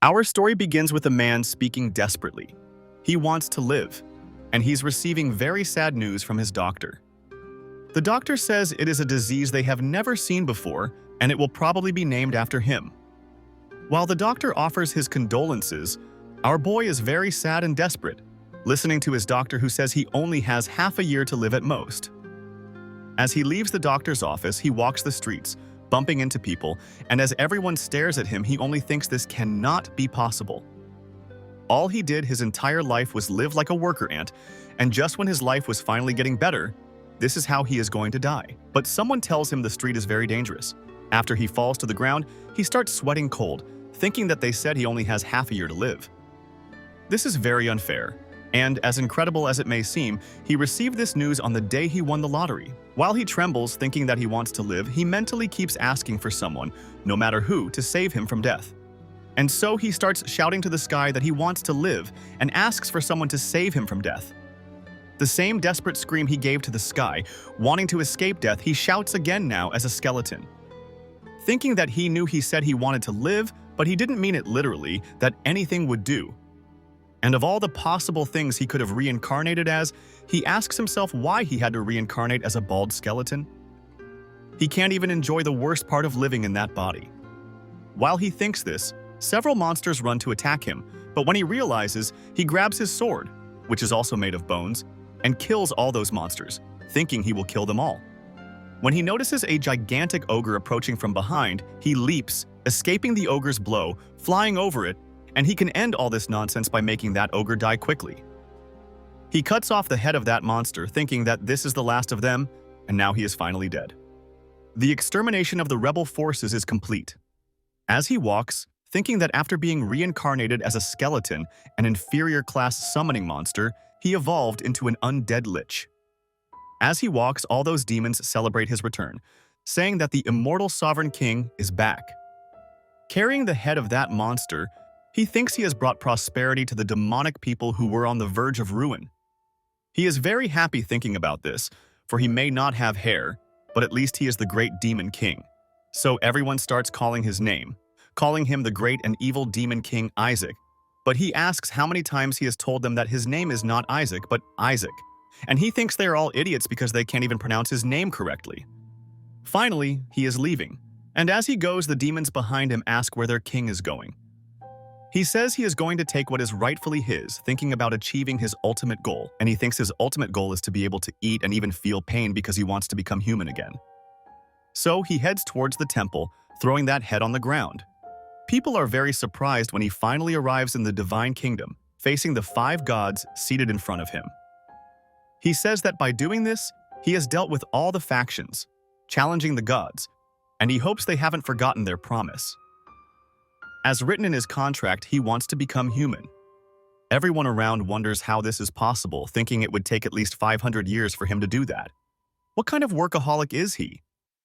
Our story begins with a man speaking desperately. He wants to live, and he's receiving very sad news from his doctor. The doctor says it is a disease they have never seen before, and it will probably be named after him. While the doctor offers his condolences, our boy is very sad and desperate, listening to his doctor who says he only has half a year to live at most. As he leaves the doctor's office, he walks the streets, bumping into people, and as everyone stares at him, he only thinks this cannot be possible. All he did his entire life was live like a worker ant, and just when his life was finally getting better, this is how he is going to die. But someone tells him the street is very dangerous. After he falls to the ground, he starts sweating cold, thinking that they said he only has half a year to live. This is very unfair, and as incredible as it may seem, he received this news on the day he won the lottery. While he trembles, thinking that he wants to live, he mentally keeps asking for someone, no matter who, to save him from death. And so he starts shouting to the sky that he wants to live and asks for someone to save him from death. The same desperate scream he gave to the sky, wanting to escape death, he shouts again now as a skeleton. Thinking that he knew he said he wanted to live, but he didn't mean it literally, that anything would do. And of all the possible things he could have reincarnated as, he asks himself why he had to reincarnate as a bald skeleton. He can't even enjoy the worst part of living in that body. While he thinks this, several monsters run to attack him, but when he realizes, he grabs his sword, which is also made of bones, and kills all those monsters, thinking he will kill them all. When he notices a gigantic ogre approaching from behind, he leaps, escaping the ogre's blow, flying over it, and he can end all this nonsense by making that ogre die quickly. He cuts off the head of that monster, thinking that this is the last of them, and now he is finally dead. The extermination of the rebel forces is complete. As he walks, thinking that after being reincarnated as a skeleton, an inferior class summoning monster, he evolved into an undead lich. As he walks, all those demons celebrate his return, saying that the immortal sovereign king is back. Carrying the head of that monster, he thinks he has brought prosperity to the demonic people who were on the verge of ruin. He is very happy thinking about this, for he may not have hair, but at least he is the great demon king. So everyone starts calling his name, calling him the great and evil demon king Isaac. But he asks how many times he has told them that his name is not Isaac, but Isaac. And he thinks they are all idiots because they can't even pronounce his name correctly. Finally, he is leaving, and as he goes, the demons behind him ask where their king is going. He says he is going to take what is rightfully his, thinking about achieving his ultimate goal, and he thinks his ultimate goal is to be able to eat and even feel pain because he wants to become human again. So he heads towards the temple, throwing that head on the ground. People are very surprised when he finally arrives in the divine kingdom, facing the 5 gods seated in front of him. He says that by doing this, he has dealt with all the factions, challenging the gods, and he hopes they haven't forgotten their promise. As written in his contract, he wants to become human. Everyone around wonders how this is possible, thinking it would take at least 500 years for him to do that. What kind of workaholic is he?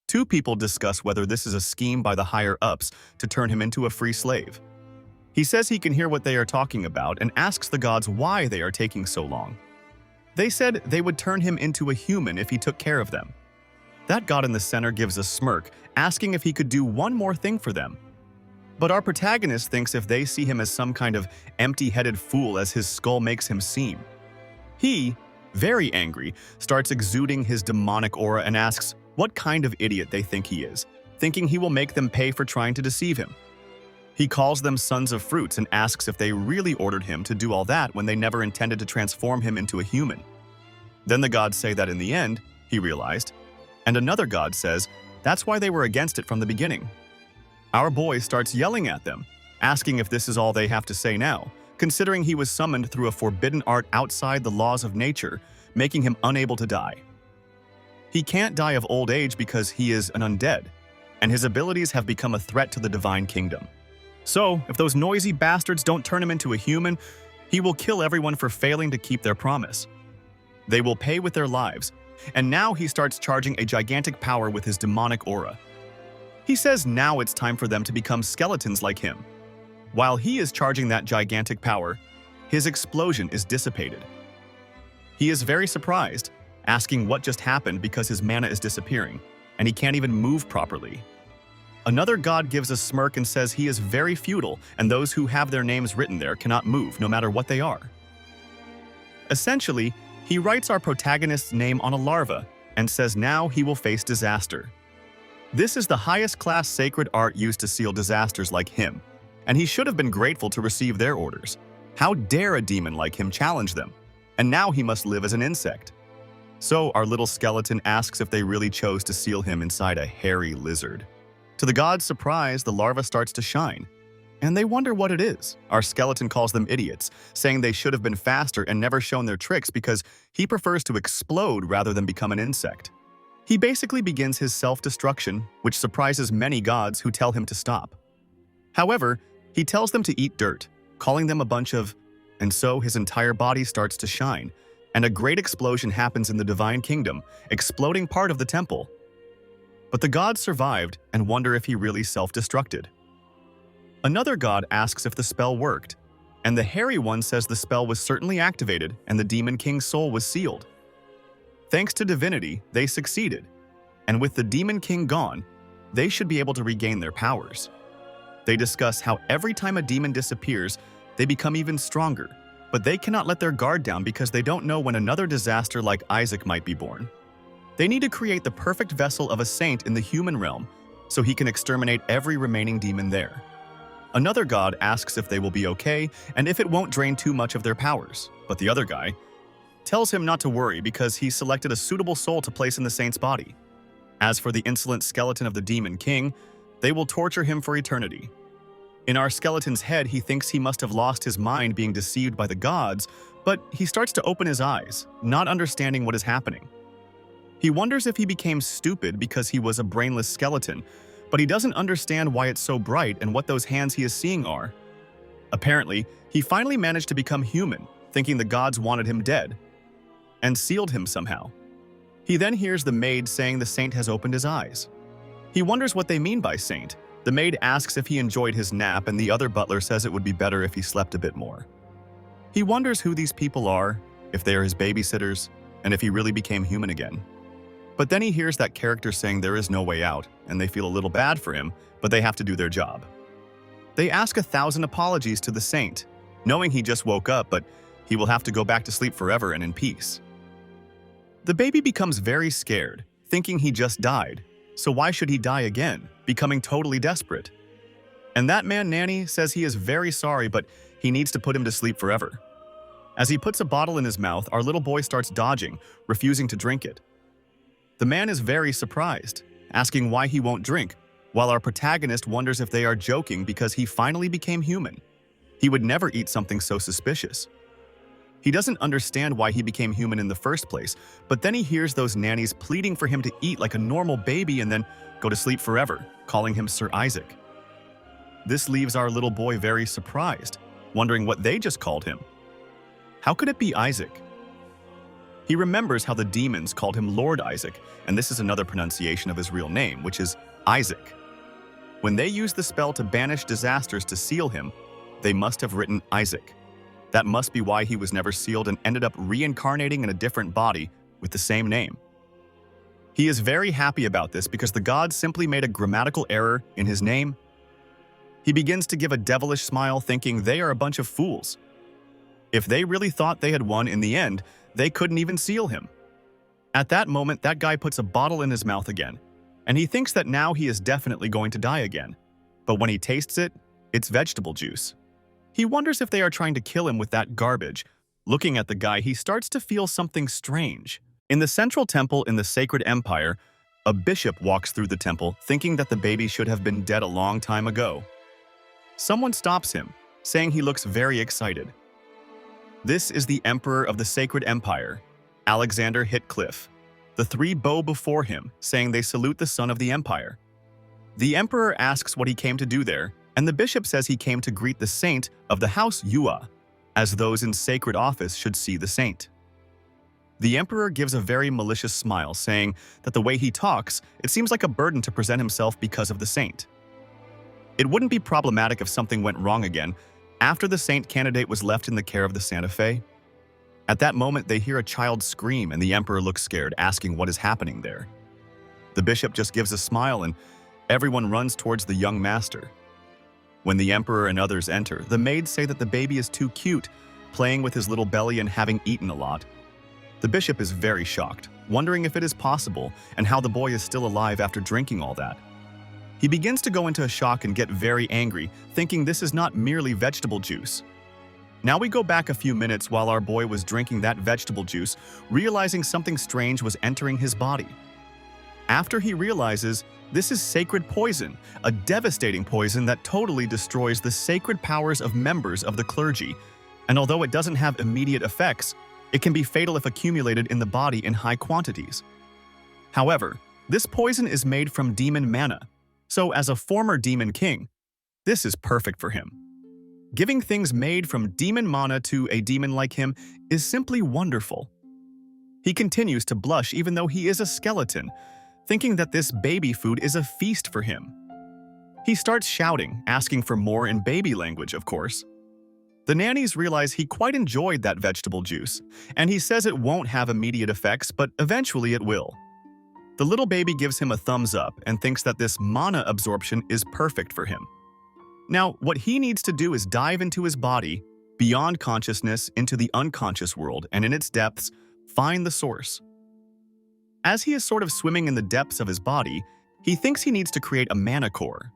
2 people discuss whether this is a scheme by the higher-ups to turn him into a free slave. He says he can hear what they are talking about and asks the gods why they are taking so long. They said they would turn him into a human if he took care of them. That god in the center gives a smirk, asking if he could do one more thing for them. But our protagonist thinks if they see him as some kind of empty-headed fool as his skull makes him seem. He, very angry, starts exuding his demonic aura and asks what kind of idiot they think he is, thinking he will make them pay for trying to deceive him. He calls them sons of fruits and asks if they really ordered him to do all that when they never intended to transform him into a human. Then the gods say that in the end, he realized, and another god says that's why they were against it from the beginning. Our boy starts yelling at them, asking if this is all they have to say now, considering he was summoned through a forbidden art outside the laws of nature, making him unable to die. He can't die of old age because he is an undead, and his abilities have become a threat to the divine kingdom. So, if those noisy bastards don't turn him into a human, he will kill everyone for failing to keep their promise. They will pay with their lives, and now he starts charging a gigantic power with his demonic aura. He says now it's time for them to become skeletons like him. While he is charging that gigantic power, his explosion is dissipated. He is very surprised, asking what just happened because his mana is disappearing, and he can't even move properly. Another god gives a smirk and says he is very feudal, and those who have their names written there cannot move, no matter what they are. Essentially, he writes our protagonist's name on a larva and says now he will face disaster. This is the highest class sacred art used to seal disasters like him, and he should have been grateful to receive their orders. How dare a demon like him challenge them? And now he must live as an insect. So our little skeleton asks if they really chose to seal him inside a hairy lizard. To the god's surprise, the larva starts to shine, and they wonder what it is. Our skeleton calls them idiots, saying they should have been faster and never shown their tricks because he prefers to explode rather than become an insect. He basically begins his self-destruction, which surprises many gods who tell him to stop. However, he tells them to eat dirt, calling them a bunch of, and so his entire body starts to shine, and a great explosion happens in the divine kingdom, exploding part of the temple. But the gods survived and wonder if he really self-destructed. Another god asks if the spell worked, and the hairy one says the spell was certainly activated and the demon king's soul was sealed. Thanks to divinity, they succeeded, and with the demon king gone, they should be able to regain their powers. They discuss how every time a demon disappears, they become even stronger, but they cannot let their guard down because they don't know when another disaster like Isaac might be born. They need to create the perfect vessel of a saint in the human realm so he can exterminate every remaining demon there. Another god asks if they will be okay and if it won't drain too much of their powers, but the other guy tells him not to worry because he selected a suitable soul to place in the saint's body. As for the insolent skeleton of the demon king, they will torture him for eternity. In our skeleton's head, he thinks he must have lost his mind being deceived by the gods, but he starts to open his eyes, not understanding what is happening. He wonders if he became stupid because he was a brainless skeleton, but he doesn't understand why it's so bright and what those hands he is seeing are. Apparently, he finally managed to become human, thinking the gods wanted him dead, and sealed him somehow. He then hears the maid saying the saint has opened his eyes. He wonders what they mean by saint. The maid asks if he enjoyed his nap, and the other butler says it would be better if he slept a bit more. He wonders who these people are, if they are his babysitters, and if he really became human again. But then he hears that character saying there is no way out, and they feel a little bad for him, but they have to do their job. They ask 1,000 apologies to the saint, knowing he just woke up, but he will have to go back to sleep forever and in peace. The baby becomes very scared, thinking he just died, so why should he die again, becoming totally desperate? And that man Nanny says he is very sorry, but he needs to put him to sleep forever. As he puts a bottle in his mouth, our little boy starts dodging, refusing to drink it. The man is very surprised, asking why he won't drink, while our protagonist wonders if they are joking because he finally became human. He would never eat something so suspicious. He doesn't understand why he became human in the first place, but then he hears those nannies pleading for him to eat like a normal baby and then go to sleep forever, calling him Sir Isaac. This leaves our little boy very surprised, wondering what they just called him. How could it be Isaac? He remembers how the demons called him Lord Isaac, and this is another pronunciation of his real name, which is Isaac. When they used the spell to banish disasters to seal him, they must have written Isaac. That must be why he was never sealed and ended up reincarnating in a different body with the same name. He is very happy about this because the gods simply made a grammatical error in his name. He begins to give a devilish smile, thinking they are a bunch of fools. If they really thought they had won in the end, they couldn't even seal him. At that moment, that guy puts a bottle in his mouth again, and he thinks that now he is definitely going to die again. But when he tastes it, it's vegetable juice. He wonders if they are trying to kill him with that garbage. Looking at the guy, he starts to feel something strange. In the central temple in the Sacred Empire, a bishop walks through the temple, thinking that the baby should have been dead a long time ago. Someone stops him, saying he looks very excited. This is the Emperor of the Sacred Empire, Alexander Hitcliffe. The three bow before him, saying they salute the son of the empire. The emperor asks what he came to do there, and the bishop says he came to greet the saint of the house Yeshua, as those in sacred office should see the saint. The emperor gives a very malicious smile, saying that the way he talks, it seems like a burden to present himself because of the saint. It wouldn't be problematic if something went wrong again after the saint candidate was left in the care of the Santa Fe. At that moment, they hear a child scream, and the emperor looks scared, asking what is happening there. The bishop just gives a smile, and Everyone runs towards the young master. When the emperor and others enter, the maids say that the baby is too cute, playing with his little belly and having eaten a lot. The bishop is very shocked, wondering if it is possible and how the boy is still alive after drinking all that. He begins to go into a shock and get very angry, thinking this is not merely vegetable juice. Now we go back a few minutes while our boy was drinking that vegetable juice, realizing something strange was entering his body. After he realizes this is sacred poison, a devastating poison that totally destroys the sacred powers of members of the clergy, and although it doesn't have immediate effects, it can be fatal if accumulated in the body in high quantities. However, this poison is made from demon mana, so as a former demon king, this is perfect for him. Giving things made from demon mana to a demon like him is simply wonderful. He continues to blush even though he is a skeleton, thinking that this baby food is a feast for him. He starts shouting, asking for more in baby language, of course. The nannies realize he quite enjoyed that vegetable juice, and he says it won't have immediate effects, but eventually it will. The little baby gives him a thumbs up and thinks that this mana absorption is perfect for him. Now, what he needs to do is dive into his body, beyond consciousness, into the unconscious world, and in its depths, find the source. As he is sort of swimming in the depths of his body, he thinks he needs to create a mana core.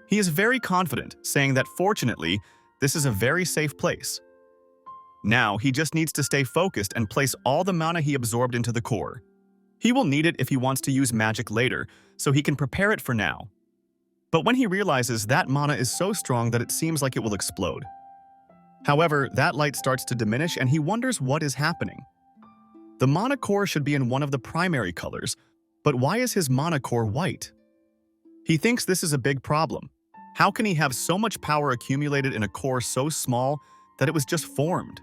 He is very confident, saying that fortunately, this is a very safe place. Now, he just needs to stay focused and place all the mana he absorbed into the core. He will need it if he wants to use magic later, so he can prepare it for now. But when he realizes that mana is so strong that it seems like it will explode. However, that light starts to diminish and he wonders what is happening. The mana core should be in one of the primary colors, but why is his mana core white? He thinks this is a big problem. How can he have so much power accumulated in a core so small that it was just formed?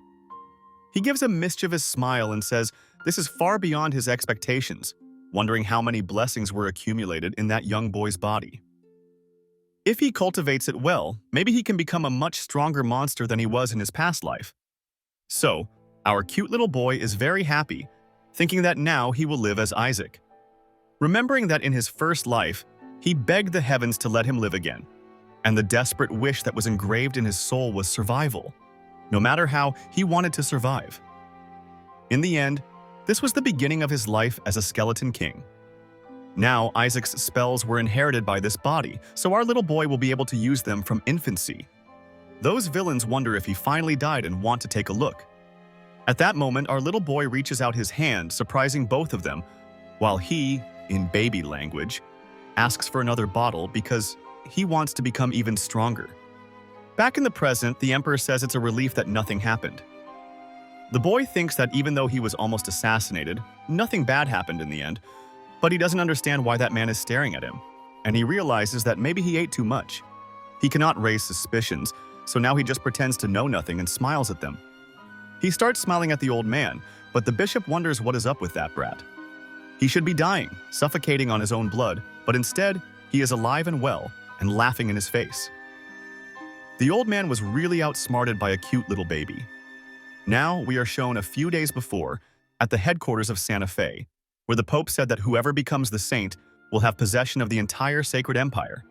He gives a mischievous smile and says this is far beyond his expectations, wondering how many blessings were accumulated in that young boy's body. If he cultivates it well, maybe he can become a much stronger monster than he was in his past life. So, our cute little boy is very happy, thinking that now he will live as Isaac. Remembering that in his first life, he begged the heavens to let him live again, and the desperate wish that was engraved in his soul was survival. No matter how, he wanted to survive. In the end, this was the beginning of his life as a skeleton king. Now, Isaac's spells were inherited by this body, so our little boy will be able to use them from infancy. Those villains wonder if he finally died and want to take a look. At that moment, our little boy reaches out his hand, surprising both of them, while he, in baby language, asks for another bottle because he wants to become even stronger. Back in the present, the Emperor says it's a relief that nothing happened. The boy thinks that even though he was almost assassinated, nothing bad happened in the end, but he doesn't understand why that man is staring at him, and he realizes that maybe he ate too much. He cannot raise suspicions, so now he just pretends to know nothing and smiles at them. He starts smiling at the old man, but the bishop wonders what is up with that brat. He should be dying, suffocating on his own blood, but instead, he is alive and well, and laughing in his face. The old man was really outsmarted by a cute little baby. Now we are shown a few days before, at the headquarters of Santa Fe, where the Pope said that whoever becomes the saint will have possession of the entire sacred empire.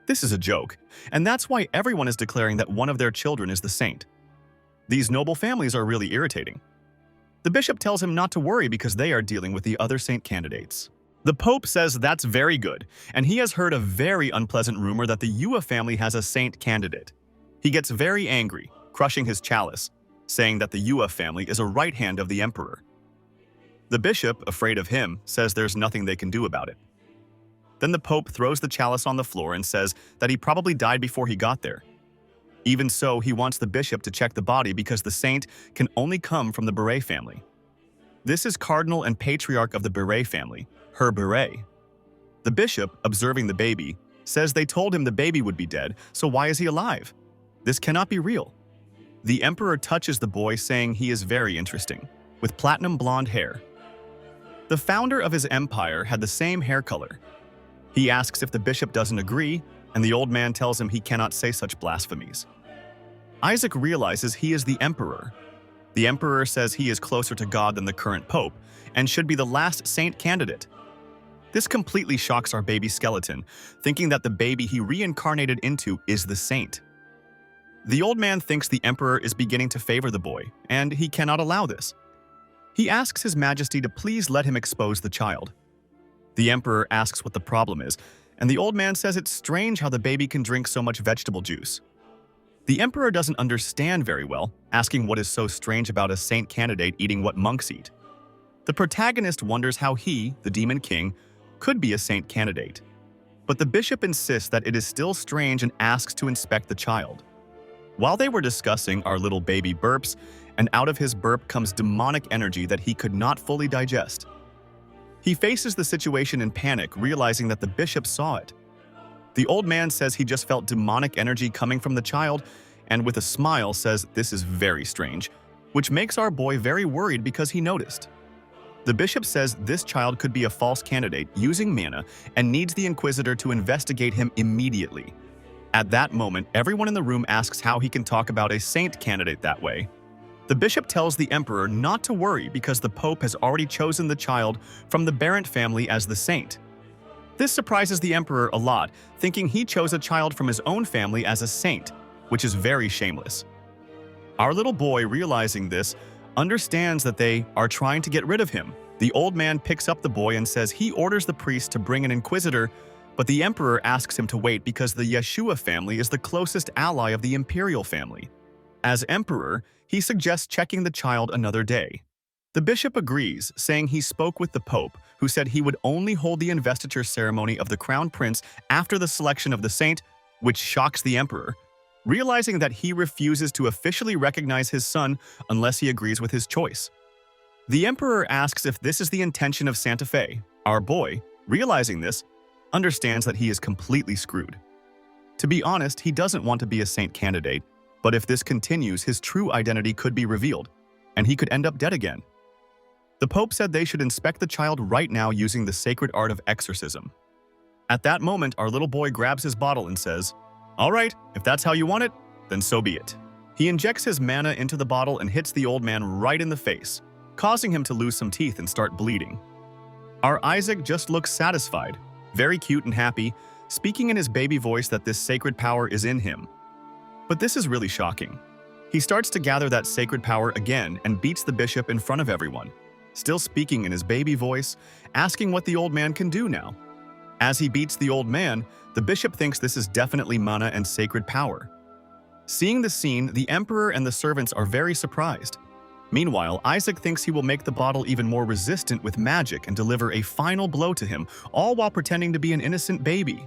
This is a joke, and that's why everyone is declaring that one of their children is the saint. These noble families are really irritating. The bishop tells him not to worry because they are dealing with the other saint candidates. The Pope says that's very good, and he has heard a very unpleasant rumor that the Yeshua family has a saint candidate. He gets very angry, crushing his chalice, saying that the Yeshua family is a right hand of the emperor. The bishop, afraid of him, says there's nothing they can do about it. Then the Pope throws the chalice on the floor and says that he probably died before he got there. Even so, he wants the bishop to check the body because the saint can only come from the Beret family. This is Cardinal and Patriarch of the Beret family, Her Beret. The bishop, observing the baby, says they told him the baby would be dead, so why is he alive? This cannot be real. The emperor touches the boy, saying he is very interesting, with platinum blonde hair. The founder of his empire had the same hair color. He asks if the bishop doesn't agree, and the old man tells him he cannot say such blasphemies. Isaac realizes he is the emperor. The emperor says he is closer to God than the current pope, and should be the last saint candidate. This completely shocks our baby skeleton, thinking that the baby he reincarnated into is the saint. The old man thinks the emperor is beginning to favor the boy, and he cannot allow this. He asks His Majesty to please let him expose the child. The emperor asks what the problem is, and the old man says it's strange how the baby can drink so much vegetable juice. The emperor doesn't understand very well, asking what is so strange about a saint candidate eating what monks eat. The protagonist wonders how he, the demon king, could be a saint candidate. But the bishop insists that it is still strange and asks to inspect the child. While they were discussing, our little baby burps, and out of his burp comes demonic energy that he could not fully digest. He faces the situation in panic, realizing that the bishop saw it. The old man says he just felt demonic energy coming from the child, and with a smile says this is very strange, which makes our boy very worried because he noticed. The bishop says this child could be a false candidate using mana and needs the inquisitor to investigate him immediately. At that moment, everyone in the room asks how he can talk about a saint candidate that way. The bishop tells the emperor not to worry because the pope has already chosen the child from the Barent family as the saint. This surprises the emperor a lot, thinking he chose a child from his own family as a saint, which is very shameless. Our little boy, realizing this, understands that they are trying to get rid of him. The old man picks up the boy and says he orders the priest to bring an inquisitor, but the emperor asks him to wait because the Yeshua family is the closest ally of the imperial family. As emperor, he suggests checking the child another day. The bishop agrees, saying he spoke with the pope, who said he would only hold the investiture ceremony of the crown prince after the selection of the saint, which shocks the emperor, realizing that he refuses to officially recognize his son unless he agrees with his choice. The emperor asks if this is the intention of Santa Fe. Our boy, realizing this, understands that he is completely screwed. To be honest, he doesn't want to be a saint candidate, but if this continues, his true identity could be revealed, and he could end up dead again. The Pope said they should inspect the child right now using the sacred art of exorcism. At that moment, our little boy grabs his bottle and says, "All right, if that's how you want it, then so be it." He injects his mana into the bottle and hits the old man right in the face, causing him to lose some teeth and start bleeding. Our Isaac just looks satisfied, very cute and happy, speaking in his baby voice that this sacred power is in him. But this is really shocking. He starts to gather that sacred power again and beats the bishop in front of everyone, still speaking in his baby voice, asking what the old man can do now. As he beats the old man, the bishop thinks this is definitely mana and sacred power. Seeing the scene, the emperor and the servants are very surprised. Meanwhile, Isaac thinks he will make the bottle even more resistant with magic and deliver a final blow to him, all while pretending to be an innocent baby.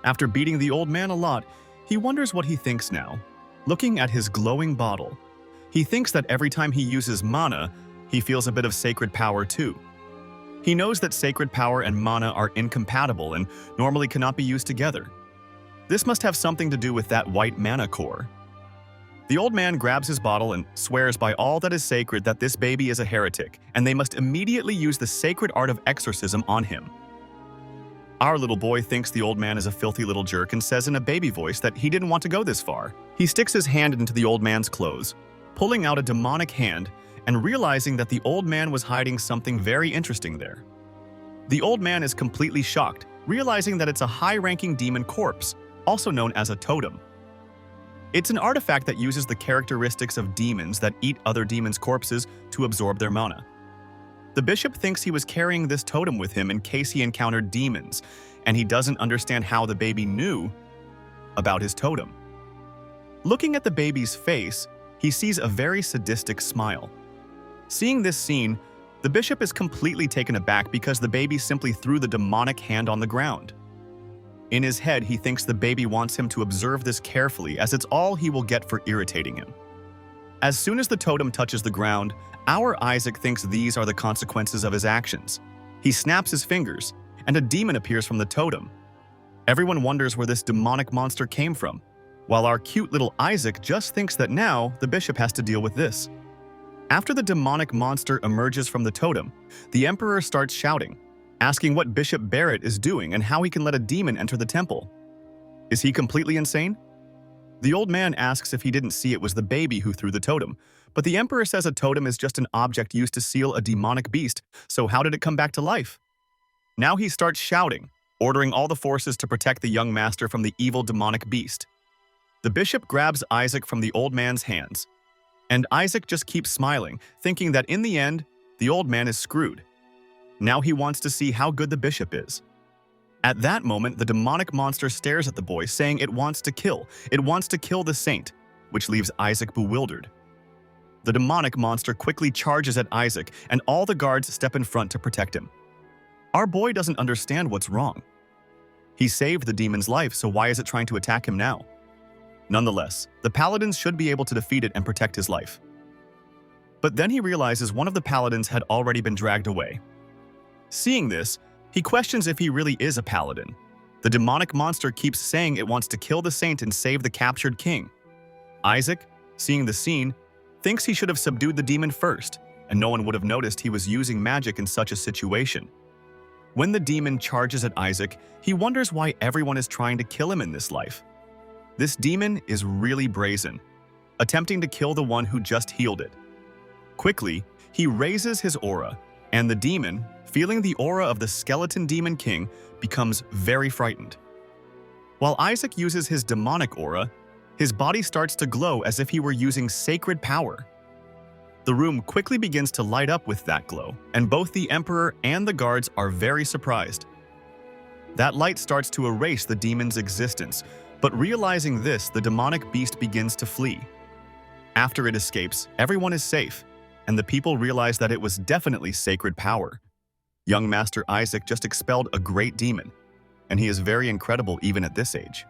After beating the old man a lot, he wonders what he thinks now. Looking at his glowing bottle, he thinks that every time he uses mana, he feels a bit of sacred power too. He knows that sacred power and mana are incompatible and normally cannot be used together. This must have something to do with that white mana core. The old man grabs his bottle and swears by all that is sacred that this baby is a heretic, and they must immediately use the sacred art of exorcism on him. Our little boy thinks the old man is a filthy little jerk and says in a baby voice that he didn't want to go this far. He sticks his hand into the old man's clothes, pulling out a demonic hand and realizing that the old man was hiding something very interesting there. The old man is completely shocked, realizing that it's a high-ranking demon corpse, also known as a totem. It's an artifact that uses the characteristics of demons that eat other demons' corpses to absorb their mana. The bishop thinks he was carrying this totem with him in case he encountered demons, and he doesn't understand how the baby knew about his totem. Looking at the baby's face, he sees a very sadistic smile. Seeing this scene, the bishop is completely taken aback because the baby simply threw the demonic hand on the ground. In his head, he thinks the baby wants him to observe this carefully as it's all he will get for irritating him. As soon as the totem touches the ground, our Isaac thinks these are the consequences of his actions. He snaps his fingers, and a demon appears from the totem. Everyone wonders where this demonic monster came from, while our cute little Isaac just thinks that now the bishop has to deal with this. After the demonic monster emerges from the totem, the emperor starts shouting, asking what Bishop Barrett is doing and how he can let a demon enter the temple. Is he completely insane? The old man asks if he didn't see it was the baby who threw the totem, but the emperor says a totem is just an object used to seal a demonic beast, so how did it come back to life? Now he starts shouting, ordering all the forces to protect the young master from the evil demonic beast. The bishop grabs Isaac from the old man's hands, and Isaac just keeps smiling, thinking that in the end, the old man is screwed. Now he wants to see how good the bishop is. At that moment, the demonic monster stares at the boy, saying it wants to kill the saint, which leaves Isaac bewildered. The demonic monster quickly charges at Isaac, and all the guards step in front to protect him. Our boy doesn't understand what's wrong. He saved the demon's life, so why is it trying to attack him now? Nonetheless, the paladins should be able to defeat it and protect his life. But then he realizes one of the paladins had already been dragged away. Seeing this, he questions if he really is a paladin. The demonic monster keeps saying it wants to kill the saint and save the captured king. Isaac, seeing the scene, thinks he should have subdued the demon first, and no one would have noticed he was using magic in such a situation. When the demon charges at Isaac, he wonders why everyone is trying to kill him in this life. This demon is really brazen, attempting to kill the one who just healed it. Quickly, he raises his aura, and the demon, feeling the aura of the skeleton demon king, becomes very frightened. While Isaac uses his demonic aura, his body starts to glow as if he were using sacred power. The room quickly begins to light up with that glow, and both the emperor and the guards are very surprised. That light starts to erase the demon's existence, but realizing this, the demonic beast begins to flee. After it escapes, everyone is safe, and the people realize that it was definitely sacred power. Young Master Isaac just expelled a great demon, and he is very incredible even at this age.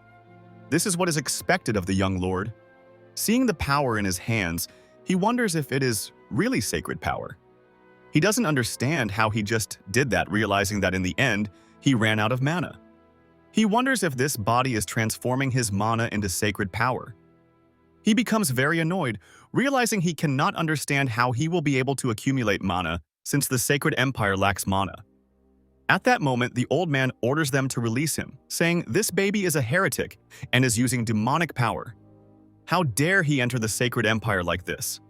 This is what is expected of the young lord. Seeing the power in his hands, he wonders if it is really sacred power. He doesn't understand how he just did that, realizing that in the end, he ran out of mana. He wonders if this body is transforming his mana into sacred power. He becomes very annoyed, realizing he cannot understand how he will be able to accumulate mana since the Sacred Empire lacks mana. At that moment, the old man orders them to release him, saying this baby is a heretic and is using demonic power. How dare he enter the Sacred Empire like this?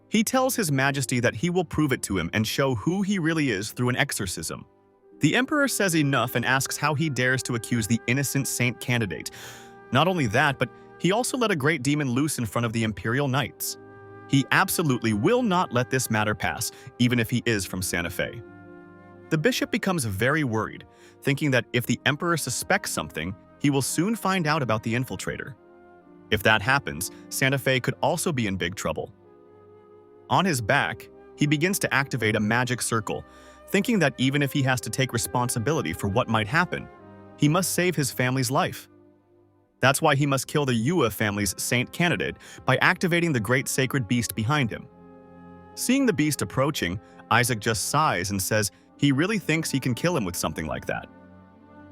He tells His Majesty that he will prove it to him and show who he really is through an exorcism. The emperor says enough and asks how he dares to accuse the innocent saint candidate. Not only that, but he also let a great demon loose in front of the imperial knights. He absolutely will not let this matter pass, even if he is from Santa Fe. The bishop becomes very worried, thinking that if the emperor suspects something, he will soon find out about the infiltrator. If that happens, Santa Fe could also be in big trouble. On his back, he begins to activate a magic circle, thinking that even if he has to take responsibility for what might happen, he must save his family's life. That's why he must kill the Yeshua family's saint candidate by activating the great sacred beast behind him. Seeing the beast approaching, Isaac just sighs and says he really thinks he can kill him with something like that.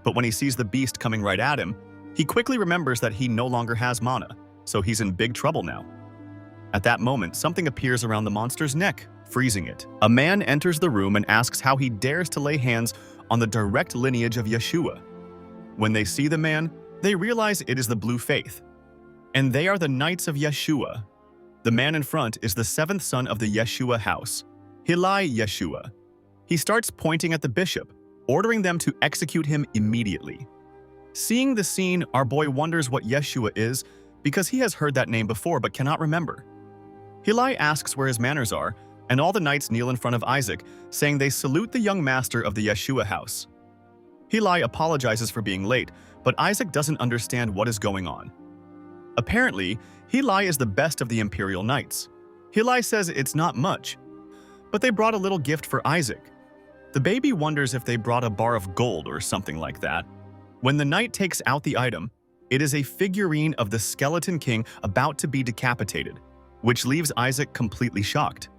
But when he sees the beast coming right at him, he quickly remembers that he no longer has mana, so he's in big trouble now. At that moment, something appears around the monster's neck, freezing it. A man enters the room and asks how he dares to lay hands on the direct lineage of Yeshua. When they see the man, they realize it is the Blue Faith, and they are the Knights of Yeshua. The man in front is the seventh son of the Yeshua house, Hilai Yeshua. He starts pointing at the bishop, ordering them to execute him immediately. Seeing the scene, our boy wonders what Yeshua is because he has heard that name before but cannot remember. Hilai asks where his manners are, and all the knights kneel in front of Isaac, saying they salute the young master of the Yeshua house. Hilai apologizes for being late, but Isaac doesn't understand what is going on. Apparently, Hilai is the best of the imperial knights. Hilai says it's not much, but they brought a little gift for Isaac. The baby wonders if they brought a bar of gold or something like that. When the knight takes out the item, it is a figurine of the skeleton king about to be decapitated, which leaves Isaac completely shocked.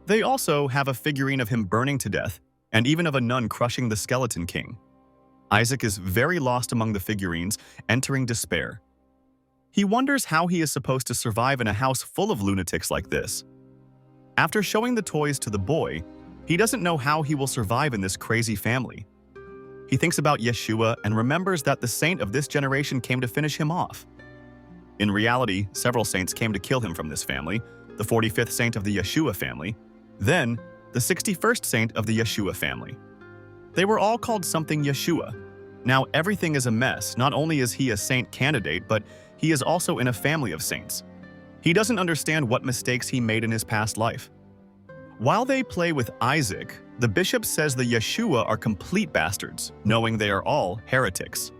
They also have a figurine of him burning to death, and even of a nun crushing the skeleton king. Isaac is very lost among the figurines, entering despair. He wonders how he is supposed to survive in a house full of lunatics like this. After showing the toys to the boy, he doesn't know how he will survive in this crazy family. He thinks about Yeshua and remembers that the saint of this generation came to finish him off. In reality, several saints came to kill him from this family, the 45th saint of the Yeshua family, then the 61st saint of the Yeshua family. They were all called something Yeshua. Now everything is a mess. Not only is he a saint candidate, but he is also in a family of saints. He doesn't understand what mistakes he made in his past life. While they play with Isaac, the bishop says the Yeshua are complete bastards, knowing they are all heretics.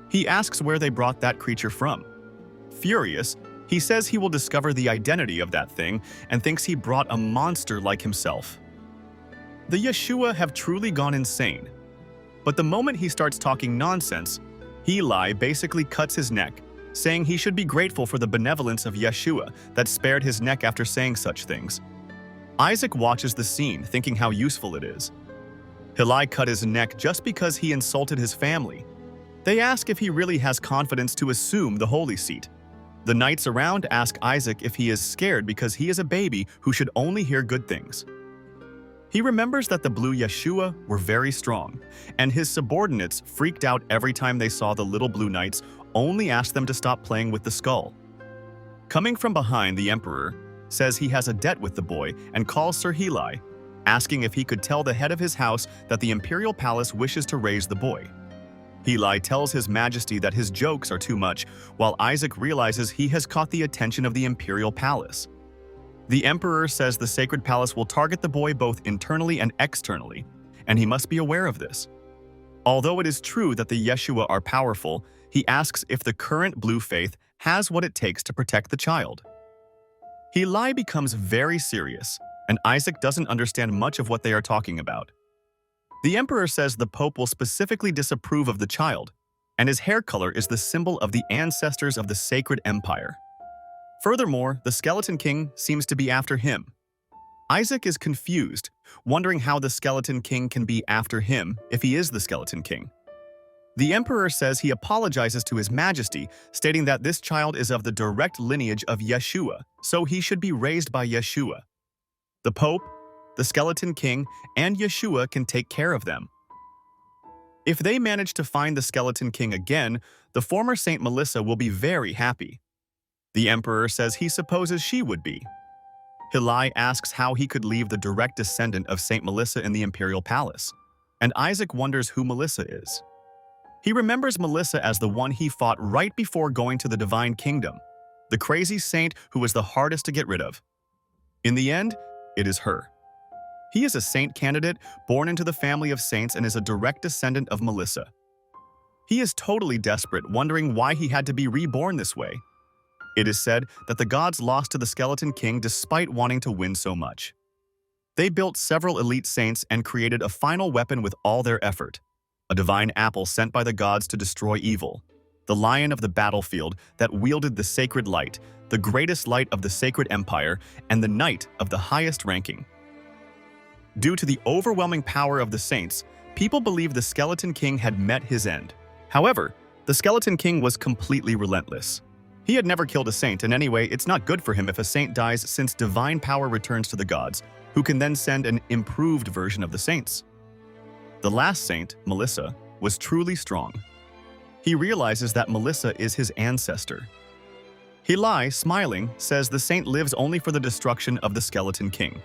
He asks where they brought that creature from. Furious, he says he will discover the identity of that thing and thinks he brought a monster like himself. The Yeshua have truly gone insane. But the moment he starts talking nonsense, Eli basically cuts his neck, saying he should be grateful for the benevolence of Yeshua that spared his neck after saying such things. Isaac watches the scene, thinking how useful it is. Eli cut his neck just because he insulted his family. They ask if he really has confidence to assume the holy seat. The knights around ask Isaac if he is scared because he is a baby who should only hear good things. He remembers that the blue Yeshua were very strong, and his subordinates freaked out every time they saw the little blue knights only asked them to stop playing with the skull. Coming from behind, the emperor says he has a debt with the boy and calls Sir Heli, asking if he could tell the head of his house that the imperial palace wishes to raise the boy. Heli tells his majesty that his jokes are too much, while Isaac realizes he has caught the attention of the imperial palace. The emperor says the sacred palace will target the boy both internally and externally, and he must be aware of this. Although it is true that the Yeshua are powerful, he asks if the current blue faith has what it takes to protect the child. Heli becomes very serious, and Isaac doesn't understand much of what they are talking about. The emperor says the pope will specifically disapprove of the child, and his hair color is the symbol of the ancestors of the sacred empire. Furthermore, the Skeleton King seems to be after him. Isaac is confused, wondering how the Skeleton King can be after him if he is the Skeleton King. The emperor says he apologizes to his majesty, stating that this child is of the direct lineage of Yeshua, so he should be raised by Yeshua. The Pope, the Skeleton King, and Yeshua can take care of them. If they manage to find the Skeleton King again, the former Saint Melissa will be very happy. The emperor says he supposes she would be. Heli asks how he could leave the direct descendant of Saint Melissa in the imperial palace, and Isaac wonders who Melissa is. He remembers Melissa as the one he fought right before going to the divine kingdom, the crazy saint who was the hardest to get rid of. In the end, it is her. He is a saint candidate born into the family of saints and is a direct descendant of Melissa. He is totally desperate, wondering why he had to be reborn this way. It is said that the gods lost to the Skeleton King despite wanting to win so much. They built several elite saints and created a final weapon with all their effort, a divine apple sent by the gods to destroy evil, the lion of the battlefield that wielded the sacred light, the greatest light of the sacred empire, and the knight of the highest ranking. Due to the overwhelming power of the saints, people believe the Skeleton King had met his end. However, the Skeleton King was completely relentless. He had never killed a saint, and anyway, it's not good for him if a saint dies since divine power returns to the gods, who can then send an improved version of the saints. The last saint, Melissa, was truly strong. He realizes that Melissa is his ancestor. Heli, smiling, says the saint lives only for the destruction of the Skeleton King.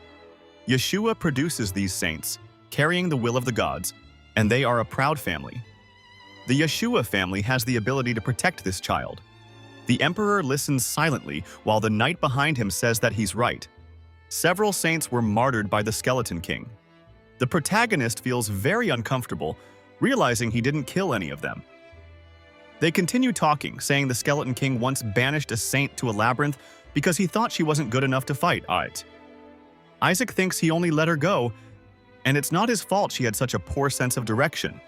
Yeshua produces these saints, carrying the will of the gods, and they are a proud family. The Yeshua family has the ability to protect this child. The emperor listens silently while the knight behind him says that he's right. Several saints were martyred by the Skeleton King. The protagonist feels very uncomfortable, realizing he didn't kill any of them. They continue talking, saying the Skeleton King once banished a saint to a labyrinth because he thought she wasn't good enough to fight. Isaac thinks he only let her go, and it's not his fault she had such a poor sense of direction.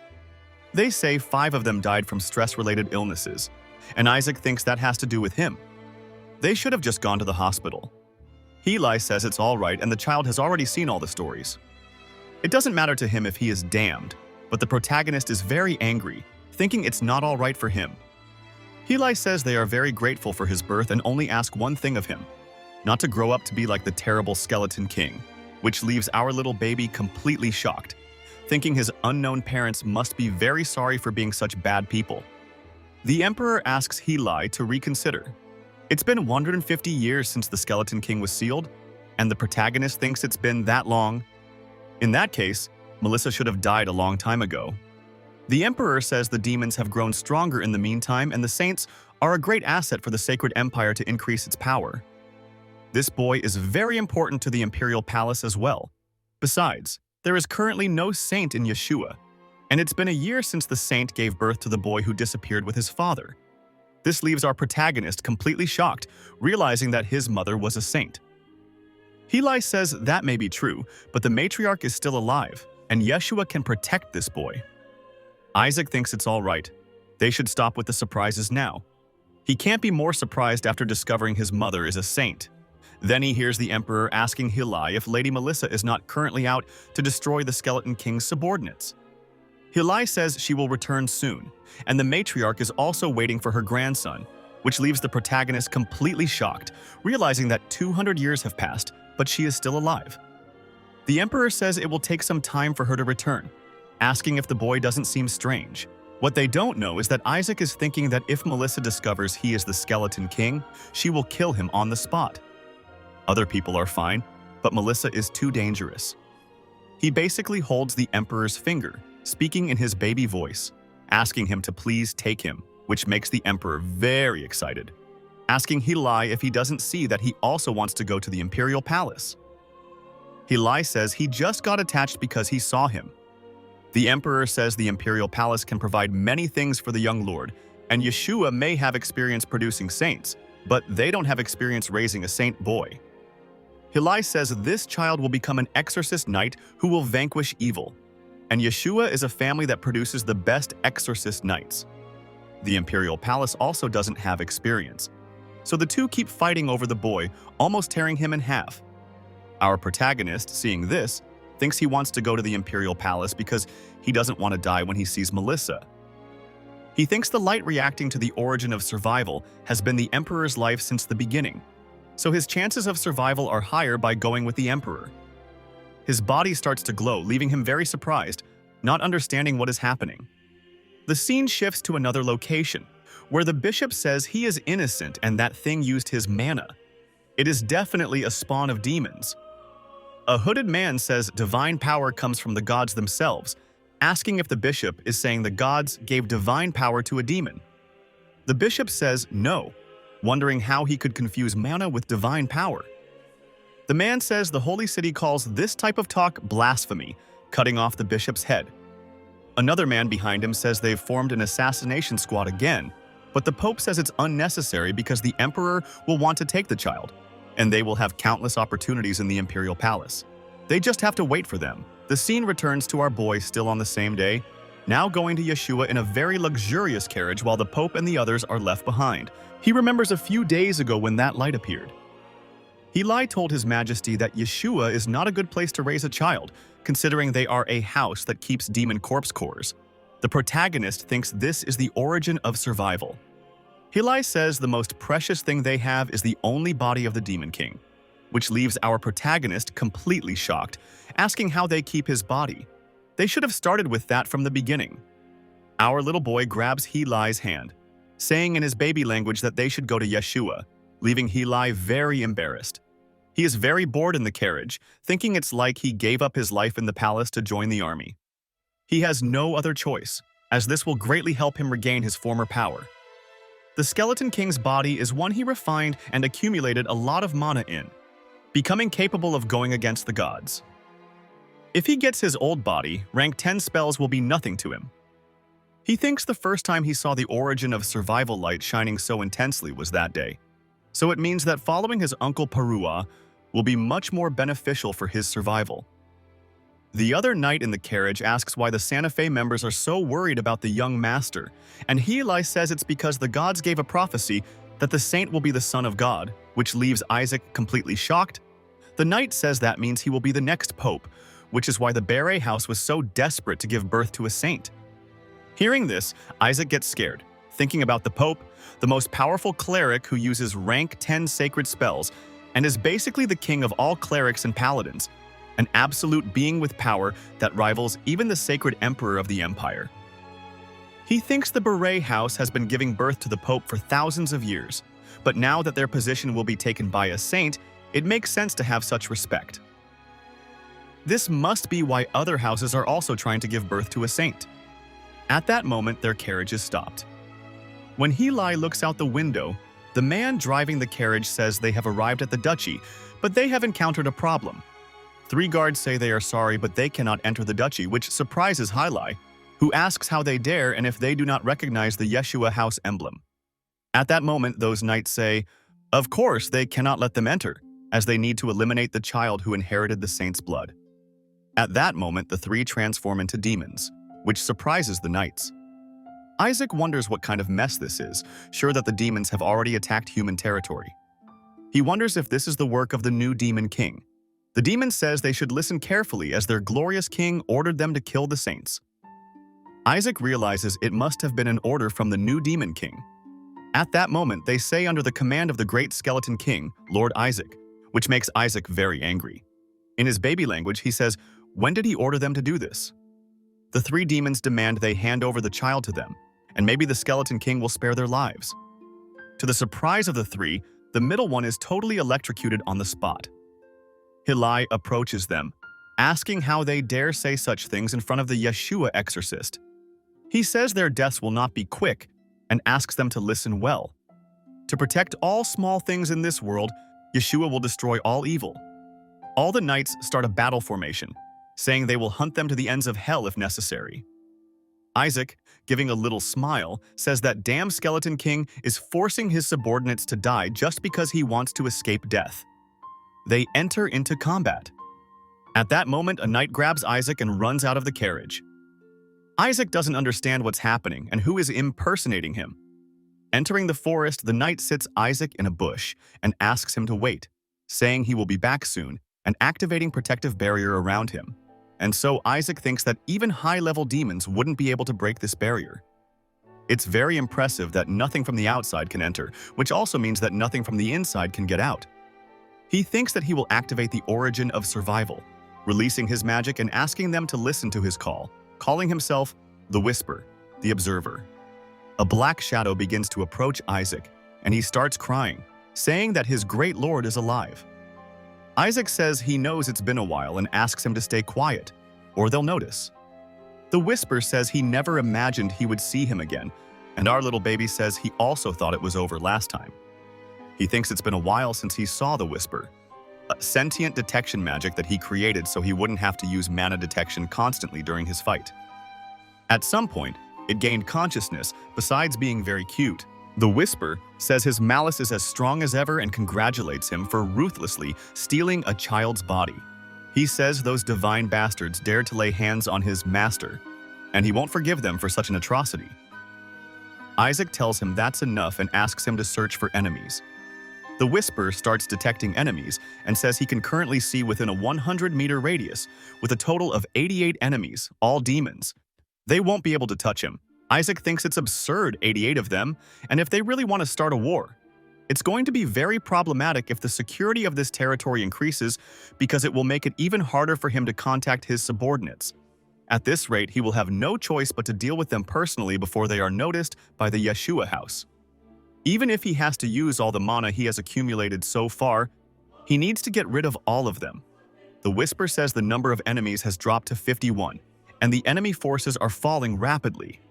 They say 5 of them died from stress-related illnesses, and Isaac thinks that has to do with him. They should have just gone to the hospital. Heli says it's all right and the child has already seen all the stories. It doesn't matter to him if he is damned, but the protagonist is very angry, thinking it's not all right for him. Heli says they are very grateful for his birth and only ask one thing of him: not to grow up to be like the terrible Skeleton King, which leaves our little baby completely shocked, thinking his unknown parents must be very sorry for being such bad people. The emperor asks Heli to reconsider. It's been 150 years since the Skeleton King was sealed, and the protagonist thinks it's been that long. In that case, Melissa should have died a long time ago. The Emperor says the demons have grown stronger in the meantime and the saints are a great asset for the Sacred Empire to increase its power. This boy is very important to the Imperial Palace as well. Besides, there is currently no saint in Yeshua, and it's been a year since the saint gave birth to the boy who disappeared with his father. This leaves our protagonist completely shocked, realizing that his mother was a saint. Heli says that may be true, but the matriarch is still alive, and Yeshua can protect this boy. Isaac thinks it's all right. They should stop with the surprises now. He can't be more surprised after discovering his mother is a saint. Then he hears the Emperor asking Heli if Lady Melissa is not currently out to destroy the Skeleton King's subordinates. Heli says she will return soon, and the matriarch is also waiting for her grandson, which leaves the protagonist completely shocked, realizing that 200 years have passed, but she is still alive. The Emperor says it will take some time for her to return, asking if the boy doesn't seem strange. What they don't know is that Isaac is thinking that if Melissa discovers he is the Skeleton King, she will kill him on the spot. Other people are fine, but Melissa is too dangerous. He basically holds the Emperor's finger, speaking in his baby voice, asking him to please take him, which makes the Emperor very excited, asking Heli if he doesn't see that he also wants to go to the Imperial Palace. Heli says he just got attached because he saw him. The Emperor says the Imperial Palace can provide many things for the young lord, and Yeshua may have experience producing saints, but they don't have experience raising a saint boy. Heli says this child will become an exorcist knight who will vanquish evil, and Yeshua is a family that produces the best exorcist knights. The Imperial Palace also doesn't have experience, so the two keep fighting over the boy, almost tearing him in half. Our protagonist, seeing this, thinks he wants to go to the Imperial Palace because he doesn't want to die when he sees Melissa. He thinks the light reacting to the origin of survival has been the Emperor's life since the beginning, so his chances of survival are higher by going with the Emperor. His body starts to glow, leaving him very surprised, not understanding what is happening. The scene shifts to another location, where the bishop says he is innocent and that thing used his mana. It is definitely a spawn of demons. A hooded man says divine power comes from the gods themselves, asking if the bishop is saying the gods gave divine power to a demon. The bishop says no, wondering how he could confuse mana with divine power. The man says the holy city calls this type of talk blasphemy, cutting off the bishop's head. Another man behind him says they've formed an assassination squad again, but the Pope says it's unnecessary because the Emperor will want to take the child, and they will have countless opportunities in the Imperial Palace. They just have to wait for them. The scene returns to our boy still on the same day, now going to Yeshua in a very luxurious carriage while the Pope and the others are left behind. He remembers a few days ago when that light appeared. Heli told His Majesty that Yeshua is not a good place to raise a child, considering they are a house that keeps demon corpse cores. The protagonist thinks this is the origin of survival. Heli says the most precious thing they have is the only body of the Demon King, which leaves our protagonist completely shocked, asking how they keep his body. They should have started with that from the beginning. Our little boy grabs Heli's hand, saying in his baby language that they should go to Yeshua, leaving Heli very embarrassed. He is very bored in the carriage, thinking it's like he gave up his life in the palace to join the army. He has no other choice, as this will greatly help him regain his former power. The Skeleton King's body is one he refined and accumulated a lot of mana in, becoming capable of going against the gods. If he gets his old body, rank 10 spells will be nothing to him. He thinks the first time he saw the origin of survival light shining so intensely was that day, so it means that following his uncle Parua will be much more beneficial for his survival. The other knight in the carriage asks why the Santa Fe members are so worried about the young master, and Heli says it's because the gods gave a prophecy that the saint will be the son of God, which leaves Isaac completely shocked. The knight says that means he will be the next pope, which is why the Beret house was so desperate to give birth to a saint. Hearing this, Isaac gets scared, thinking about the Pope, the most powerful cleric who uses rank 10 sacred spells, and is basically the king of all clerics and paladins, an absolute being with power that rivals even the sacred emperor of the empire. He thinks the Beret house has been giving birth to the Pope for thousands of years, but now that their position will be taken by a saint, it makes sense to have such respect. This must be why other houses are also trying to give birth to a saint. At that moment, their carriage is stopped. When Heli looks out the window, the man driving the carriage says they have arrived at the duchy, but they have encountered a problem. 3 guards say they are sorry, but they cannot enter the duchy, which surprises Heli, who asks how they dare and if they do not recognize the Yeshua house emblem. At that moment, those knights say, of course, they cannot let them enter, as they need to eliminate the child who inherited the saint's blood. At that moment, the 3 transform into demons, which surprises the knights. Isaac wonders what kind of mess this is, sure that the demons have already attacked human territory. He wonders if this is the work of the new demon king. The demon says they should listen carefully as their glorious king ordered them to kill the saints. Isaac realizes it must have been an order from the new demon king. At that moment, they say under the command of the great skeleton king, Lord Isaac, which makes Isaac very angry. In his baby language, he says, when did he order them to do this? The 3 demons demand they hand over the child to them, and maybe the skeleton king will spare their lives. To the surprise of the 3, the middle one is totally electrocuted on the spot. Heli approaches them, asking how they dare say such things in front of the Yeshua exorcist. He says their deaths will not be quick and asks them to listen well. To protect all small things in this world, Yeshua will destroy all evil. All the knights start a battle formation, saying they will hunt them to the ends of hell if necessary. Isaac, giving a little smile, says that damn skeleton king is forcing his subordinates to die just because he wants to escape death. They enter into combat. At that moment, a knight grabs Isaac and runs out of the carriage. Isaac doesn't understand what's happening and who is impersonating him. Entering the forest, the knight sits Isaac in a bush and asks him to wait, saying he will be back soon and activating protective barrier around him. And so Isaac thinks that even high-level demons wouldn't be able to break this barrier. It's very impressive that nothing from the outside can enter, which also means that nothing from the inside can get out. He thinks that he will activate the origin of survival, releasing his magic and asking them to listen to his call, calling himself the Whisper, the Observer. A black shadow begins to approach Isaac, and he starts crying, saying that his great lord is alive. Isaac says he knows it's been a while and asks him to stay quiet, or they'll notice. The Whisper says he never imagined he would see him again, and our little baby says he also thought it was over last time. He thinks it's been a while since he saw the Whisper, a sentient detection magic that he created so he wouldn't have to use mana detection constantly during his fight. At some point, it gained consciousness besides being very cute. The Whisper says his malice is as strong as ever and congratulates him for ruthlessly stealing a child's body. He says those divine bastards dared to lay hands on his master, and he won't forgive them for such an atrocity. Isaac tells him that's enough and asks him to search for enemies. The Whisper starts detecting enemies and says he can currently see within a 100-meter radius with a total of 88 enemies, all demons. They won't be able to touch him. Isaac thinks it's absurd, 88 of them, and if they really want to start a war. It's going to be very problematic if the security of this territory increases because it will make it even harder for him to contact his subordinates. At this rate, he will have no choice but to deal with them personally before they are noticed by the Yeshua house. Even if he has to use all the mana he has accumulated so far, he needs to get rid of all of them. The Whisper says the number of enemies has dropped to 51, and the enemy forces are falling rapidly.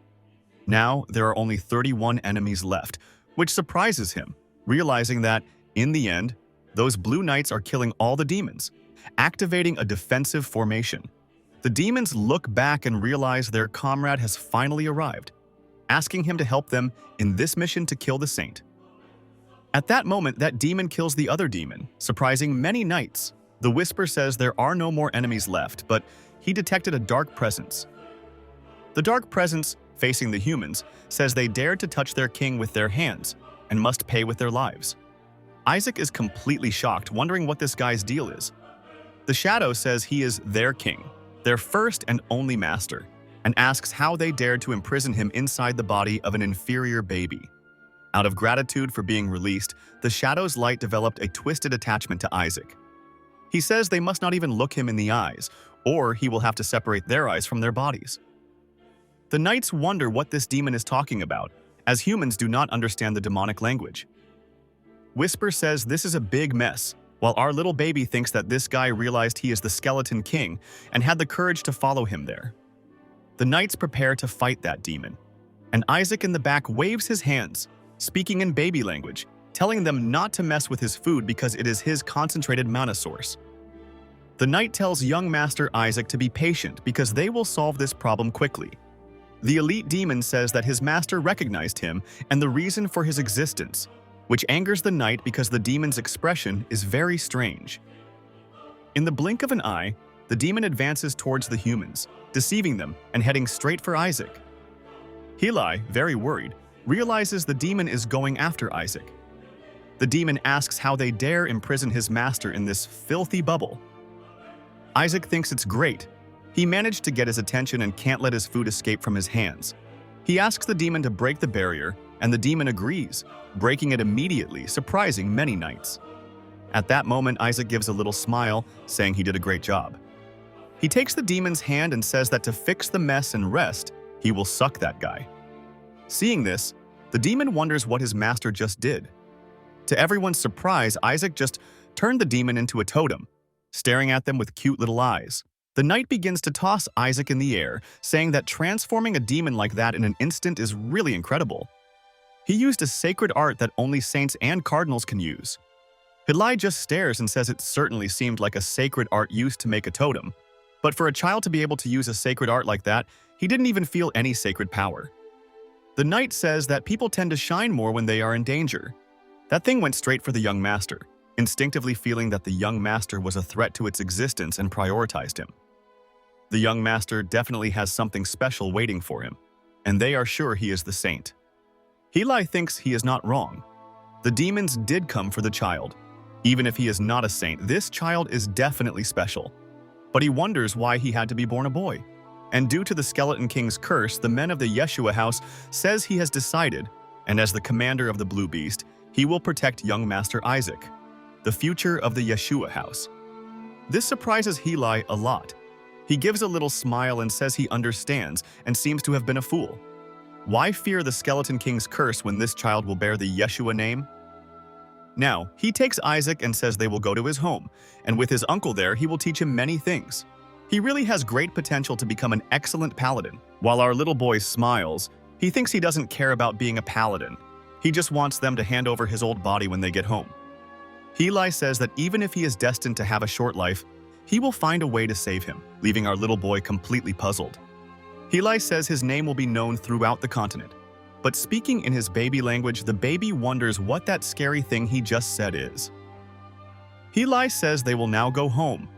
Now, there are only 31 enemies left, which surprises him, realizing that, in the end, those blue knights are killing all the demons, activating a defensive formation. The demons look back and realize their comrade has finally arrived, asking him to help them in this mission to kill the saint. At that moment, that demon kills the other demon, surprising many knights. The Whisper says there are no more enemies left, but he detected a dark presence. The dark presence, facing the humans, says they dared to touch their king with their hands and must pay with their lives. Isaac is completely shocked, wondering what this guy's deal is. The shadow says he is their king, their first and only master, and asks how they dared to imprison him inside the body of an inferior baby. Out of gratitude for being released, the shadow's light developed a twisted attachment to Isaac. He says they must not even look him in the eyes, or he will have to separate their eyes from their bodies. The knights wonder what this demon is talking about, as humans do not understand the demonic language. Whisper says this is a big mess, while our little baby thinks that this guy realized he is the Skeleton King and had the courage to follow him there. The knights prepare to fight that demon, and Isaac in the back waves his hands, speaking in baby language, telling them not to mess with his food because it is his concentrated mana source. The knight tells young Master Isaac to be patient because they will solve this problem quickly. The elite demon says that his master recognized him and the reason for his existence, which angers the knight because the demon's expression is very strange. In the blink of an eye, the demon advances towards the humans, deceiving them and heading straight for Isaac. Heli, very worried, realizes the demon is going after Isaac. The demon asks how they dare imprison his master in this filthy bubble. Isaac thinks it's great. He managed to get his attention and can't let his food escape from his hands. He asks the demon to break the barrier, and the demon agrees, breaking it immediately, surprising many knights. At that moment, Isaac gives a little smile, saying he did a great job. He takes the demon's hand and says that to fix the mess and rest, he will suck that guy. Seeing this, the demon wonders what his master just did. To everyone's surprise, Isaac just turned the demon into a totem, staring at them with cute little eyes. The knight begins to toss Isaac in the air, saying that transforming a demon like that in an instant is really incredible. He used a sacred art that only saints and cardinals can use. Heli just stares and says it certainly seemed like a sacred art used to make a totem. But for a child to be able to use a sacred art like that, he didn't even feel any sacred power. The knight says that people tend to shine more when they are in danger. That thing went straight for the young master, instinctively feeling that the young master was a threat to its existence and prioritized him. The young master definitely has something special waiting for him, and they are sure he is the saint. Heli thinks he is not wrong. The demons did come for the child. Even if he is not a saint, this child is definitely special. But he wonders why he had to be born a boy. And due to the Skeleton King's curse, the men of the Yeshua house says he has decided, and as the commander of the Blue Beast, he will protect young Master Isaac, the future of the Yeshua house. This surprises Heli a lot. He gives a little smile and says he understands and seems to have been a fool. Why fear the Skeleton King's curse when this child will bear the Yeshua name? Now, he takes Isaac and says they will go to his home, and with his uncle there, he will teach him many things. He really has great potential to become an excellent paladin. While our little boy smiles, he thinks he doesn't care about being a paladin. He just wants them to hand over his old body when they get home. Heli says that even if he is destined to have a short life, he will find a way to save him, leaving our little boy completely puzzled. Heli says his name will be known throughout the continent, but speaking in his baby language, the baby wonders what that scary thing he just said is. Heli says they will now go home.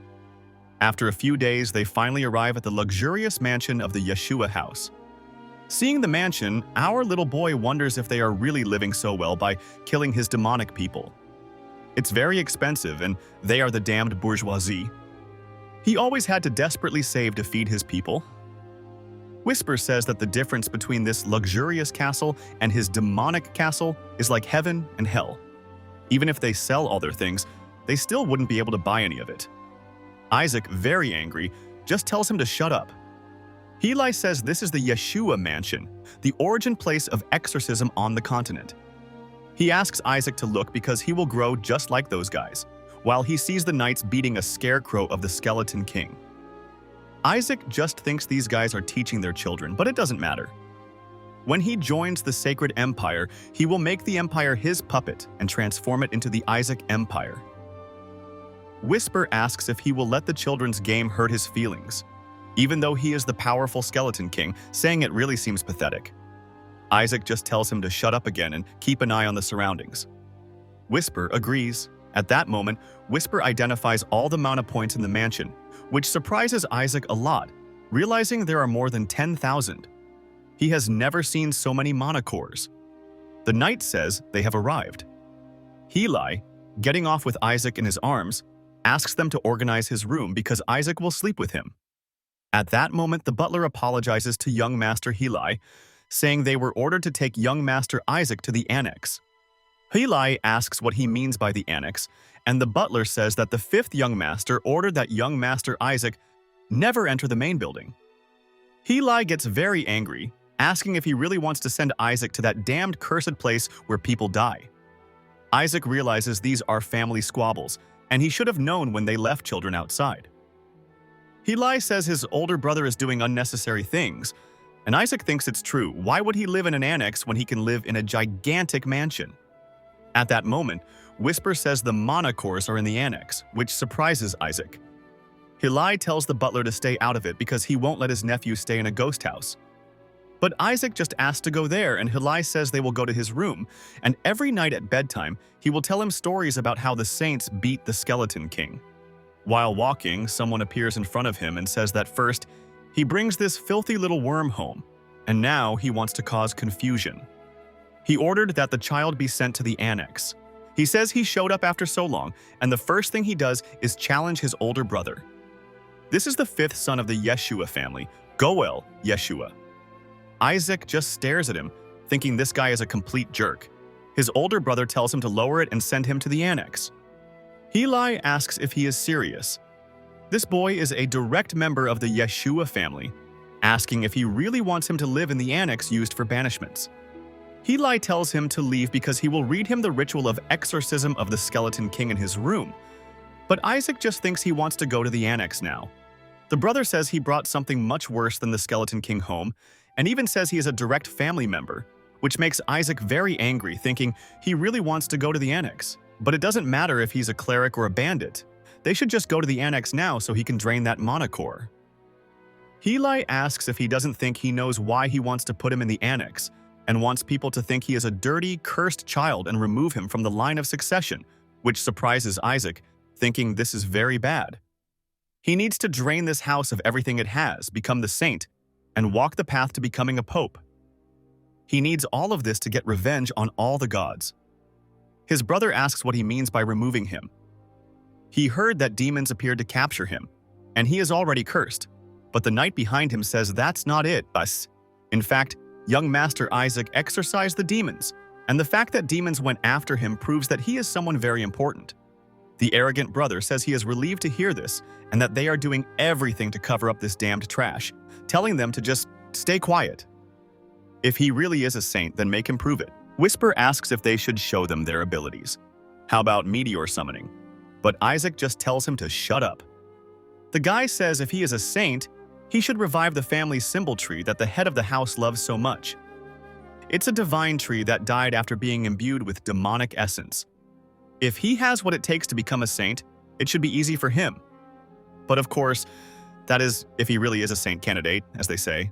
After a few days, they finally arrive at the luxurious mansion of the Yeshua house. Seeing the mansion, our little boy wonders if they are really living so well by killing his demonic people. It's very expensive, and they are the damned bourgeoisie. He always had to desperately save to feed his people. Whisper says that the difference between this luxurious castle and his demonic castle is like heaven and hell. Even if they sell all their things, they still wouldn't be able to buy any of it. Isaac, very angry, just tells him to shut up. Heli says this is the Yeshua mansion, the origin place of exorcism on the continent. He asks Isaac to look because he will grow just like those guys, while he sees the knights beating a scarecrow of the Skeleton King. Isaac just thinks these guys are teaching their children, but it doesn't matter. When he joins the Sacred Empire, he will make the Empire his puppet and transform it into the Isaac Empire. Whisper asks if he will let the children's game hurt his feelings, even though he is the powerful Skeleton King, saying it really seems pathetic. Isaac just tells him to shut up again and keep an eye on the surroundings. Whisper agrees. At that moment, Whisper identifies all the mana points in the mansion, which surprises Isaac a lot, realizing there are more than 10,000. He has never seen so many mana cores. The knight says they have arrived. Heli, getting off with Isaac in his arms, asks them to organize his room because Isaac will sleep with him. At that moment, the butler apologizes to young Master Heli, saying they were ordered to take young Master Isaac to the annex. Heli asks what he means by the annex, and the butler says that the fifth young master ordered that young Master Isaac never enter the main building. Heli gets very angry, asking if he really wants to send Isaac to that damned cursed place where people die. Isaac realizes these are family squabbles, and he should have known when they left children outside. Heli says his older brother is doing unnecessary things, and Isaac thinks it's true. Why would he live in an annex when he can live in a gigantic mansion? At that moment, Whisper says the mana cores are in the annex, which surprises Isaac. Heli tells the butler to stay out of it because he won't let his nephew stay in a ghost house. But Isaac just asks to go there, and Heli says they will go to his room, and every night at bedtime, he will tell him stories about how the saints beat the Skeleton King. While walking, someone appears in front of him and says that first, he brings this filthy little worm home, and now he wants to cause confusion. He ordered that the child be sent to the annex. He says he showed up after so long, and the first thing he does is challenge his older brother. This is the fifth son of the Yeshua family, Goel Yeshua. Isaac just stares at him, thinking this guy is a complete jerk. His older brother tells him to lower it and send him to the annex. Heli asks if he is serious. This boy is a direct member of the Yeshua family, asking if he really wants him to live in the annex used for banishments. Heli tells him to leave because he will read him the ritual of exorcism of the Skeleton King in his room. But Isaac just thinks he wants to go to the annex now. The brother says he brought something much worse than the Skeleton King home, and even says he is a direct family member, which makes Isaac very angry, thinking he really wants to go to the annex. But it doesn't matter if he's a cleric or a bandit. They should just go to the annex now so he can drain that mana core. Heli asks if he doesn't think he knows why he wants to put him in the annex, and wants people to think he is a dirty, cursed child and remove him from the line of succession, which surprises Isaac, thinking this is very bad. He needs to drain this house of everything it has, become the saint, and walk the path to becoming a pope. He needs all of this to get revenge on all the gods. His brother asks what he means by removing him. He heard that demons appeared to capture him, and he is already cursed. But the knight behind him says that's not it, us. In fact, young Master Isaac exorcised the demons, and the fact that demons went after him proves that he is someone very important. The arrogant brother says he is relieved to hear this, and that they are doing everything to cover up this damned trash, telling them to just stay quiet. If he really is a saint, then make him prove it. Whisper asks if they should show them their abilities. How about meteor summoning? But Isaac just tells him to shut up. The guy says if he is a saint, he should revive the family symbol tree that the head of the house loves so much. It's a divine tree that died after being imbued with demonic essence. If he has what it takes to become a saint, it should be easy for him. But of course, that is if he really is a saint candidate, as they say.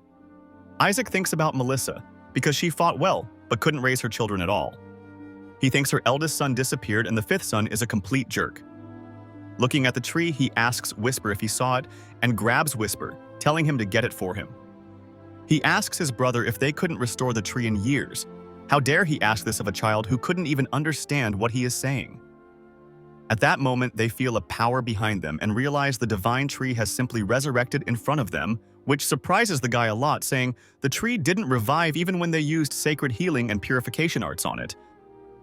Isaac thinks about Melissa, because she fought well, but couldn't raise her children at all. He thinks her eldest son disappeared and the fifth son is a complete jerk. Looking at the tree, he asks Whisper if he saw it and grabs Whisper, telling him to get it for him. He asks his brother if they couldn't restore the tree in years. How dare he ask this of a child who couldn't even understand what he is saying? At that moment, they feel a power behind them and realize the divine tree has simply resurrected in front of them, which surprises the guy a lot, saying the tree didn't revive even when they used sacred healing and purification arts on it.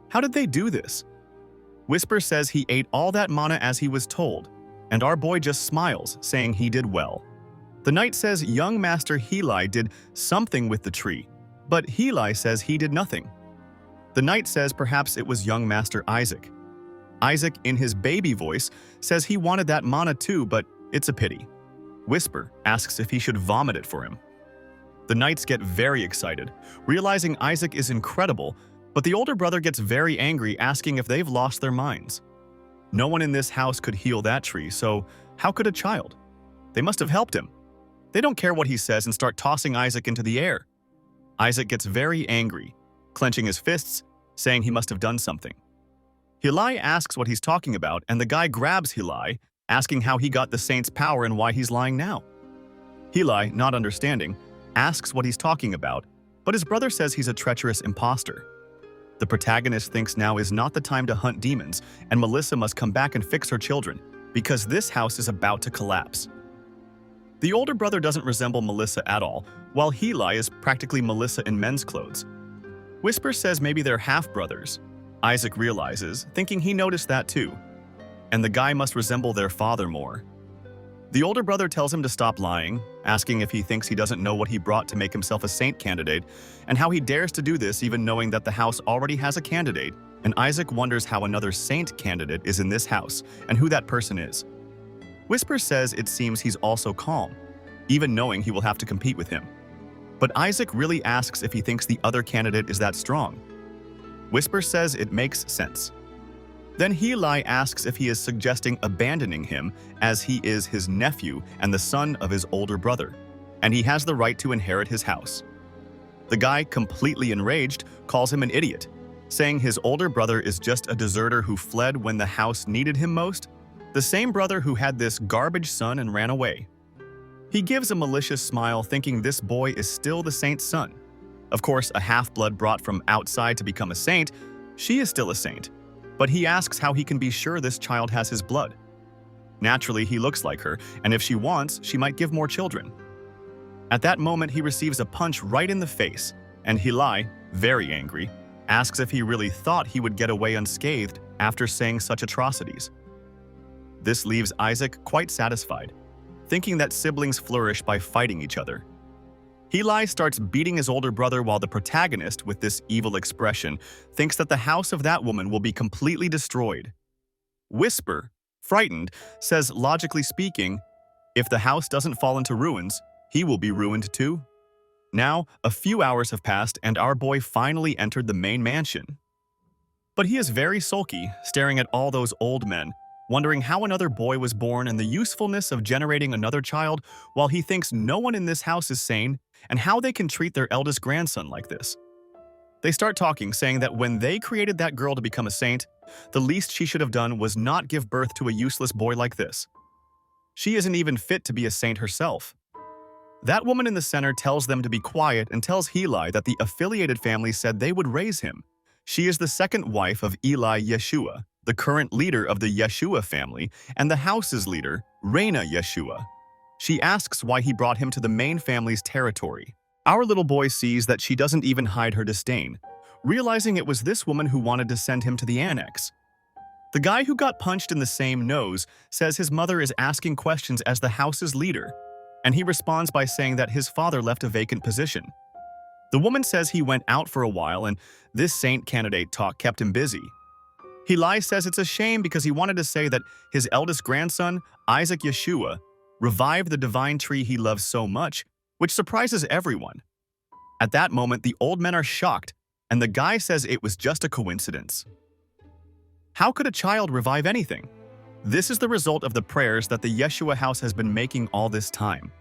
How did they do this? Whisper says he ate all that mana as he was told, and our boy just smiles, saying he did well. The knight says young Master Heli did something with the tree, but Heli says he did nothing. The knight says perhaps it was young Master Isaac. Isaac, in his baby voice, says he wanted that mana too, but it's a pity. Whisper asks if he should vomit it for him. The knights get very excited, realizing Isaac is incredible, but the older brother gets very angry, asking if they've lost their minds. No one in this house could heal that tree, so how could a child? They must have helped him. They don't care what he says and start tossing Isaac into the air. Isaac gets very angry, clenching his fists, saying he must have done something. Heli asks what he's talking about, and the guy grabs Heli, asking how he got the saint's power and why he's lying now. Heli, not understanding, asks what he's talking about, but his brother says he's a treacherous imposter. The protagonist thinks now is not the time to hunt demons, and Melissa must come back and fix her children, because this house is about to collapse. The older brother doesn't resemble Melissa at all, while Heli is practically Melissa in men's clothes. Whisper says maybe they're half-brothers. Isaac realizes, thinking he noticed that too, and the guy must resemble their father more. The older brother tells him to stop lying, asking if he thinks he doesn't know what he brought to make himself a saint candidate, and how he dares to do this even knowing that the house already has a candidate, and Isaac wonders how another saint candidate is in this house and who that person is. Whisper says it seems he's also calm, even knowing he will have to compete with him. But Isaac really asks if he thinks the other candidate is that strong. Whisper says it makes sense. Then Heli asks if he is suggesting abandoning him as he is his nephew and the son of his older brother, and he has the right to inherit his house. The guy, completely enraged, calls him an idiot, saying his older brother is just a deserter who fled when the house needed him most, the same brother who had this garbage son and ran away. He gives a malicious smile, thinking this boy is still the saint's son. Of course, a half-blood brought from outside to become a saint, she is still a saint, but he asks how he can be sure this child has his blood. Naturally, he looks like her, and if she wants, she might give more children. At that moment, he receives a punch right in the face, and Heli, very angry, asks if he really thought he would get away unscathed after saying such atrocities. This leaves Isaac quite satisfied, thinking that siblings flourish by fighting each other. Heli starts beating his older brother while the protagonist, with this evil expression, thinks that the house of that woman will be completely destroyed. Whisper, frightened, says logically speaking, if the house doesn't fall into ruins, he will be ruined too. Now, a few hours have passed and our boy finally entered the main mansion. But he is very sulky, staring at all those old men, wondering how another boy was born and the usefulness of generating another child, while he thinks no one in this house is sane and how they can treat their eldest grandson like this. They start talking, saying that when they created that girl to become a saint, the least she should have done was not give birth to a useless boy like this. She isn't even fit to be a saint herself. That woman in the center tells them to be quiet and tells Heli that the affiliated family said they would raise him. She is the second wife of Eli Yeshua, the current leader of the Yeshua family, and the house's leader, Reina Yeshua. She asks why he brought him to the main family's territory. Our little boy sees that she doesn't even hide her disdain, realizing it was this woman who wanted to send him to the annex. The guy who got punched in the same nose says his mother is asking questions as the house's leader, and he responds by saying that his father left a vacant position. The woman says he went out for a while and this saint candidate talk kept him busy. Heli says it's a shame because he wanted to say that his eldest grandson, Isaac Yeshua, revived the divine tree he loves so much, which surprises everyone. At that moment, the old men are shocked, and the guy says it was just a coincidence. How could a child revive anything? This is the result of the prayers that the Yeshua house has been making all this time.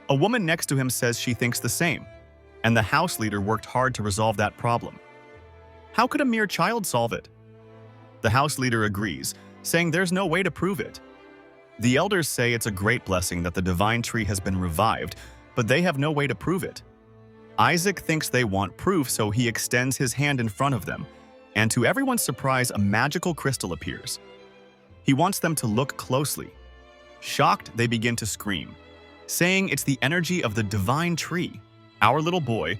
A woman next to him says she thinks the same, and the house leader worked hard to resolve that problem. How could a mere child solve it? The house leader agrees, saying there's no way to prove it. The elders say it's a great blessing that the divine tree has been revived, but they have no way to prove it. Isaac thinks they want proof, so he extends his hand in front of them, and to everyone's surprise, a magical crystal appears. He wants them to look closely. Shocked, they begin to scream, saying it's the energy of the divine tree. Our little boy,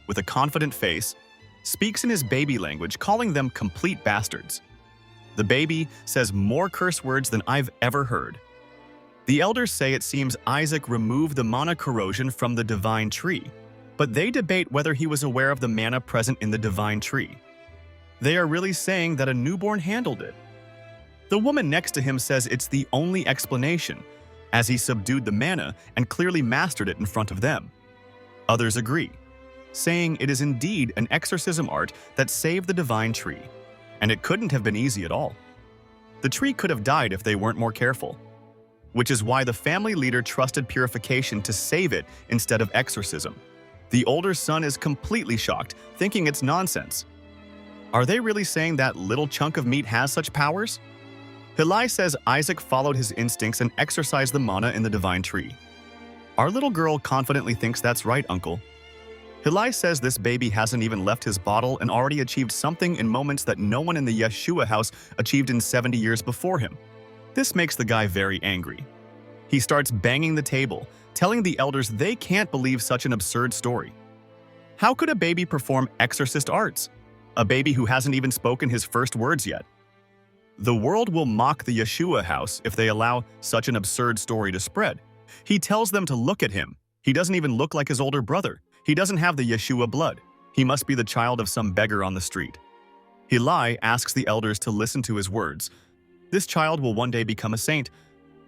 with a confident face, speaks in his baby language, calling them complete bastards. The baby says more curse words than I've ever heard. The elders say it seems Isaac removed the mana corrosion from the divine tree, but they debate whether he was aware of the mana present in the divine tree. They are really saying that a newborn handled it. The woman next to him says it's the only explanation, as he subdued the mana and clearly mastered it in front of them. Others agree, saying it is indeed an exorcism art that saved the divine tree, and it couldn't have been easy at all. The tree could have died if they weren't more careful, which is why the family leader trusted purification to save it instead of exorcism. The older son is completely shocked, thinking it's nonsense. Are they really saying that little chunk of meat has such powers? Heli says Isaac followed his instincts and exorcised the mana in the divine tree. Our little girl confidently thinks that's right, uncle. Heli says this baby hasn't even left his bottle and already achieved something in moments that no one in the Yeshua house achieved in 70 years before him. This makes the guy very angry. He starts banging the table, telling the elders they can't believe such an absurd story. How could a baby perform exorcist arts? A baby who hasn't even spoken his first words yet. The world will mock the Yeshua house if they allow such an absurd story to spread. He tells them to look at him. He doesn't even look like his older brother. He doesn't have the Yeshua blood. He must be the child of some beggar on the street. Heli asks the elders to listen to his words. This child will one day become a saint.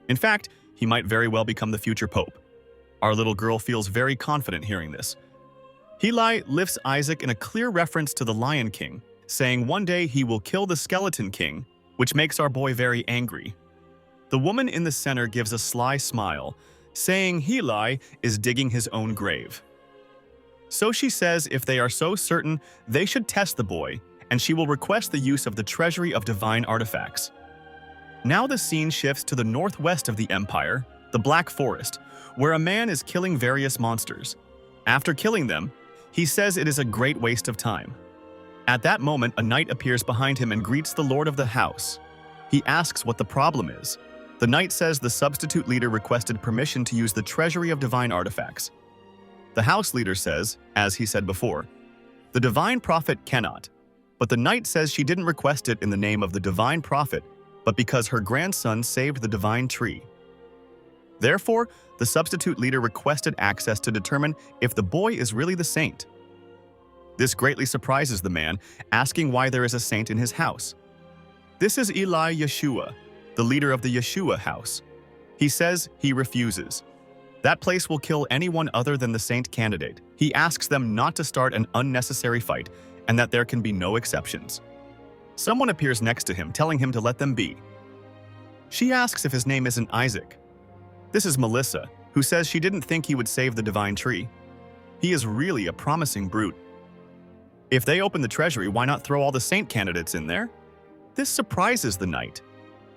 In fact, he might very well become the future pope. Our little girl feels very confident hearing this. Heli lifts Isaac in a clear reference to the Lion King, saying one day he will kill the Skeleton King, which makes our boy very angry. The woman in the center gives a sly smile, saying Heli is digging his own grave. So she says if they are so certain, they should test the boy, and she will request the use of the treasury of divine artifacts. Now the scene shifts to the northwest of the empire, the Black Forest, where a man is killing various monsters. After killing them, he says it is a great waste of time. At that moment, a knight appears behind him and greets the lord of the house. He asks what the problem is. The knight says the substitute leader requested permission to use the treasury of divine artifacts. The house leader says, as he said before, the divine prophet cannot, but the knight says she didn't request it in the name of the divine prophet, but because her grandson saved the divine tree. Therefore, the substitute leader requested access to determine if the boy is really the saint. This greatly surprises the man, asking why there is a saint in his house. This is Eli Yeshua, the leader of the Yeshua house. He says he refuses. That place will kill anyone other than the saint candidate. He asks them not to start an unnecessary fight and that there can be no exceptions. Someone appears next to him, telling him to let them be. She asks if his name isn't Isaac. This is Melissa, who says she didn't think he would save the divine tree. He is really a promising brute. If they open the treasury, why not throw all the saint candidates in there? This surprises the knight.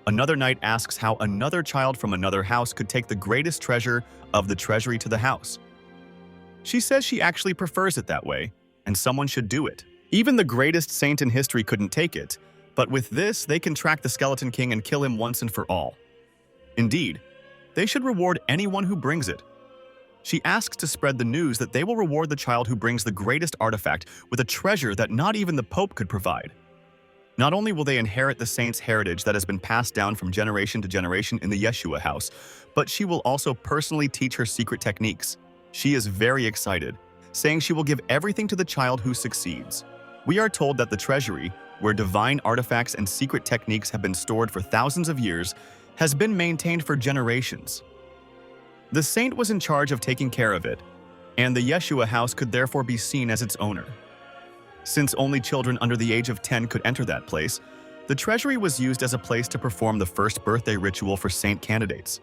Another knight asks how another child from another house could take the greatest treasure of the treasury to the house. She says she actually prefers it that way, and someone should do it. Even the greatest saint in history couldn't take it, but with this, they can track the Skeleton King and kill him once and for all. Indeed, they should reward anyone who brings it. She asks to spread the news that they will reward the child who brings the greatest artifact with a treasure that not even the Pope could provide. Not only will they inherit the saint's heritage that has been passed down from generation to generation in the Yeshua house, but she will also personally teach her secret techniques. She is very excited, saying she will give everything to the child who succeeds. We are told that the treasury, where divine artifacts and secret techniques have been stored for thousands of years, has been maintained for generations. The saint was in charge of taking care of it, and the Yeshua house could therefore be seen as its owner. Since only children under the age of 10 could enter that place, the treasury was used as a place to perform the first birthday ritual for saint candidates.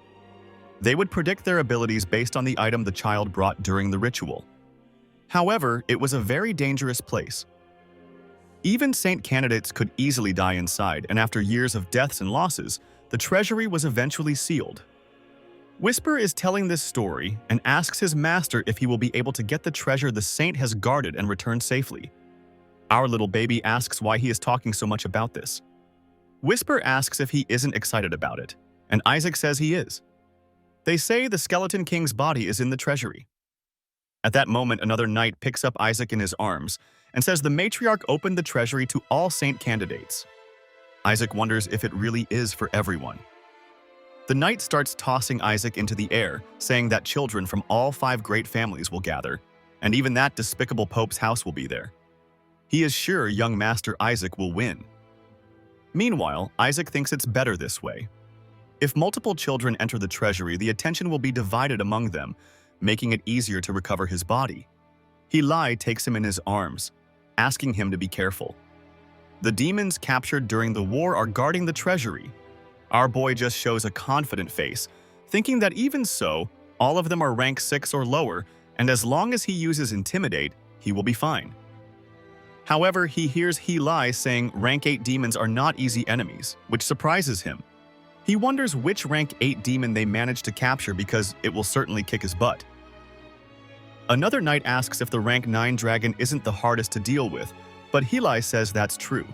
They would predict their abilities based on the item the child brought during the ritual. However, it was a very dangerous place. Even saint candidates could easily die inside, and after years of deaths and losses, the treasury was eventually sealed. Whisper is telling this story and asks his master if he will be able to get the treasure the saint has guarded and return safely. Our little baby asks why he is talking so much about this. Whisper asks if he isn't excited about it, and Isaac says he is. They say the Skeleton King's body is in the treasury. At that moment, another knight picks up Isaac in his arms and says the matriarch opened the treasury to all saint candidates. Isaac wonders if it really is for everyone. The knight starts tossing Isaac into the air, saying that children from all 5 great families will gather, and even that despicable Pope's house will be there. He is sure young Master Isaac will win. Meanwhile, Isaac thinks it's better this way. If multiple children enter the treasury, the attention will be divided among them, making it easier to recover his body. Heli takes him in his arms, asking him to be careful. The demons captured during the war are guarding the treasury. Our boy just shows a confident face, thinking that even so, all of them are rank 6 or lower, and as long as he uses Intimidate, he will be fine. However, he hears Heli saying rank 8 demons are not easy enemies, which surprises him. He wonders which rank 8 demon they managed to capture because it will certainly kick his butt. Another knight asks if the rank 9 dragon isn't the hardest to deal with, but Heli says that's true.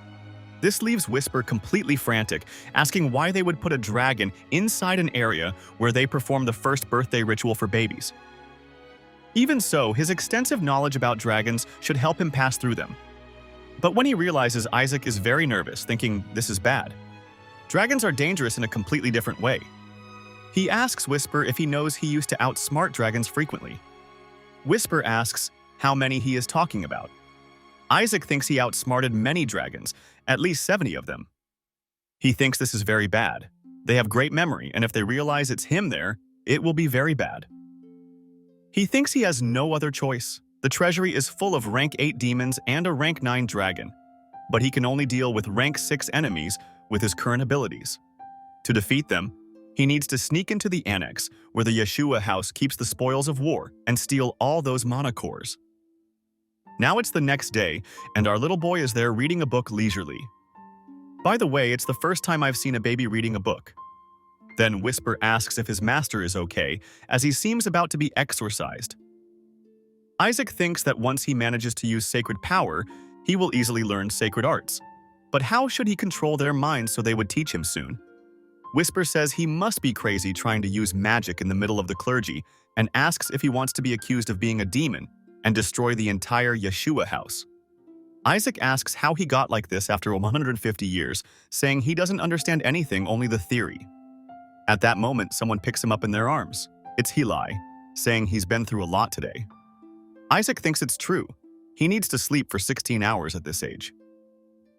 This leaves Whisper completely frantic, asking why they would put a dragon inside an area where they perform the first birthday ritual for babies. Even so, his extensive knowledge about dragons should help him pass through them. But when he realizes Isaac is very nervous, thinking this is bad. Dragons are dangerous in a completely different way. He asks Whisper if he knows he used to outsmart dragons frequently. Whisper asks how many he is talking about. Isaac thinks he outsmarted many dragons, at least 70 of them. He thinks this is very bad. They have great memory, and if they realize it's him there, it will be very bad. He thinks he has no other choice. The treasury is full of rank 8 demons and a rank 9 dragon, but he can only deal with rank 6 enemies with his current abilities. To defeat them, he needs to sneak into the annex, where the Yeshua house keeps the spoils of war, and steal all those mana cores. Now it's the next day, and our little boy is there reading a book leisurely. By the way, it's the first time I've seen a baby reading a book. Then Whisper asks if his master is okay, as he seems about to be exorcised. Isaac thinks that once he manages to use sacred power, he will easily learn sacred arts. But how should he control their minds so they would teach him soon? Whisper says he must be crazy trying to use magic in the middle of the clergy, and asks if he wants to be accused of being a demon and destroy the entire Yeshua house. Isaac asks how he got like this after 150 years, saying he doesn't understand anything, only the theory. At that moment, someone picks him up in their arms. It's Heli, saying he's been through a lot today. Isaac thinks it's true. He needs to sleep for 16 hours at this age.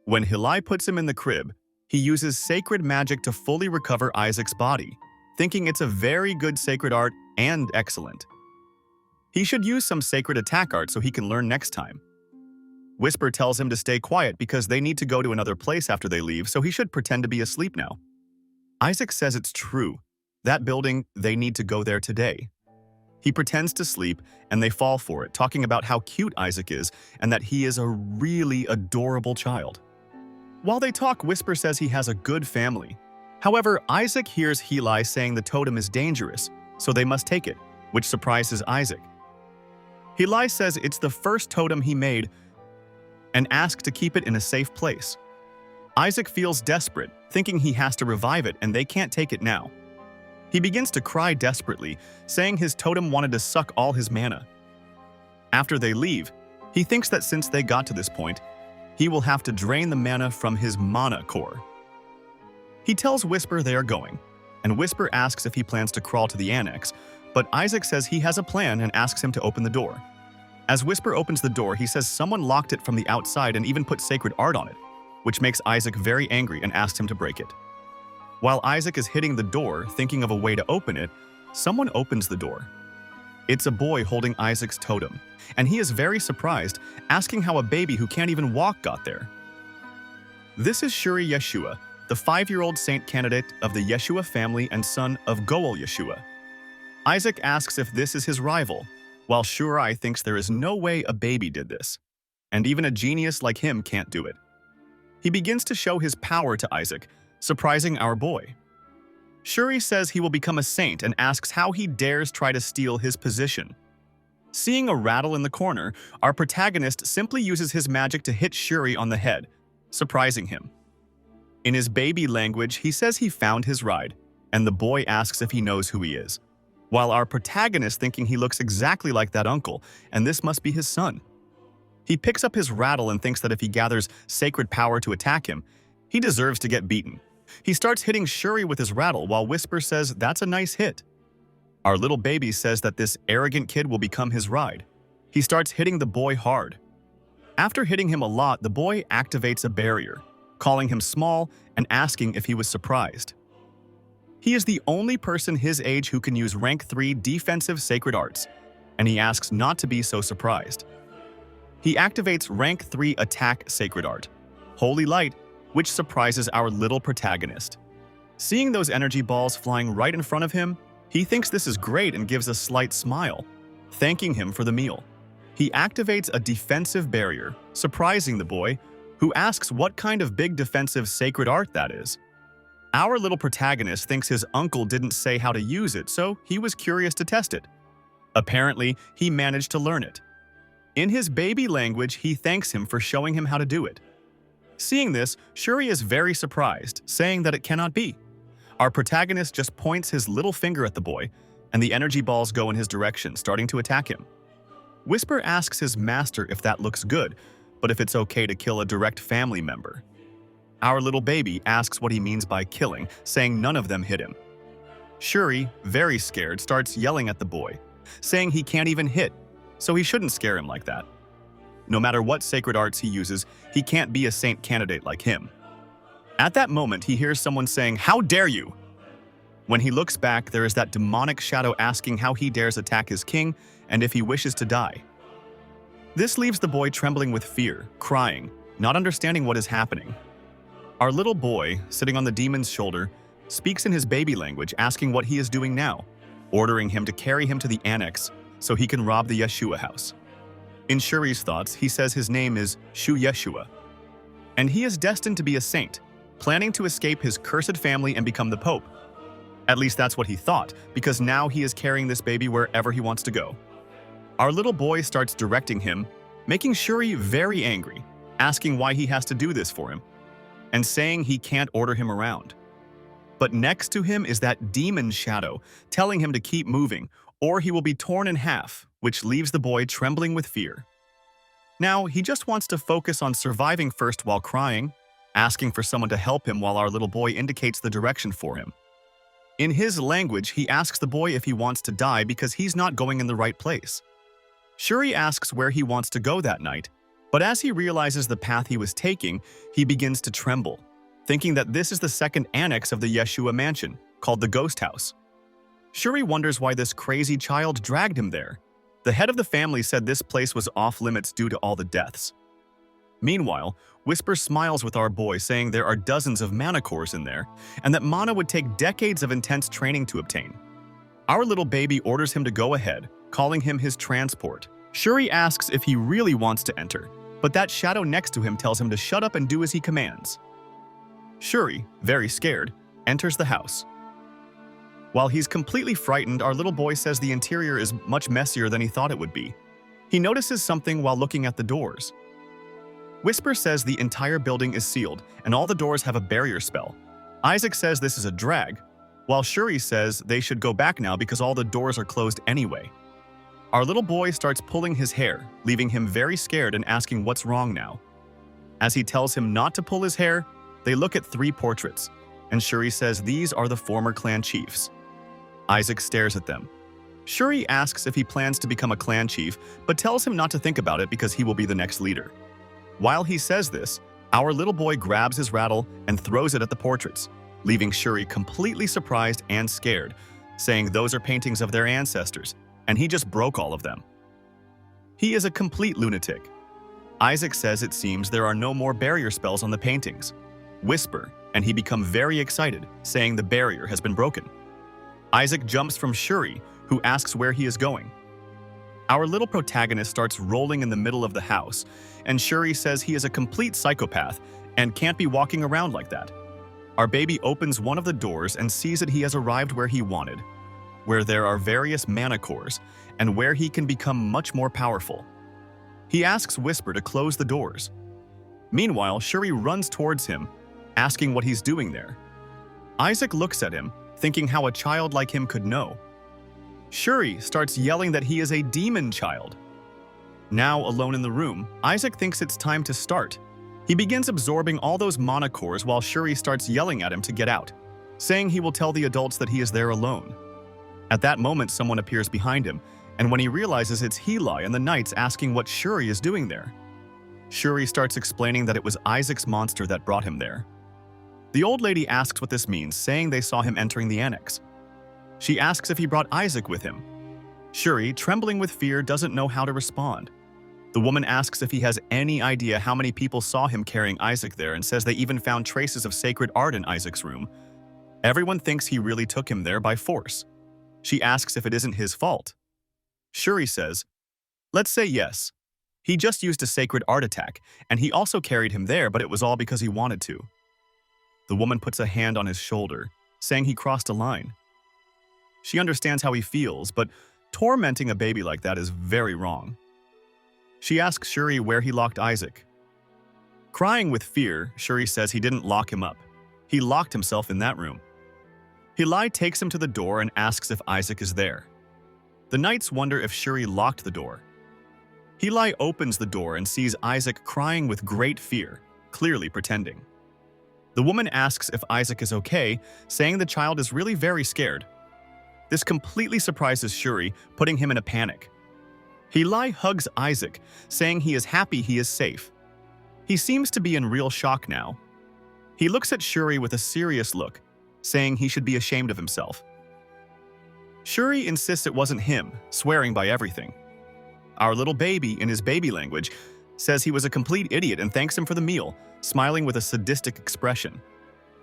When Heli puts him in the crib, he uses sacred magic to fully recover Isaac's body, thinking it's a very good sacred art and excellent. He should use some sacred attack art so he can learn next time. Whisper tells him to stay quiet because they need to go to another place after they leave, so he should pretend to be asleep now. Isaac says it's true. That building, they need to go there today. He pretends to sleep, and they fall for it, talking about how cute Isaac is and that he is a really adorable child. While they talk, Whisper says he has a good family. However, Isaac hears Heli saying the totem is dangerous, so they must take it, which surprises Isaac. Heli says it's the first totem he made and asks to keep it in a safe place. Isaac feels desperate, thinking he has to revive it and they can't take it now. He begins to cry desperately, saying his totem wanted to suck all his mana. After they leave, he thinks that since they got to this point, he will have to drain the mana from his mana core. He tells Whisper they are going, and Whisper asks if he plans to crawl to the annex, but Isaac says he has a plan and asks him to open the door. As Whisper opens the door, he says someone locked it from the outside and even put sacred art on it, which makes Isaac very angry and asks him to break it. While Isaac is hitting the door, thinking of a way to open it, someone opens the door. It's a boy holding Isaac's totem, and he is very surprised, asking how a baby who can't even walk got there. This is Shuri Yeshua, the 5-year-old saint candidate of the Yeshua family and son of Goel Yeshua. Isaac asks if this is his rival, while Shuri thinks there is no way a baby did this, and even a genius like him can't do it. He begins to show his power to Isaac, surprising our boy. Shuri says he will become a saint and asks how he dares try to steal his position. Seeing a rattle in the corner, our protagonist simply uses his magic to hit Shuri on the head, surprising him. In his baby language, he says he found his ride, and the boy asks if he knows who he is, while our protagonist thinking he looks exactly like that uncle, and this must be his son. He picks up his rattle and thinks that if he gathers sacred power to attack him, he deserves to get beaten. He starts hitting Shuri with his rattle while Whisper says that's a nice hit. Our little baby says that this arrogant kid will become his ride. He starts hitting the boy hard. After hitting him a lot, the boy activates a barrier, calling him small and asking if he was surprised. He is the only person his age who can use rank 3 defensive sacred arts, and he asks not to be so surprised. He activates rank 3 attack sacred art, Holy Light, which surprises our little protagonist. Seeing those energy balls flying right in front of him, he thinks this is great and gives a slight smile, thanking him for the meal. He activates a defensive barrier, surprising the boy, who asks what kind of big defensive sacred art that is. Our little protagonist thinks his uncle didn't say how to use it, so he was curious to test it. Apparently, he managed to learn it. In his baby language, he thanks him for showing him how to do it. Seeing this, Shuri is very surprised, saying that it cannot be. Our protagonist just points his little finger at the boy, and the energy balls go in his direction, starting to attack him. Whisper asks his master if that looks good, but if it's okay to kill a direct family member. Our little baby asks what he means by killing, saying none of them hit him. Shuri, very scared, starts yelling at the boy, saying he can't even hit, so he shouldn't scare him like that. No matter what sacred arts he uses, he can't be a saint candidate like him. At that moment, he hears someone saying, "How dare you?" When he looks back, there is that demonic shadow asking how he dares attack his king and if he wishes to die. This leaves the boy trembling with fear, crying, not understanding what is happening. Our little boy, sitting on the demon's shoulder, speaks in his baby language, asking what he is doing now, ordering him to carry him to the annex so he can rob the Yeshua house. In Shuri's thoughts, he says his name is Shu Yeshua, and he is destined to be a saint, planning to escape his cursed family and become the Pope. At least that's what he thought, because now he is carrying this baby wherever he wants to go. Our little boy starts directing him, making Shuri very angry, asking why he has to do this for him, and saying he can't order him around. But next to him is that demon shadow, telling him to keep moving, or he will be torn in half, which leaves the boy trembling with fear. Now, he just wants to focus on surviving first while crying, asking for someone to help him while our little boy indicates the direction for him. In his language, he asks the boy if he wants to die because he's not going in the right place. Shuri asks where he wants to go that night, but as he realizes the path he was taking, he begins to tremble, thinking that this is the second annex of the Yeshua mansion, called the Ghost House. Shuri wonders why this crazy child dragged him there. The head of the family said this place was off-limits due to all the deaths. Meanwhile, Whisper smiles with our boy, saying there are dozens of mana cores in there, and that mana would take decades of intense training to obtain. Our little baby orders him to go ahead, calling him his transport. Shuri asks if he really wants to enter, but that shadow next to him tells him to shut up and do as he commands. Shuri, very scared, enters the house. While he's completely frightened, our little boy says the interior is much messier than he thought it would be. He notices something while looking at the doors. Whisper says the entire building is sealed, and all the doors have a barrier spell. Isaac says this is a drag, while Shuri says they should go back now because all the doors are closed anyway. Our little boy starts pulling his hair, leaving him very scared and asking what's wrong now. As he tells him not to pull his hair, they look at 3 portraits, and Shuri says these are the former clan chiefs. Isaac stares at them. Shuri asks if he plans to become a clan chief, but tells him not to think about it because he will be the next leader. While he says this, our little boy grabs his rattle and throws it at the portraits, leaving Shuri completely surprised and scared, saying those are paintings of their ancestors, and he just broke all of them. He is a complete lunatic. Isaac says it seems there are no more barrier spells on the paintings. Whisper, and he becomes very excited, saying the barrier has been broken. Isaac jumps from Shuri, who asks where he is going. Our little protagonist starts rolling in the middle of the house, and Shuri says he is a complete psychopath and can't be walking around like that. Our baby opens one of the doors and sees that he has arrived where he wanted, where there are various mana cores, and where he can become much more powerful. He asks Whisper to close the doors. Meanwhile, Shuri runs towards him, asking what he's doing there. Isaac looks at him, thinking how a child like him could know. Shuri starts yelling that he is a demon child. Now alone in the room, Isaac thinks it's time to start. He begins absorbing all those mana cores while Shuri starts yelling at him to get out, saying he will tell the adults that he is there alone. At that moment, someone appears behind him, and when he realizes it's Heli and the Knights asking what Shuri is doing there. Shuri starts explaining that it was Isaac's monster that brought him there. The old lady asks what this means, saying they saw him entering the annex. She asks if he brought Isaac with him. Shuri, trembling with fear, doesn't know how to respond. The woman asks if he has any idea how many people saw him carrying Isaac there and says they even found traces of sacred art in Isaac's room. Everyone thinks he really took him there by force. She asks if it isn't his fault. Shuri says, "Let's say yes. He just used a sacred art attack, and he also carried him there, but it was all because he wanted to." The woman puts a hand on his shoulder, saying he crossed a line. She understands how he feels, but tormenting a baby like that is very wrong. She asks Shuri where he locked Isaac. Crying with fear, Shuri says he didn't lock him up. He locked himself in that room. Heli takes him to the door and asks if Isaac is there. The Knights wonder if Shuri locked the door. Heli opens the door and sees Isaac crying with great fear, clearly pretending. The woman asks if Isaac is okay, saying the child is really very scared. This completely surprises Shuri, putting him in a panic. Heli hugs Isaac, saying he is happy he is safe. He seems to be in real shock now. He looks at Shuri with a serious look, saying he should be ashamed of himself. Shuri insists it wasn't him, swearing by everything. Our little baby, in his baby language, says he was a complete idiot and thanks him for the meal, smiling with a sadistic expression.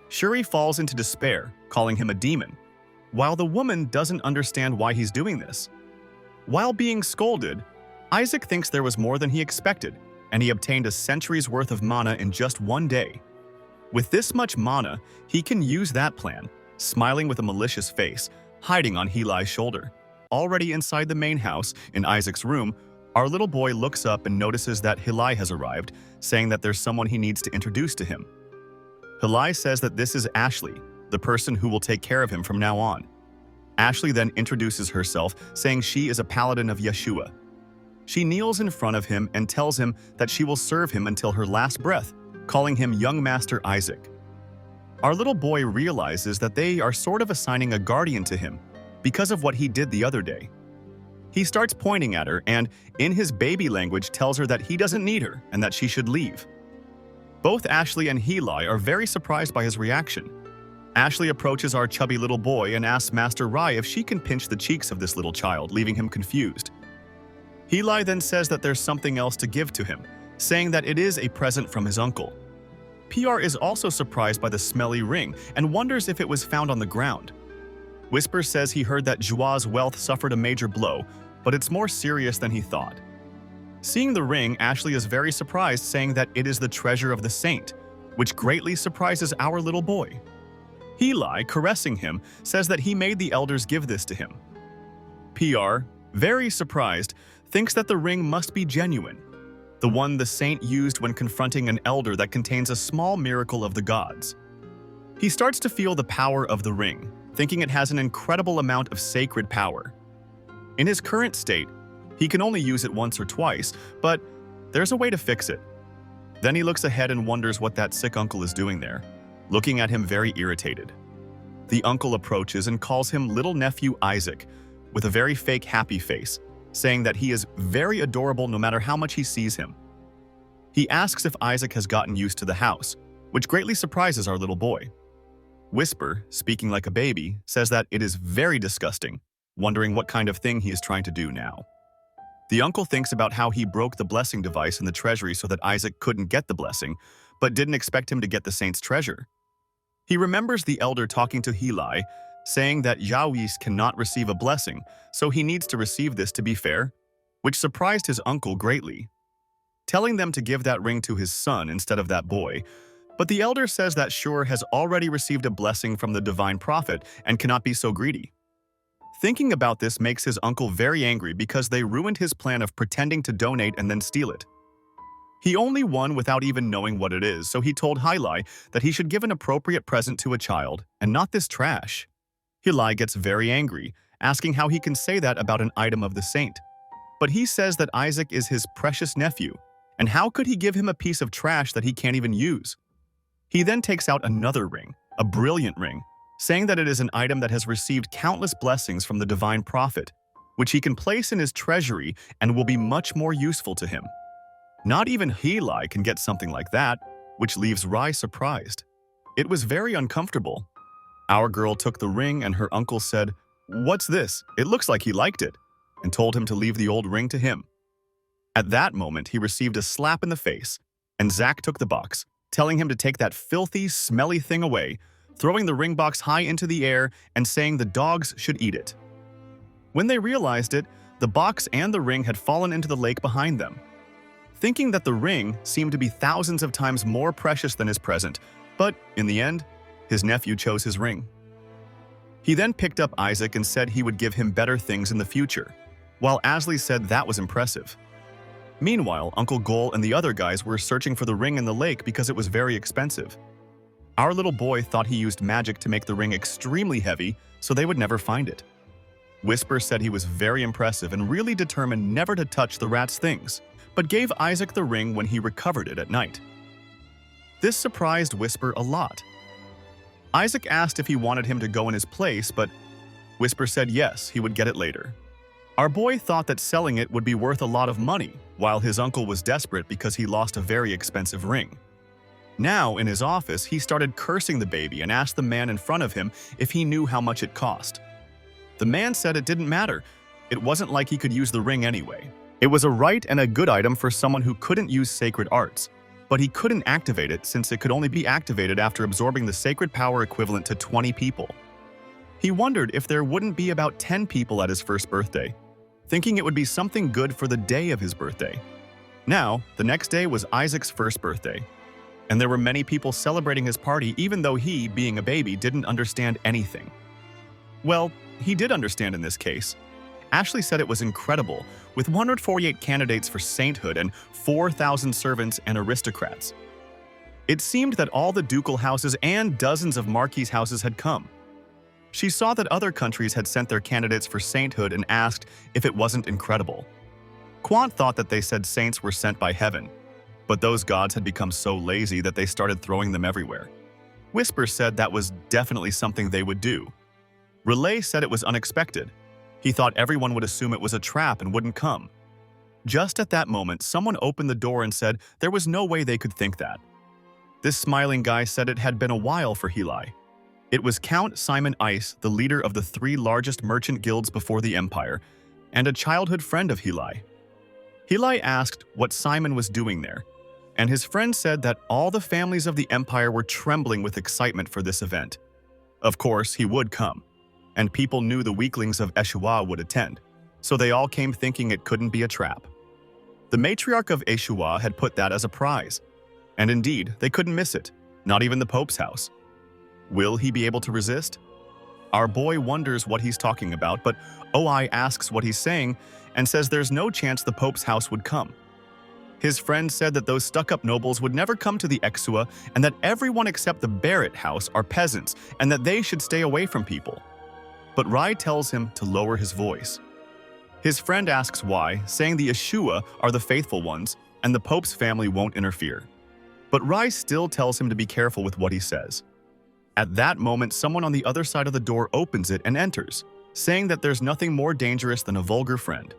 Shuri falls into despair, calling him a demon, while the woman doesn't understand why he's doing this. While being scolded, Isaac thinks there was more than he expected, and he obtained a century's worth of mana in just one day. With this much mana, he can use that plan, smiling with a malicious face, hiding on Heli's shoulder. Already inside the main house, in Isaac's room, our little boy looks up and notices that Heli has arrived, saying that there's someone he needs to introduce to him. Heli says that this is Ashley, the person who will take care of him from now on. Ashley then introduces herself, saying she is a paladin of Yeshua. She kneels in front of him and tells him that she will serve him until her last breath, calling him Young Master Isaac. Our little boy realizes that they are sort of assigning a guardian to him because of what he did the other day. He starts pointing at her and, in his baby language, tells her that he doesn't need her and that she should leave. Both Ashley and Heli are very surprised by his reaction. Ashley approaches our chubby little boy and asks Master Rai if she can pinch the cheeks of this little child, leaving him confused. Heli then says that there's something else to give to him, saying that it is a present from his uncle. PR is also surprised by the smelly ring and wonders if it was found on the ground. Whisper says he heard that Jua's wealth suffered a major blow, but it's more serious than he thought. Seeing the ring, Ashley is very surprised, saying that it is the treasure of the saint, which greatly surprises our little boy. Heli, caressing him, says that he made the elders give this to him. PR, very surprised, thinks that the ring must be genuine, the one the saint used when confronting an elder that contains a small miracle of the gods. He starts to feel the power of the ring, thinking it has an incredible amount of sacred power. In his current state, he can only use it once or twice, but there's a way to fix it. Then he looks ahead and wonders what that sick uncle is doing there, looking at him very irritated. The uncle approaches and calls him little nephew Isaac, with a very fake happy face, saying that he is very adorable no matter how much he sees him. He asks if Isaac has gotten used to the house, which greatly surprises our little boy. Whisper, speaking like a baby, says that it is very disgusting, wondering what kind of thing he is trying to do now. The uncle thinks about how he broke the blessing device in the treasury so that Isaac couldn't get the blessing, but didn't expect him to get the saint's treasure. He remembers the elder talking to Heli, saying that Yawis cannot receive a blessing, so he needs to receive this to be fair, which surprised his uncle greatly, telling them to give that ring to his son instead of that boy. But the elder says that Shur has already received a blessing from the divine prophet and cannot be so greedy. Thinking about this makes his uncle very angry because they ruined his plan of pretending to donate and then steal it. He only won without even knowing what it is, so he told Heli that he should give an appropriate present to a child and not this trash. Heli gets very angry, asking how he can say that about an item of the saint. But he says that Isaac is his precious nephew, and how could he give him a piece of trash that he can't even use? He then takes out another ring, a brilliant ring, saying that it is an item that has received countless blessings from the divine prophet, which he can place in his treasury and will be much more useful to him. Not even Heli can get something like that, which leaves Rai surprised. It was very uncomfortable. Our girl took the ring and her uncle said, "What's this? It looks like he liked it," and told him to leave the old ring to him. At that moment, he received a slap in the face, and Zach took the box, telling him to take that filthy, smelly thing away, throwing the ring box high into the air and saying the dogs should eat it. When they realized it, the box and the ring had fallen into the lake behind them. Thinking that the ring seemed to be thousands of times more precious than his present, but in the end, his nephew chose his ring. He then picked up Isaac and said he would give him better things in the future, while Ashley said that was impressive. Meanwhile, Uncle Gol and the other guys were searching for the ring in the lake because it was very expensive. Our little boy thought he used magic to make the ring extremely heavy, so they would never find it. Whisper said he was very impressive and really determined never to touch the rat's things, but gave Isaac the ring when he recovered it at night. This surprised Whisper a lot. Isaac asked if he wanted him to go in his place, but Whisper said yes, he would get it later. Our boy thought that selling it would be worth a lot of money, while his uncle was desperate because he lost a very expensive ring. Now, in his office, he started cursing the baby and asked the man in front of him if he knew how much it cost. The man said it didn't matter. It wasn't like he could use the ring anyway. It was a right and a good item for someone who couldn't use sacred arts, but he couldn't activate it since it could only be activated after absorbing the sacred power equivalent to 20 people. He wondered if there wouldn't be about 10 people at his first birthday, thinking it would be something good for the day of his birthday. Now, the next day was Isaac's first birthday, and there were many people celebrating his party even though he, being a baby, didn't understand anything. Well, he did understand in this case. Ashley said it was incredible, with 148 candidates for sainthood and 4,000 servants and aristocrats. It seemed that all the ducal houses and dozens of marquis houses had come. She saw that other countries had sent their candidates for sainthood and asked if it wasn't incredible. Quant thought that they said saints were sent by heaven, but those gods had become so lazy that they started throwing them everywhere. Whisper said that was definitely something they would do. Relay said it was unexpected. He thought everyone would assume it was a trap and wouldn't come. Just at that moment, someone opened the door and said there was no way they could think that. This smiling guy said it had been a while for Heli. It was Count Simon Ice, the leader of the 3 largest merchant guilds before the Empire, and a childhood friend of Heli. Heli asked what Simon was doing there, and his friend said that all the families of the Empire were trembling with excitement for this event. Of course, he would come, and people knew the weaklings of Yeshua would attend, so they all came thinking it couldn't be a trap. The matriarch of Yeshua had put that as a prize, and indeed, they couldn't miss it, not even the Pope's house. Will he be able to resist? Our boy wonders what he's talking about, but OI asks what he's saying and says there's no chance the Pope's house would come. His friend said that those stuck-up nobles would never come to the Exua and that everyone except the Barrett house are peasants and that they should stay away from people. But Rai tells him to lower his voice. His friend asks why, saying the Yeshua are the faithful ones and the Pope's family won't interfere. But Rai still tells him to be careful with what he says. At that moment, someone on the other side of the door opens it and enters, saying that there's nothing more dangerous than a vulgar friend.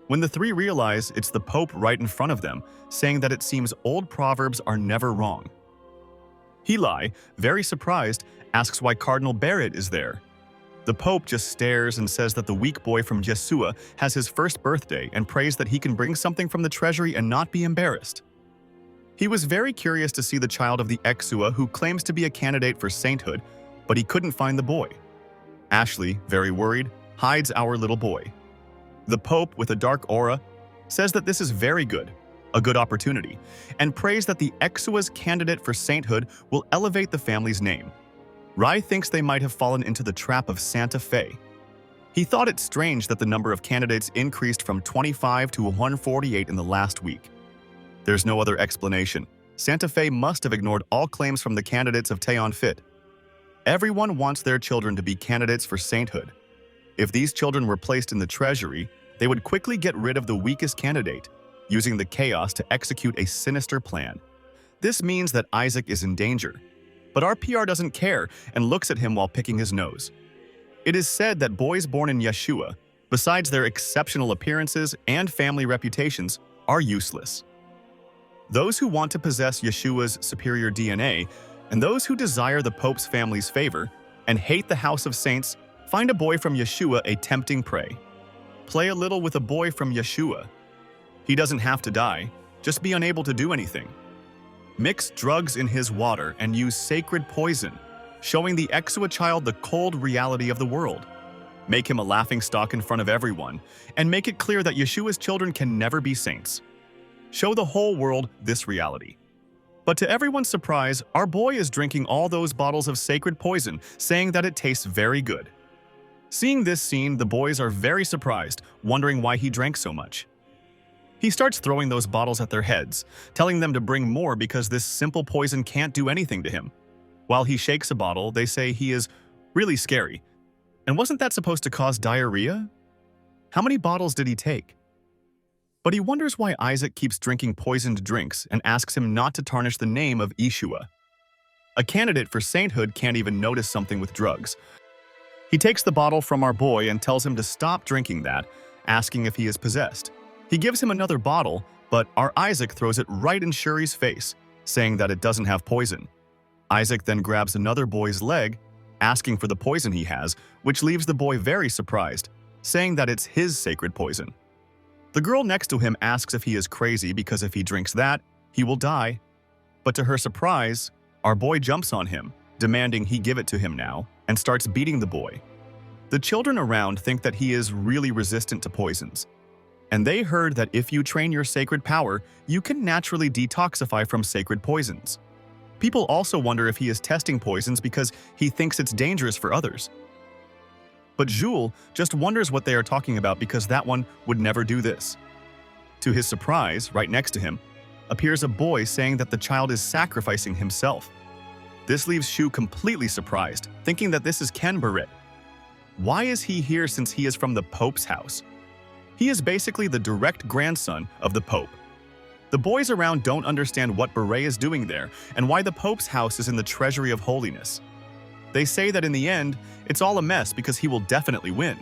When the 3 realize it's the Pope right in front of them, saying that it seems old proverbs are never wrong. Heli, very surprised, asks why Cardinal Barrett is there. The Pope just stares and says that the weak boy from Yeshua has his first birthday and prays that he can bring something from the treasury and not be embarrassed. He was very curious to see the child of the Exua who claims to be a candidate for sainthood, but he couldn't find the boy. Ashley, very worried, hides our little boy. The Pope, with a dark aura, says that this is very good, a good opportunity, and prays that the Exua's candidate for sainthood will elevate the family's name. Rai thinks they might have fallen into the trap of Santa Fe. He thought it strange that the number of candidates increased from 25 to 148 in the last week. There's no other explanation. Santa Fe must have ignored all claims from the candidates of Teon Fit. Everyone wants their children to be candidates for sainthood. If these children were placed in the treasury, they would quickly get rid of the weakest candidate, using the chaos to execute a sinister plan. This means that Isaac is in danger, but our PR doesn't care and looks at him while picking his nose. It is said that boys born in Yeshua, besides their exceptional appearances and family reputations, are useless. Those who want to possess Yeshua's superior DNA, and those who desire the Pope's family's favor and hate the House of Saints, find a boy from Yeshua a tempting prey. Play a little with a boy from Yeshua. He doesn't have to die, just be unable to do anything. Mix drugs in his water and use sacred poison, showing the Exua child the cold reality of the world. Make him a laughingstock in front of everyone, and make it clear that Yeshua's children can never be saints. Show the whole world this reality. But to everyone's surprise, our boy is drinking all those bottles of sacred poison, saying that it tastes very good. Seeing this scene, the boys are very surprised, wondering why he drank so much. He starts throwing those bottles at their heads, telling them to bring more because this simple poison can't do anything to him. While he shakes a bottle, they say he is really scary. And wasn't that supposed to cause diarrhea? How many bottles did he take? But he wonders why Isaac keeps drinking poisoned drinks and asks him not to tarnish the name of Yeshua. A candidate for sainthood can't even notice something with drugs. He takes the bottle from our boy and tells him to stop drinking that asking if he is possessed. He gives him another bottle, but our Isaac throws it right in Shuri's face, saying that it doesn't have poison. Isaac then grabs another boy's leg, asking for the poison he has, which leaves the boy very surprised, saying that it's his sacred poison. The girl next to him asks if he is crazy because if he drinks that, he will die. But to her surprise, our boy jumps on him, demanding he give it to him now, and starts beating the boy. The children around think that he is really resistant to poisons, and they heard that if you train your sacred power, you can naturally detoxify from sacred poisons. People also wonder if he is testing poisons because he thinks it's dangerous for others. But Jules just wonders what they are talking about because that one would never do this. To his surprise, right next to him, appears a boy saying that the child is sacrificing himself. This leaves Shu completely surprised, thinking that this is Ken Barrett. Why is he here since he is from the Pope's house? He is basically the direct grandson of the Pope. The boys around don't understand what Beret is doing there and why the Pope's house is in the treasury of holiness. They say that in the end, it's all a mess because he will definitely win.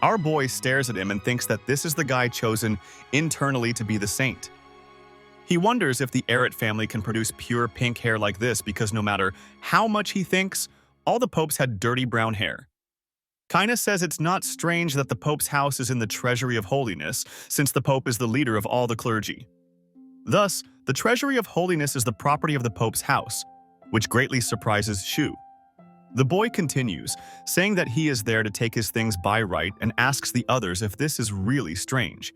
Our boy stares at him and thinks that this is the guy chosen internally to be the saint. He wonders if the Eret family can produce pure pink hair like this because no matter how much he thinks, all the popes had dirty brown hair. Kina says it's not strange that the Pope's house is in the treasury of holiness, since the Pope is the leader of all the clergy. Thus, the treasury of holiness is the property of the Pope's house, which greatly surprises Shu. The boy continues, saying that he is there to take his things by right and asks the others if this is really strange.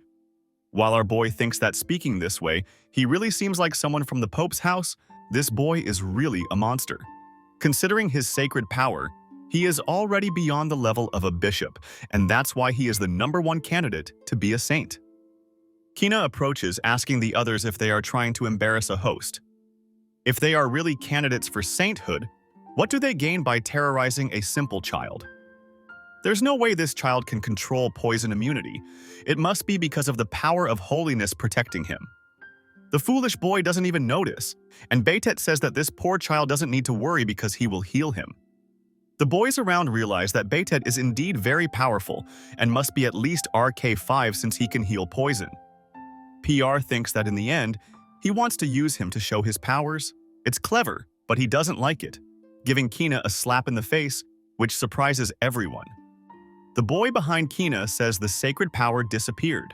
While our boy thinks that speaking this way, he really seems like someone from the Pope's house, this boy is really a monster. Considering his sacred power, he is already beyond the level of a bishop, and that's why he is the #1 candidate to be a saint. Kina approaches, asking the others if they are trying to embarrass a host. If they are really candidates for sainthood, what do they gain by terrorizing a simple child? There's no way this child can control poison immunity. It must be because of the power of holiness protecting him. The foolish boy doesn't even notice, and Betet says that this poor child doesn't need to worry because he will heal him. The boys around realize that Betet is indeed very powerful and must be at least RK5 since he can heal poison. PR thinks that in the end, he wants to use him to show his powers. It's clever, but he doesn't like it, giving Kina a slap in the face, which surprises everyone. The boy behind Kina says the sacred power disappeared.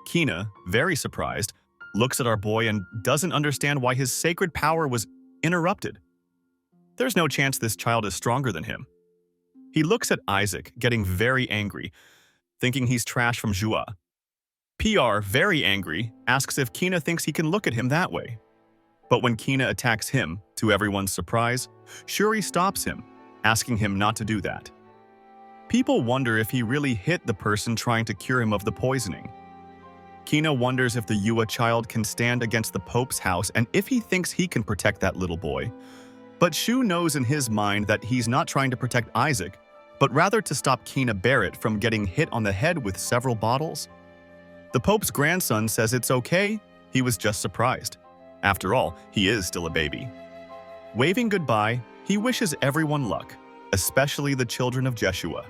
Kina, very surprised, looks at our boy and doesn't understand why his sacred power was interrupted. There's no chance this child is stronger than him. He looks at Isaac, getting very angry, thinking he's trash from Jua. PR, very angry, asks if Kina thinks he can look at him that way. But when Kina attacks him, to everyone's surprise, Shuri stops him, asking him not to do that. People wonder if he really hit the person trying to cure him of the poisoning. Kina wonders if the Yua child can stand against the Pope's house and if he thinks he can protect that little boy. But Shu knows in his mind that he's not trying to protect Isaac, but rather to stop Kina Barrett from getting hit on the head with several bottles. The Pope's grandson says it's okay, he was just surprised. After all, he is still a baby. Waving goodbye, he wishes everyone luck, especially the children of Yeshua.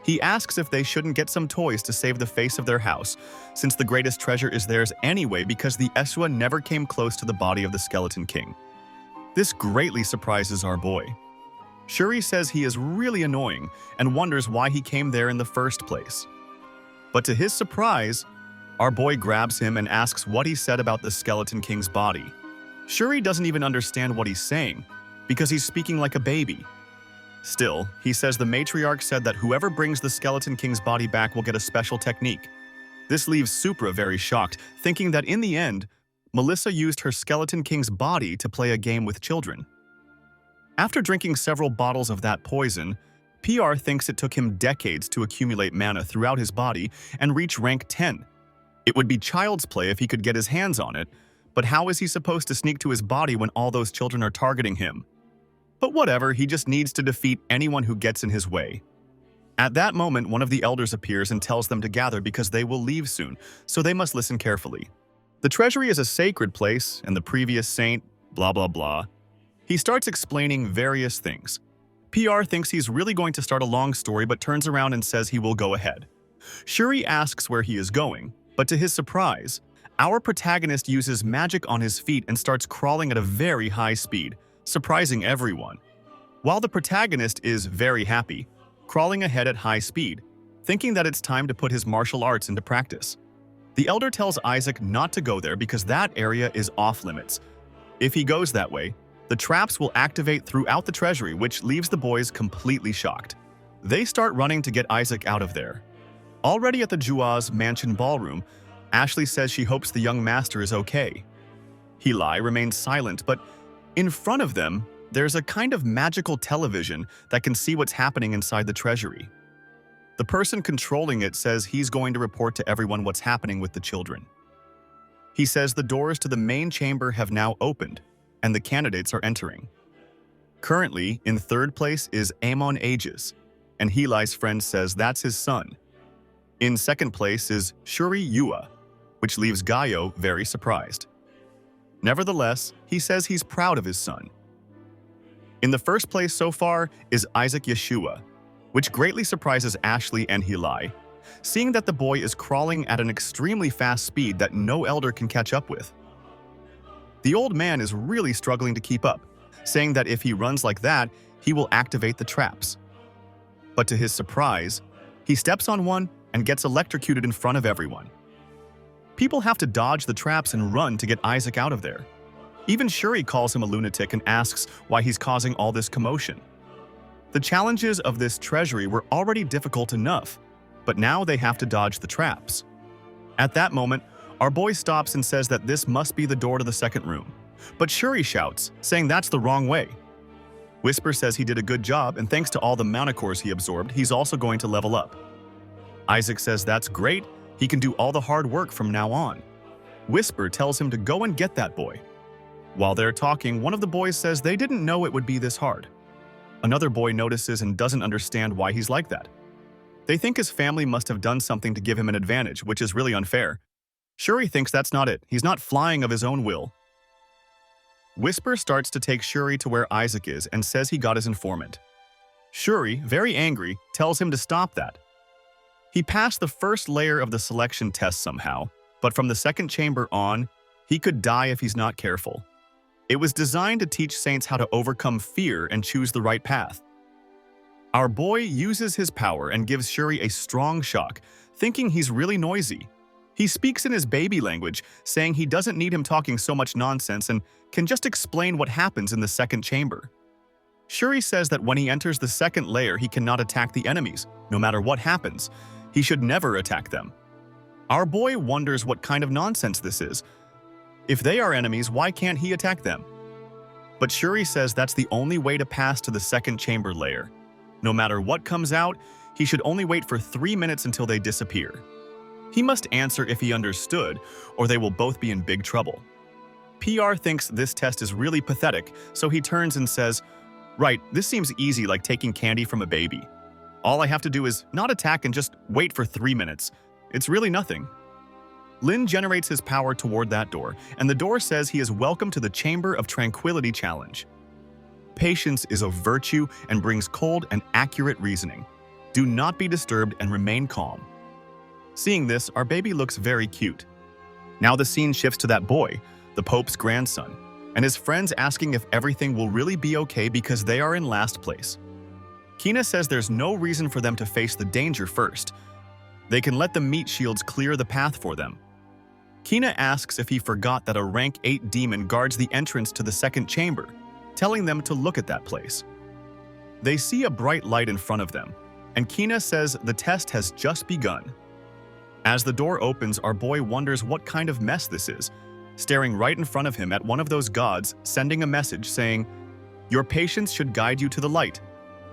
He asks if they shouldn't get some toys to save the face of their house, since the greatest treasure is theirs anyway because the Yeshua never came close to the body of the Skeleton King. This greatly surprises our boy. Shuri says he is really annoying and wonders why he came there in the first place. But to his surprise, our boy grabs him and asks what he said about the Skeleton King's body. Shuri doesn't even understand what he's saying, because he's speaking like a baby. Still, he says the matriarch said that whoever brings the Skeleton King's body back will get a special technique. This leaves Supra very shocked, thinking that in the end, Melissa used her Skeleton King's body to play a game with children. After drinking several bottles of that poison, PR thinks it took him decades to accumulate mana throughout his body and reach rank 10. It would be child's play if he could get his hands on it, but how is he supposed to sneak to his body when all those children are targeting him? But whatever, he just needs to defeat anyone who gets in his way. At that moment, one of the elders appears and tells them to gather because they will leave soon, so they must listen carefully. The treasury is a sacred place, and the previous saint, blah blah blah. He starts explaining various things. PR thinks he's really going to start a long story but turns around and says he will go ahead. Shuri asks where he is going, but to his surprise, our protagonist uses magic on his feet and starts crawling at a very high speed, surprising everyone. While the protagonist is very happy, crawling ahead at high speed, thinking that it's time to put his martial arts into practice. The elder tells Isaac not to go there because that area is off-limits. If he goes that way, the traps will activate throughout the treasury, which leaves the boys completely shocked. They start running to get Isaac out of there. Already at the Jua's mansion ballroom, Ashley says she hopes the young master is okay. Heli remains silent, but in front of them, there's a kind of magical television that can see what's happening inside the treasury. The person controlling it says he's going to report to everyone what's happening with the children. He says the doors to the main chamber have now opened, and the candidates are entering. Currently, in third place is Amon Aegis, and Heli's friend says that's his son. In second place is Shuri Yua, which leaves Gaio very surprised. Nevertheless, he says he's proud of his son. In the first place so far is Isaac Yeshua, which greatly surprises Ashley and Heli, seeing that the boy is crawling at an extremely fast speed that no elder can catch up with. The old man is really struggling to keep up, saying that if he runs like that, he will activate the traps. But to his surprise, he steps on one and gets electrocuted in front of everyone. People have to dodge the traps and run to get Isaac out of there. Even Shuri calls him a lunatic and asks why he's causing all this commotion. The challenges of this treasury were already difficult enough, but now they have to dodge the traps. At that moment, our boy stops and says that this must be the door to the second room, but Shuri shouts, saying that's the wrong way. Whisper says he did a good job, and thanks to all the mana cores he absorbed, he's also going to level up. Isaac says that's great, he can do all the hard work from now on. Whisper tells him to go and get that boy. While they're talking, one of the boys says they didn't know it would be this hard. Another boy notices and doesn't understand why he's like that. They think his family must have done something to give him an advantage, which is really unfair. Shuri thinks that's not it, he's not flying of his own will. Whisper starts to take Shuri to where Isaac is and says he got his informant. Shuri, very angry, tells him to stop that. He passed the first layer of the selection test somehow, but from the second chamber on, he could die if he's not careful. It was designed to teach saints how to overcome fear and choose the right path. Our boy uses his power and gives Shuri a strong shock, thinking he's really noisy. He speaks in his baby language, saying he doesn't need him talking so much nonsense and can just explain what happens in the second chamber. Shuri says that when he enters the second layer, he cannot attack the enemies, no matter what happens. He should never attack them. Our boy wonders what kind of nonsense this is. If they are enemies, why can't he attack them? But Shuri says that's the only way to pass to the second chamber layer. No matter what comes out, he should only wait for 3 minutes until they disappear. He must answer if he understood, or they will both be in big trouble. PR thinks this test is really pathetic, so he turns and says, "Right, this seems easy, like taking candy from a baby. All I have to do is not attack and just wait for 3 minutes. It's really nothing." Lin generates his power toward that door, and the door says he is welcome to the Chamber of Tranquility challenge. Patience is a virtue and brings cold and accurate reasoning. Do not be disturbed and remain calm. Seeing this, our baby looks very cute. Now the scene shifts to that boy, the Pope's grandson, and his friends asking if everything will really be okay because they are in last place. Kina says there's no reason for them to face the danger first. They can let the meat shields clear the path for them. Kina asks if he forgot that a rank 8 demon guards the entrance to the second chamber, telling them to look at that place. They see a bright light in front of them, and Kina says the test has just begun. As the door opens, our boy wonders what kind of mess this is, staring right in front of him at one of those gods, sending a message saying, "Your patience should guide you to the light.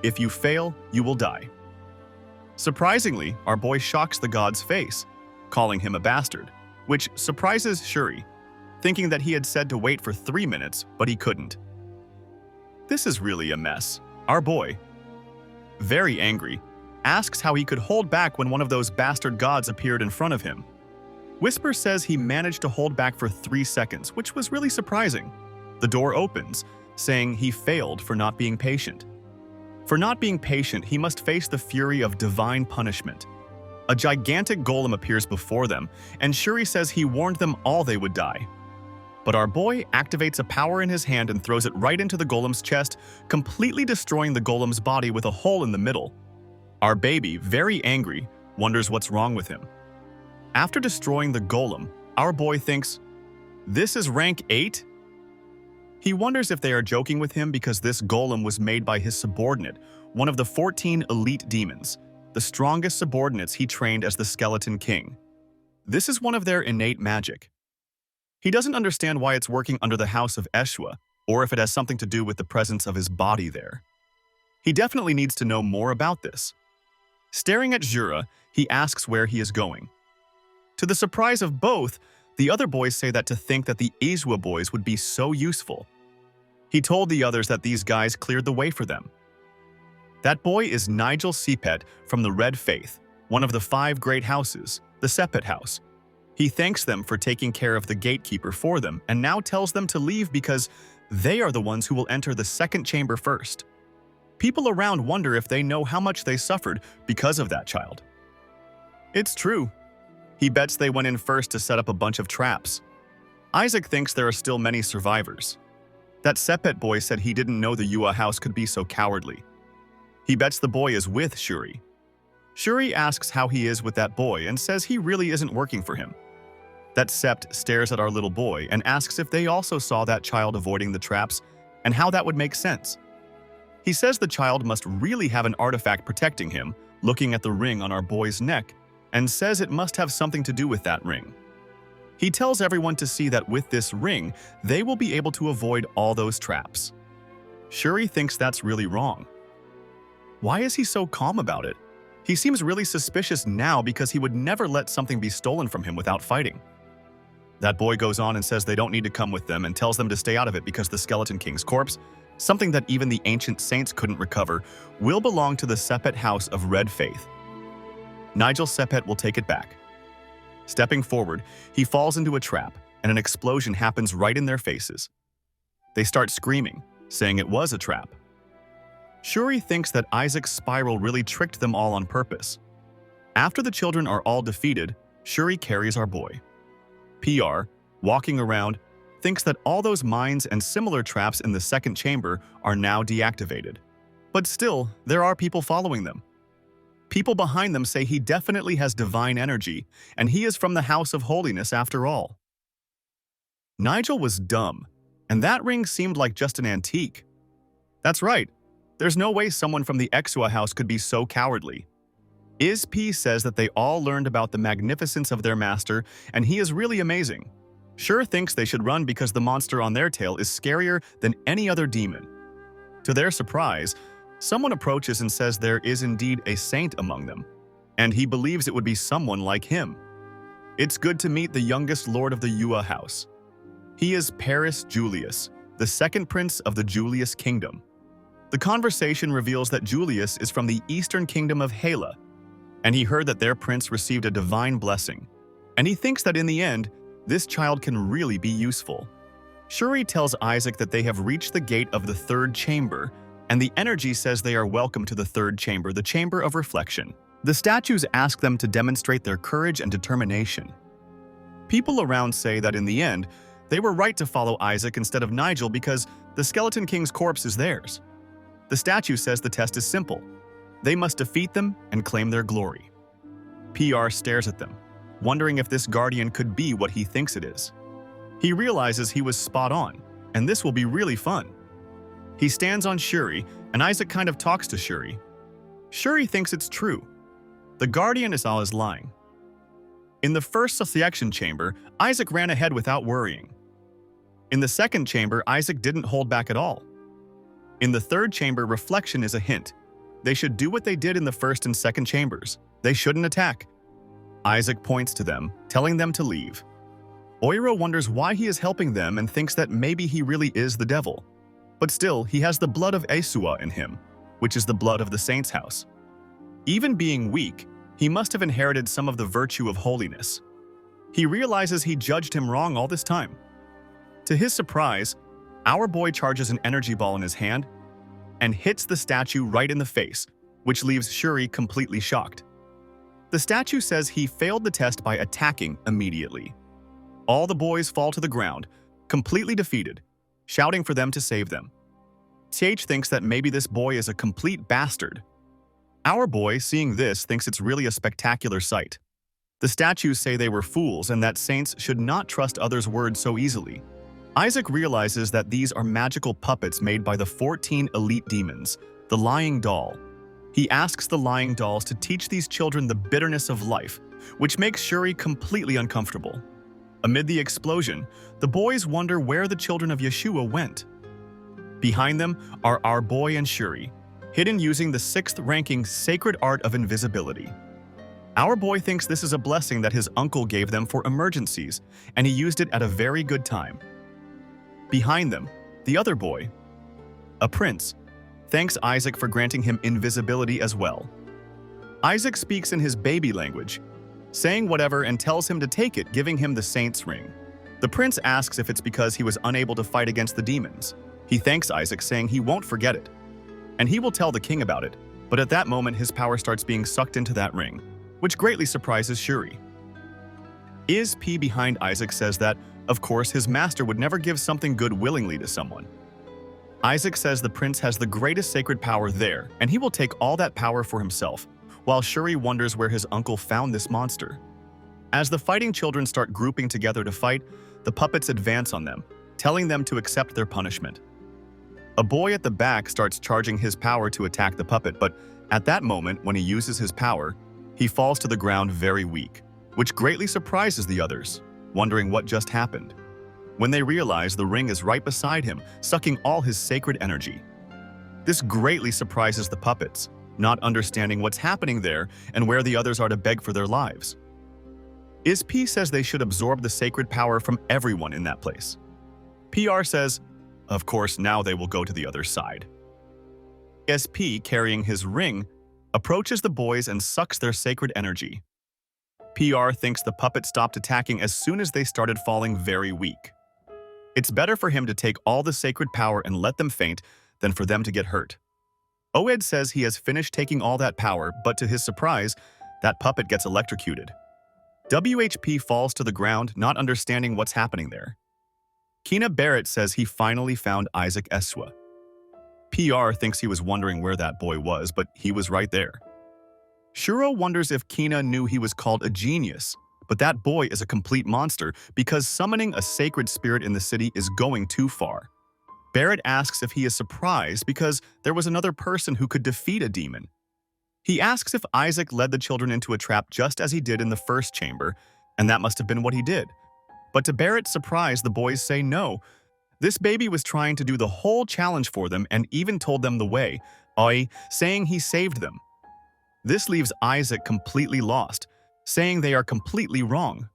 If you fail, you will die." Surprisingly, our boy shocks the god's face, calling him a bastard, which surprises Shuri, thinking that he had said to wait for 3 minutes, but he couldn't. This is really a mess. Our boy, very angry, asks how he could hold back when one of those bastard gods appeared in front of him. Whisper says he managed to hold back for 3 seconds, which was really surprising. The door opens, saying he failed for not being patient. For not being patient, he must face the fury of divine punishment. A gigantic golem appears before them, and Shuri says he warned them all they would die. But our boy activates a power in his hand and throws it right into the golem's chest, completely destroying the golem's body with a hole in the middle. Our baby, very angry, wonders what's wrong with him. After destroying the golem, our boy thinks, "This is rank 8?" He wonders if they are joking with him because this golem was made by his subordinate, one of the 14 elite demons, the strongest subordinates he trained as the Skeleton King. This is one of their innate magic. He doesn't understand why it's working under the house of Yeshua, or if it has something to do with the presence of his body there. He definitely needs to know more about this. Staring at Jura, he asks where he is going. To the surprise of both, the other boys say that to think that the Yeshua boys would be so useful. He told the others that these guys cleared the way for them. That boy is Nigel Sepet from the Red Faith, one of the 5 great houses, the Sepet House. He thanks them for taking care of the gatekeeper for them and now tells them to leave because they are the ones who will enter the second chamber first. People around wonder if they know how much they suffered because of that child. It's true. He bets they went in first to set up a bunch of traps. Isaac thinks there are still many survivors. That Sepet boy said he didn't know the Yua house could be so cowardly. He bets the boy is with Shuri. Shuri asks how he is with that boy and says he really isn't working for him. That Sept stares at our little boy and asks if they also saw that child avoiding the traps and how that would make sense. He says the child must really have an artifact protecting him, looking at the ring on our boy's neck, and says it must have something to do with that ring. He tells everyone to see that with this ring, they will be able to avoid all those traps. Shuri thinks that's really wrong. Why is he so calm about it? He seems really suspicious now because he would never let something be stolen from him without fighting. That boy goes on and says they don't need to come with them and tells them to stay out of it because the Skeleton King's corpse, something that even the ancient saints couldn't recover, will belong to the Sepet House of Red Faith. Nigel Sepet will take it back. Stepping forward, he falls into a trap, and an explosion happens right in their faces. They start screaming, saying it was a trap. Shuri thinks that Isaac's spiral really tricked them all on purpose. After the children are all defeated, Shuri carries our boy. PR, walking around, thinks that all those mines and similar traps in the second chamber are now deactivated. But still, there are people following them. People behind them say he definitely has divine energy, and he is from the House of Holiness after all. Nigel was dumb, and that ring seemed like just an antique. That's right, there's no way someone from the Yeshua house could be so cowardly. Izp says that they all learned about the magnificence of their master, and he is really amazing. Shur thinks they should run because the monster on their tail is scarier than any other demon. To their surprise, someone approaches and says there is indeed a saint among them, and he believes it would be someone like him. It's good to meet the youngest lord of the Yua house. He is Paris Julius, the second prince of the Julius kingdom. The conversation reveals that Julius is from the eastern kingdom of Hala, and he heard that their prince received a divine blessing, and he thinks that in the end, this child can really be useful. Shuri tells Isaac that they have reached the gate of the third chamber, and the energy says they are welcome to the third chamber, the chamber of reflection. The statues ask them to demonstrate their courage and determination. People around say that in the end, they were right to follow Isaac instead of Nigel because the Skeleton King's corpse is theirs. The statue says the test is simple. They must defeat them and claim their glory. PR stares at them, wondering if this guardian could be what he thinks it is. He realizes he was spot on, and this will be really fun. He stands on Shuri, and Isaac kind of talks to Shuri. Shuri thinks it's true. The guardian is all is lying. In the first selection chamber, Isaac ran ahead without worrying. In the second chamber, Isaac didn't hold back at all. In the third chamber, reflection is a hint. They should do what they did in the first and second chambers. They shouldn't attack. Isaac points to them, telling them to leave. Oiro wonders why he is helping them and thinks that maybe he really is the devil. But still, he has the blood of Yeshua in him, which is the blood of the saint's house. Even being weak, he must have inherited some of the virtue of holiness. He realizes he judged him wrong all this time. To his surprise, our boy charges an energy ball in his hand and hits the statue right in the face, which leaves Shuri completely shocked. The statue says he failed the test by attacking immediately. All the boys fall to the ground, completely defeated, shouting for them to save them. TH thinks that maybe this boy is a complete bastard. Our boy, seeing this, thinks it's really a spectacular sight. The statues say they were fools and that saints should not trust others' words so easily. Isaac realizes that these are magical puppets made by the 14 elite demons, the lying doll. He asks the lying dolls to teach these children the bitterness of life, which makes Shuri completely uncomfortable. Amid the explosion, the boys wonder where the children of Yeshua went. Behind them are our boy and Shuri, hidden using the 6th-ranking sacred art of invisibility. Our boy thinks this is a blessing that his uncle gave them for emergencies, and he used it at a very good time. Behind them, the other boy, a prince, thanks Isaac for granting him invisibility as well. Isaac speaks in his baby language, saying whatever and tells him to take it, giving him the saint's ring. The prince asks if it's because he was unable to fight against the demons. He thanks Isaac, saying he won't forget it, and he will tell the king about it, but at that moment his power starts being sucked into that ring, which greatly surprises Shuri. Is P behind Isaac says that, of course, his master would never give something good willingly to someone. Isaac says the prince has the greatest sacred power there, and he will take all that power for himself, while Shuri wonders where his uncle found this monster. As the fighting children start grouping together to fight, the puppets advance on them, telling them to accept their punishment. A boy at the back starts charging his power to attack the puppet, but at that moment, when he uses his power, he falls to the ground very weak, which greatly surprises the others, wondering what just happened. When they realize the ring is right beside him, sucking all his sacred energy. This greatly surprises the puppets, not understanding what's happening there and where the others are to beg for their lives. ISP says they should absorb the sacred power from everyone in that place. PR says, of course, now they will go to the other side. SP, carrying his ring, approaches the boys and sucks their sacred energy. PR thinks the puppet stopped attacking as soon as they started falling very weak. It's better for him to take all the sacred power and let them faint than for them to get hurt. Oed says he has finished taking all that power, but to his surprise, that puppet gets electrocuted. WHP falls to the ground, not understanding what's happening there. Kina Barrett says he finally found Isaac Eswa. PR thinks he was wondering where that boy was, but he was right there. Shuro wonders if Kina knew he was called a genius, but that boy is a complete monster because summoning a sacred spirit in the city is going too far. Barrett asks if he is surprised because there was another person who could defeat a demon. He asks if Isaac led the children into a trap just as he did in the first chamber, and that must have been what he did. But to Barrett's surprise, the boys say no. This baby was trying to do the whole challenge for them and even told them the way, saying he saved them. This leaves Isaac completely lost, saying they are completely wrong.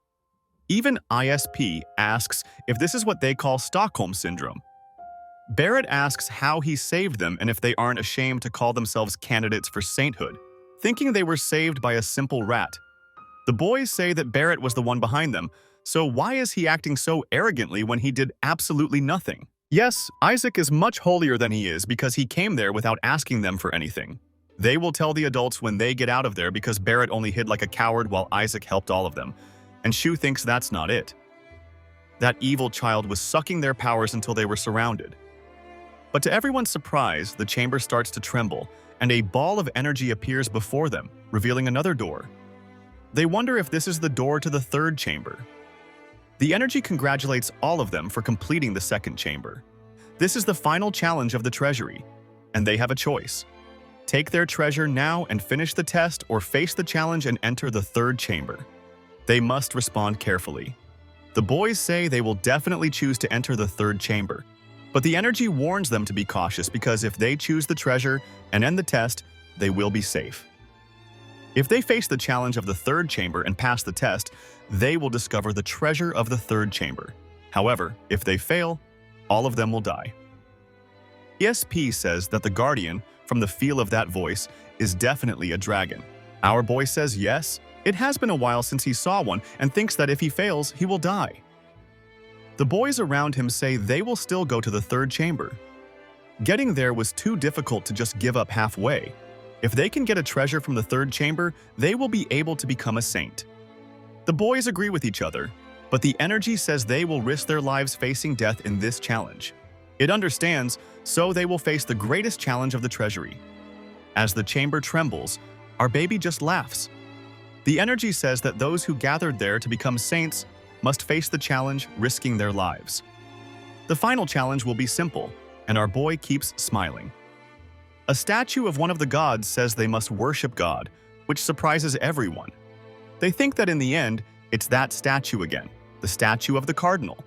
Even ISP asks if this is what they call Stockholm Syndrome. Barrett asks how he saved them and if they aren't ashamed to call themselves candidates for sainthood, thinking they were saved by a simple rat. The boys say that Barrett was the one behind them, so why is he acting so arrogantly when he did absolutely nothing? Yes, Isaac is much holier than he is because he came there without asking them for anything. They will tell the adults when they get out of there because Barrett only hid like a coward while Isaac helped all of them, and Shu thinks that's not it. That evil child was sucking their powers until they were surrounded. But to everyone's surprise, the chamber starts to tremble, and a ball of energy appears before them, revealing another door. They wonder if this is the door to the third chamber. The energy congratulates all of them for completing the second chamber. This is the final challenge of the treasury, and they have a choice. Take their treasure now and finish the test, or face the challenge and enter the third chamber. They must respond carefully. The boys say they will definitely choose to enter the third chamber, but the energy warns them to be cautious because if they choose the treasure and end the test, they will be safe. If they face the challenge of the third chamber and pass the test, they will discover the treasure of the third chamber. However, if they fail, all of them will die. ESP says that the guardian, from the feel of that voice, is definitely a dragon. Our boy says yes, it has been a while since he saw one and thinks that if he fails, he will die. The boys around him say they will still go to the third chamber. Getting there was too difficult to just give up halfway, If they can get a treasure from the third chamber, they will be able to become a saint. The boys agree with each other, but the energy says they will risk their lives facing death in this challenge. It understands, so they will face the greatest challenge of the treasury. As the chamber trembles, our baby just laughs. The energy says that those who gathered there to become saints must face the challenge, risking their lives. The final challenge will be simple, and our boy keeps smiling. A statue of one of the gods says they must worship God, which surprises everyone. They think that in the end, it's that statue again, the statue of the cardinal.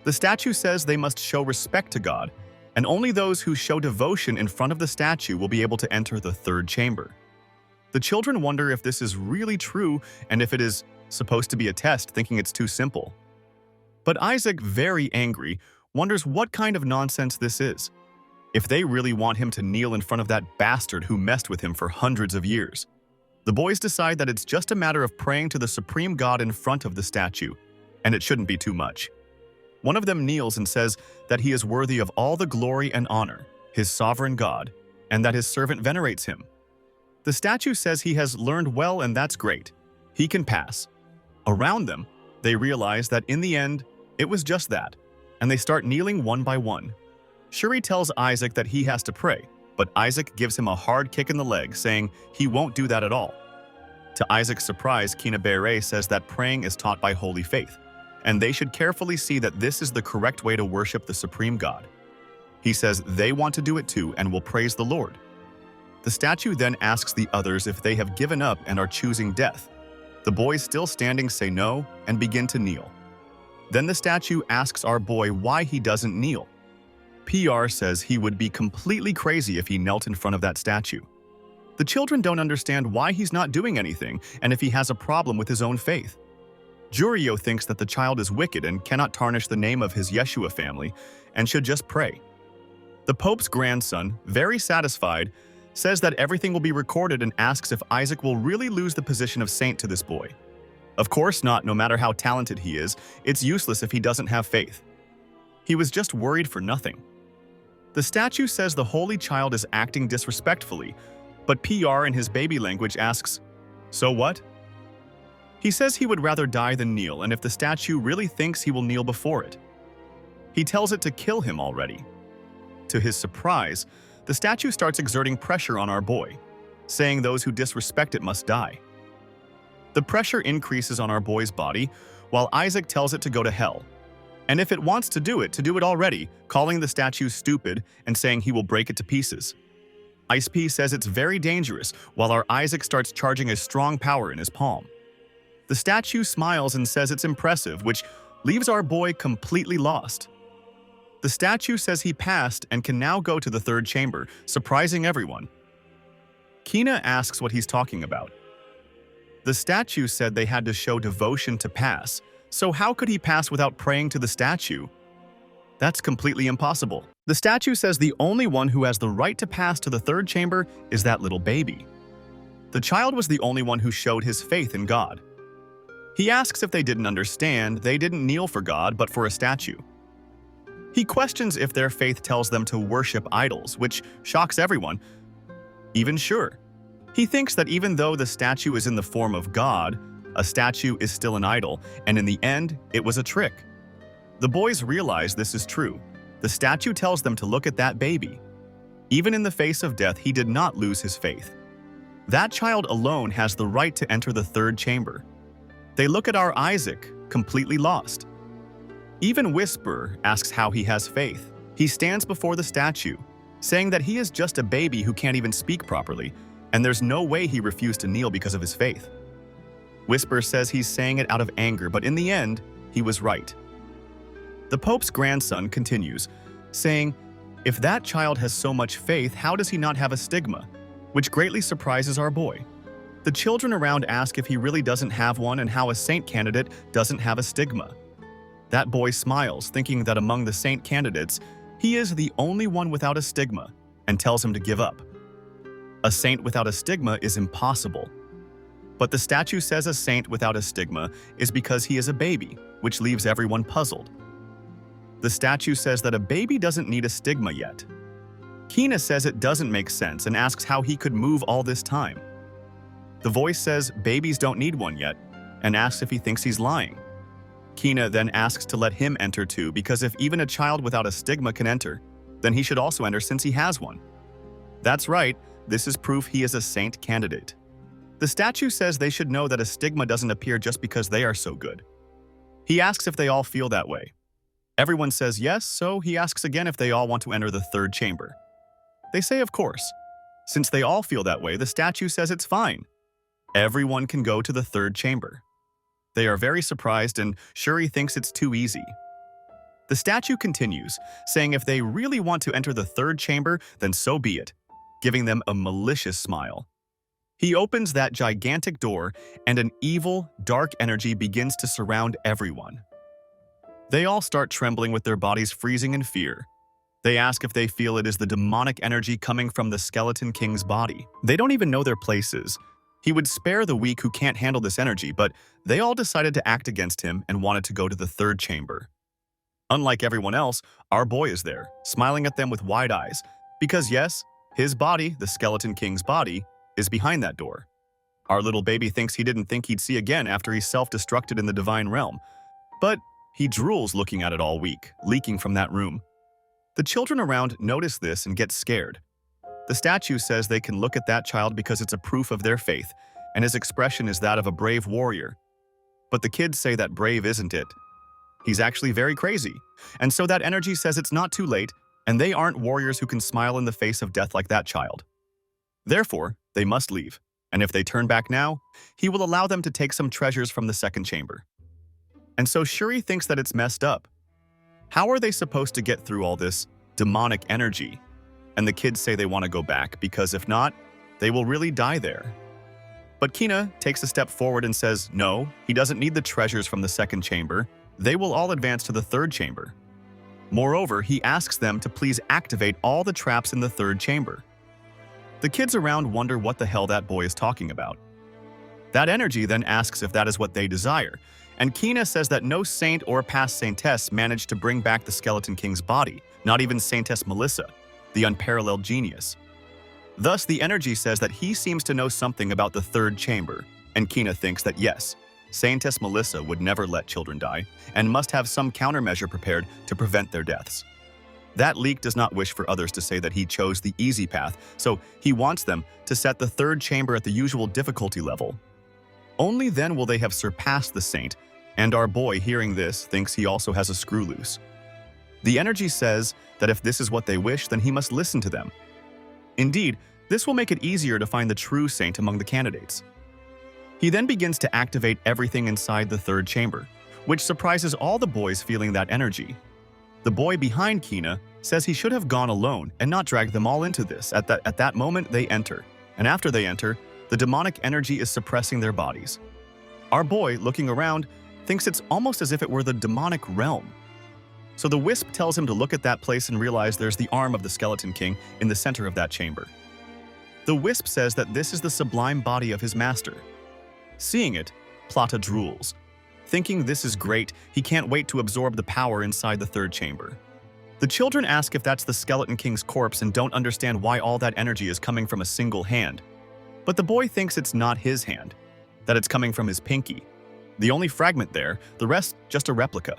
The statue says they must show respect to God, and only those who show devotion in front of the statue will be able to enter the third chamber. The children wonder if this is really true and if it is supposed to be a test, thinking it's too simple. But Isaac, very angry, wonders what kind of nonsense this is. If they really want him to kneel in front of that bastard who messed with him for hundreds of years. The boys decide that it's just a matter of praying to the supreme God in front of the statue, and it shouldn't be too much. One of them kneels and says that he is worthy of all the glory and honor, his sovereign God, and that his servant venerates him. The statue says he has learned well, and that's great. He can pass. Around them, they realize that in the end, it was just that, and they start kneeling one by one. Shuri tells Isaac that he has to pray, but Isaac gives him a hard kick in the leg, saying he won't do that at all. To Isaac's surprise, Kinabere says that praying is taught by holy faith, and they should carefully see that this is the correct way to worship the supreme God. He says they want to do it too and will praise the Lord. The statue then asks the others if they have given up and are choosing death. The boys, still standing, say no and begin to kneel. Then the statue asks our boy why he doesn't kneel. PR says he would be completely crazy if he knelt in front of that statue. The children don't understand why he's not doing anything and if he has a problem with his own faith. Jurio thinks that the child is wicked and cannot tarnish the name of his Yeshua family and should just pray. The Pope's grandson, very satisfied, says that everything will be recorded and asks if Isaac will really lose the position of saint to this boy. Of course not, no matter how talented he is, it's useless if he doesn't have faith. He was just worried for nothing. The statue says the holy child is acting disrespectfully, but PR in his baby language asks, "So what?" He says he would rather die than kneel, and if the statue really thinks he will kneel before it. He tells it to kill him already. To his surprise, the statue starts exerting pressure on our boy, saying those who disrespect it must die. The pressure increases on our boy's body, while Isaac tells it to go to hell. And if it wants to do it already, calling the statue stupid and saying he will break it to pieces. Ice P says it's very dangerous, while our Isaac starts charging a strong power in his palm. The statue smiles and says it's impressive, which leaves our boy completely lost. The statue says he passed and can now go to the third chamber, surprising everyone. Kina asks what he's talking about. The statue said they had to show devotion to pass, so how could he pass without praying to the statue? That's completely impossible. The statue says the only one who has the right to pass to the third chamber is that little baby. The child was the only one who showed his faith in God. He asks if they didn't understand, they didn't kneel for God but for a statue. He questions if their faith tells them to worship idols, which shocks everyone. Even sure. He thinks that even though the statue is in the form of God, a statue is still an idol, and in the end, it was a trick. The boys realize this is true. The statue tells them to look at that baby. Even in the face of death, he did not lose his faith. That child alone has the right to enter the third chamber. They look at our Isaac, completely lost. Even Whisper asks how he has faith. He stands before the statue, saying that he is just a baby who can't even speak properly, and there's no way he refused to kneel because of his faith. Whisper says he's saying it out of anger, but in the end, he was right. The Pope's grandson continues, saying, if that child has so much faith, how does he not have a stigma? Which greatly surprises our boy. The children around ask if he really doesn't have one and how a saint candidate doesn't have a stigma. That boy smiles, thinking that among the saint candidates, he is the only one without a stigma, and tells him to give up. A saint without a stigma is impossible. But the statue says a saint without a stigma is because he is a baby, which leaves everyone puzzled. The statue says that a baby doesn't need a stigma yet. Kina says it doesn't make sense and asks how he could move all this time. The voice says babies don't need one yet and asks if he thinks he's lying. Kina then asks to let him enter too, because if even a child without a stigma can enter, then he should also enter since he has one. That's right, this is proof he is a saint candidate. The statue says they should know that a stigma doesn't appear just because they are so good. He asks if they all feel that way. Everyone says yes, so he asks again if they all want to enter the third chamber. They say of course. Since they all feel that way, the statue says it's fine. Everyone can go to the third chamber. They are very surprised and Shuri thinks it's too easy. The statue continues, saying if they really want to enter the third chamber, then so be it, giving them a malicious smile. He opens that gigantic door and an evil, dark energy begins to surround everyone. They all start trembling with their bodies freezing in fear. They ask if they feel it is the demonic energy coming from the Skeleton King's body. They don't even know their places. He would spare the weak who can't handle this energy, but they all decided to act against him and wanted to go to the third chamber. Unlike everyone else, our boy is there, smiling at them with wide eyes, because yes, his body, the Skeleton King's body, is behind that door. Our little baby thinks he didn't think he'd see again after he self-destructed in the divine realm, but he drools looking at it all week, leaking from that room. The children around notice this and get scared. The statue says they can look at that child because it's a proof of their faith, and his expression is that of a brave warrior. But the kids say that brave isn't it. He's actually very crazy, and so that energy says it's not too late, and they aren't warriors who can smile in the face of death like that child. Therefore, they must leave, and if they turn back now, he will allow them to take some treasures from the second chamber. And so Shuri thinks that it's messed up. How are they supposed to get through all this demonic energy? And the kids say they want to go back because if not, they will really die there. But Kina takes a step forward and says no, he doesn't need the treasures from the second chamber. They will all advance to the third chamber. Moreover, he asks them to please activate all the traps in the third chamber. The kids around wonder what the hell that boy is talking about. That energy then asks if that is what they desire, and Kina says that no saint or past saintess managed to bring back the Skeleton King's body, not even Saintess Melissa, the unparalleled genius. Thus, the energy says that he seems to know something about the third chamber, and Kina thinks that yes, Saintess Melissa would never let children die, and must have some countermeasure prepared to prevent their deaths. That leak does not wish for others to say that he chose the easy path, so he wants them to set the third chamber at the usual difficulty level. Only then will they have surpassed the saint, and our boy, hearing this, thinks he also has a screw loose. The energy says that if this is what they wish, then he must listen to them. Indeed, this will make it easier to find the true saint among the candidates. He then begins to activate everything inside the third chamber, which surprises all the boys feeling that energy. The boy behind Kina says he should have gone alone and not dragged them all into this. At that moment, they enter, and after they enter, the demonic energy is suppressing their bodies. Our boy, looking around, thinks it's almost as if it were the demonic realm. So the wisp tells him to look at that place and realize there's the arm of the Skeleton King in the center of that chamber. The wisp says that this is the sublime body of his master. Seeing it, Plata drools. Thinking this is great, he can't wait to absorb the power inside the third chamber. The children ask if that's the Skeleton King's corpse and don't understand why all that energy is coming from a single hand. But the boy thinks it's not his hand, that it's coming from his pinky. The only fragment there, the rest just a replica.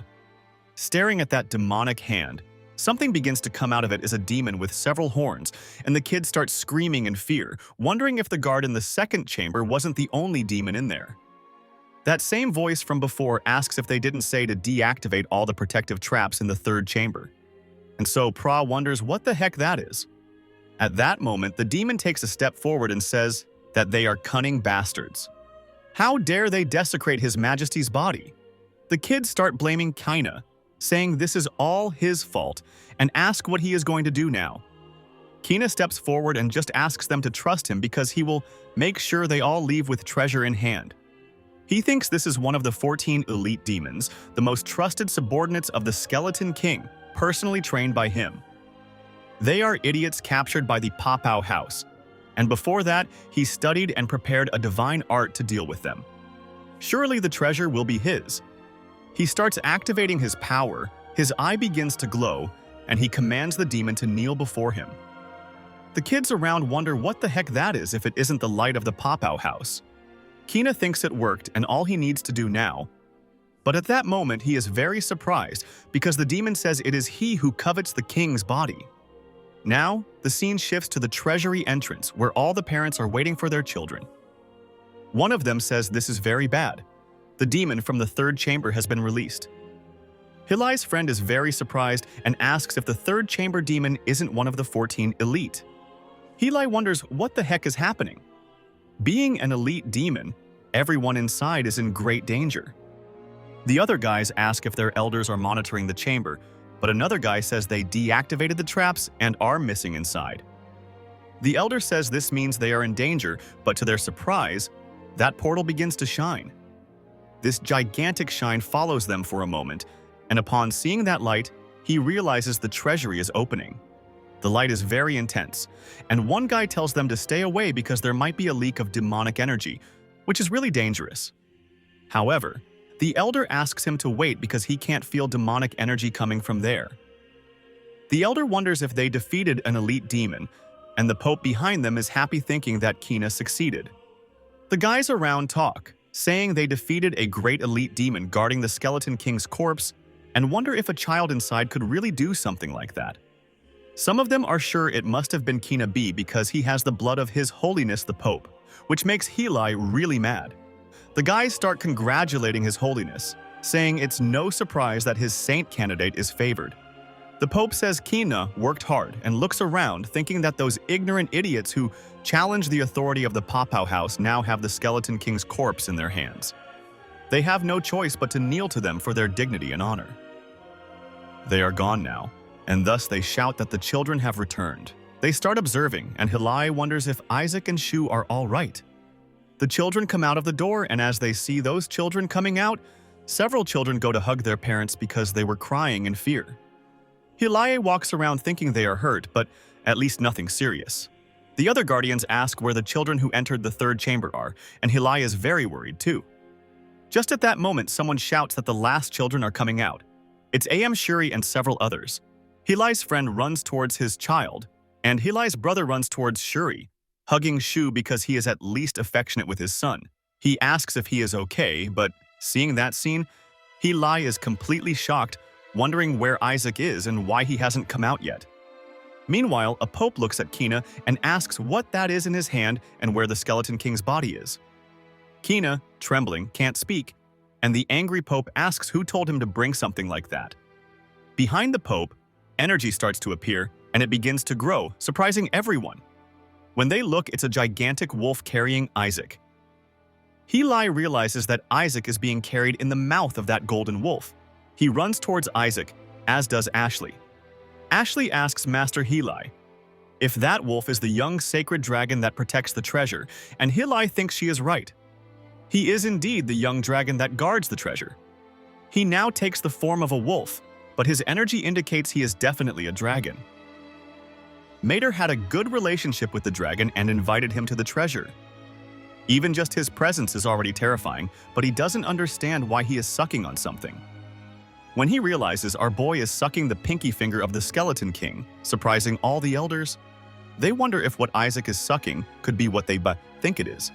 Staring at that demonic hand, something begins to come out of it as a demon with several horns, and the kids start screaming in fear, wondering if the guard in the second chamber wasn't the only demon in there. That same voice from before asks if they didn't say to deactivate all the protective traps in the third chamber. And so Pra wonders what the heck that is. At that moment, the demon takes a step forward and says that they are cunning bastards. How dare they desecrate His Majesty's body? The kids start blaming Kina, saying this is all his fault, and ask what he is going to do now. Kina steps forward and just asks them to trust him because he will make sure they all leave with treasure in hand. He thinks this is one of the 14 elite demons, the most trusted subordinates of the Skeleton King, personally trained by him. They are idiots captured by the Papao house, and before that, he studied and prepared a divine art to deal with them. Surely the treasure will be his. He starts activating his power, his eye begins to glow, and he commands the demon to kneel before him. The kids around wonder what the heck that is if it isn't the light of the Popow house. Kina thinks it worked and all he needs to do now. But at that moment, he is very surprised because the demon says it is he who covets the king's body. Now, the scene shifts to the treasury entrance where all the parents are waiting for their children. One of them says this is very bad. The demon from the third chamber has been released. Hilai's friend is very surprised and asks if the third chamber demon isn't one of the 14 elite. Hilai wonders what the heck is happening. Being an elite demon, everyone inside is in great danger. The other guys ask if their elders are monitoring the chamber, but another guy says they deactivated the traps and are missing inside. The elder says this means they are in danger, but to their surprise, that portal begins to shine. This gigantic shine follows them for a moment, and upon seeing that light, he realizes the treasury is opening. The light is very intense, and one guy tells them to stay away because there might be a leak of demonic energy, which is really dangerous. However, the elder asks him to wait because he can't feel demonic energy coming from there. The elder wonders if they defeated an elite demon, and the Pope behind them is happy thinking that Kina succeeded. The guys around talk, saying they defeated a great elite demon guarding the Skeleton King's corpse, and wonder if a child inside could really do something like that. Some of them are sure it must have been Kina B because he has the blood of His Holiness the Pope, which makes Hilai really mad. The guys start congratulating His Holiness, saying it's no surprise that his saint candidate is favored. The Pope says Kina worked hard and looks around thinking that those ignorant idiots who challenge the authority of the Popow house now have the Skeleton King's corpse in their hands. They have no choice but to kneel to them for their dignity and honor. They are gone now, and thus they shout that the children have returned. They start observing, and Hilai wonders if Isaac and Shu are all right. The children come out of the door, and as they see those children coming out, several children go to hug their parents because they were crying in fear. Hilai walks around thinking they are hurt, but at least nothing serious. The other guardians ask where the children who entered the third chamber are, and Hilai is very worried too. Just at that moment, someone shouts that the last children are coming out. It's A.M. Shuri and several others. Hilai's friend runs towards his child, and Hilai's brother runs towards Shuri, hugging Shu because he is at least affectionate with his son. He asks if he is okay, but seeing that scene, Hilai is completely shocked, wondering where Isaac is and why he hasn't come out yet. Meanwhile, a pope looks at Kina and asks what that is in his hand and where the Skeleton King's body is. Kina, trembling, can't speak, and the angry pope asks who told him to bring something like that. Behind the pope, energy starts to appear, and it begins to grow, surprising everyone. When they look, it's a gigantic wolf carrying Isaac. Hilai realizes that Isaac is being carried in the mouth of that golden wolf. He runs towards Isaac, as does Ashley. Ashley asks Master Hilai if that wolf is the young sacred dragon that protects the treasure, and Hilai thinks she is right. He is indeed the young dragon that guards the treasure. He now takes the form of a wolf, but his energy indicates he is definitely a dragon. Mater had a good relationship with the dragon and invited him to the treasure. Even just his presence is already terrifying, but he doesn't understand why he is sucking on something. When he realizes our boy is sucking the pinky finger of the Skeleton King, surprising all the elders, they wonder if what Isaac is sucking could be what they think it is.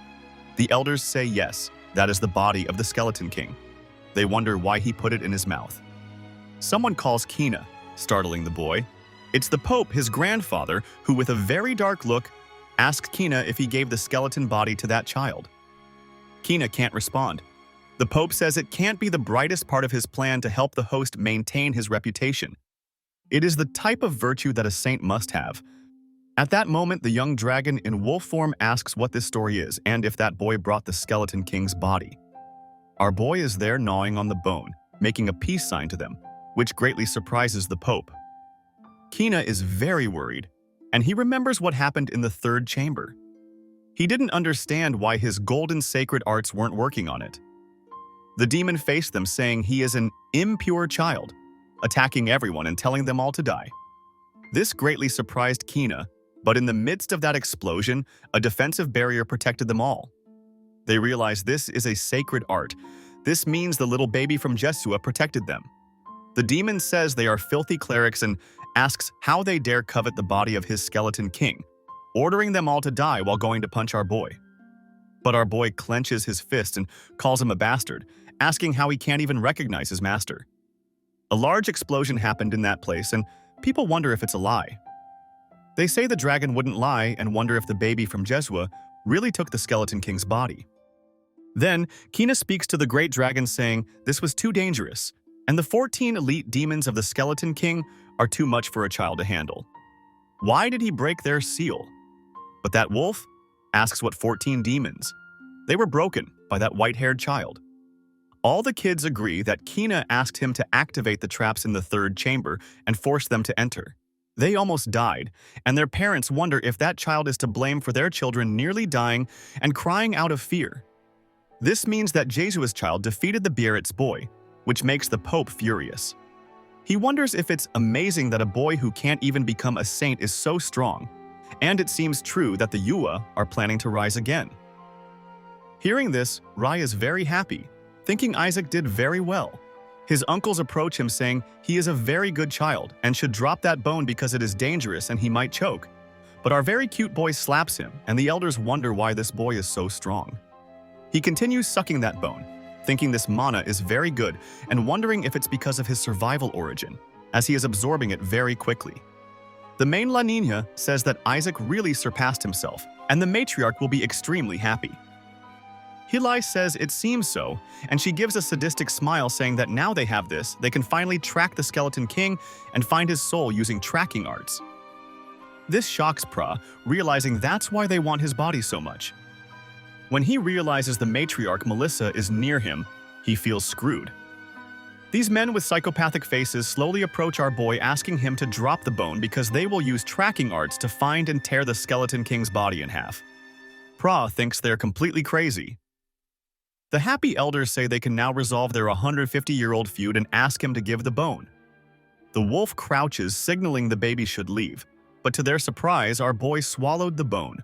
The elders say yes, that is the body of the Skeleton King. They wonder why he put it in his mouth. Someone calls Kina, startling the boy. It's the Pope, his grandfather, who with a very dark look, asks Kina if he gave the skeleton body to that child. Kina can't respond. The Pope says it can't be the brightest part of his plan to help the host maintain his reputation. It is the type of virtue that a saint must have. At that moment, the young dragon in wolf form asks what this story is and if that boy brought the Skeleton King's body. Our boy is there gnawing on the bone, making a peace sign to them, which greatly surprises the Pope. Kina is very worried, and he remembers what happened in the third chamber. He didn't understand why his golden sacred arts weren't working on it. The demon faced them, saying he is an impure child, attacking everyone and telling them all to die. This greatly surprised Kina, but in the midst of that explosion, a defensive barrier protected them all. They realized this is a sacred art. This means the little baby from Yeshua protected them. The demon says they are filthy clerics and asks how they dare covet the body of his Skeleton King, ordering them all to die while going to punch our boy. But our boy clenches his fist and calls him a bastard, asking how he can't even recognize his master. A large explosion happened in that place, and people wonder if it's a lie. They say the dragon wouldn't lie and wonder if the baby from Yeshua really took the Skeleton King's body. Then, Kina speaks to the great dragon saying this was too dangerous, and the 14 elite demons of the Skeleton King are too much for a child to handle. Why did he break their seal? But that wolf asks what 14 demons. They were broken by that white-haired child. All the kids agree that Kina asked him to activate the traps in the third chamber and force them to enter. They almost died, and their parents wonder if that child is to blame for their children nearly dying and crying out of fear. This means that Jesu's child defeated the Bierret's boy, which makes the Pope furious. He wonders if it's amazing that a boy who can't even become a saint is so strong, and it seems true that the Yua are planning to rise again. Hearing this, Rai is very happy, thinking Isaac did very well. His uncles approach him saying he is a very good child and should drop that bone because it is dangerous and he might choke. But our very cute boy slaps him, and the elders wonder why this boy is so strong. He continues sucking that bone, thinking this mana is very good and wondering if it's because of his survival origin, as he is absorbing it very quickly. The main La Niña says that Isaac really surpassed himself, and the matriarch will be extremely happy. Hilai says it seems so, and she gives a sadistic smile saying that now they have this, they can finally track the Skeleton King and find his soul using tracking arts. This shocks Pra, realizing that's why they want his body so much. When he realizes the matriarch Melissa is near him, he feels screwed. These men with psychopathic faces slowly approach our boy asking him to drop the bone because they will use tracking arts to find and tear the Skeleton King's body in half. Pra thinks they're completely crazy. The happy elders say they can now resolve their 150-year-old feud and ask him to give the bone. The wolf crouches, signaling the baby should leave, but to their surprise, our boy swallowed the bone.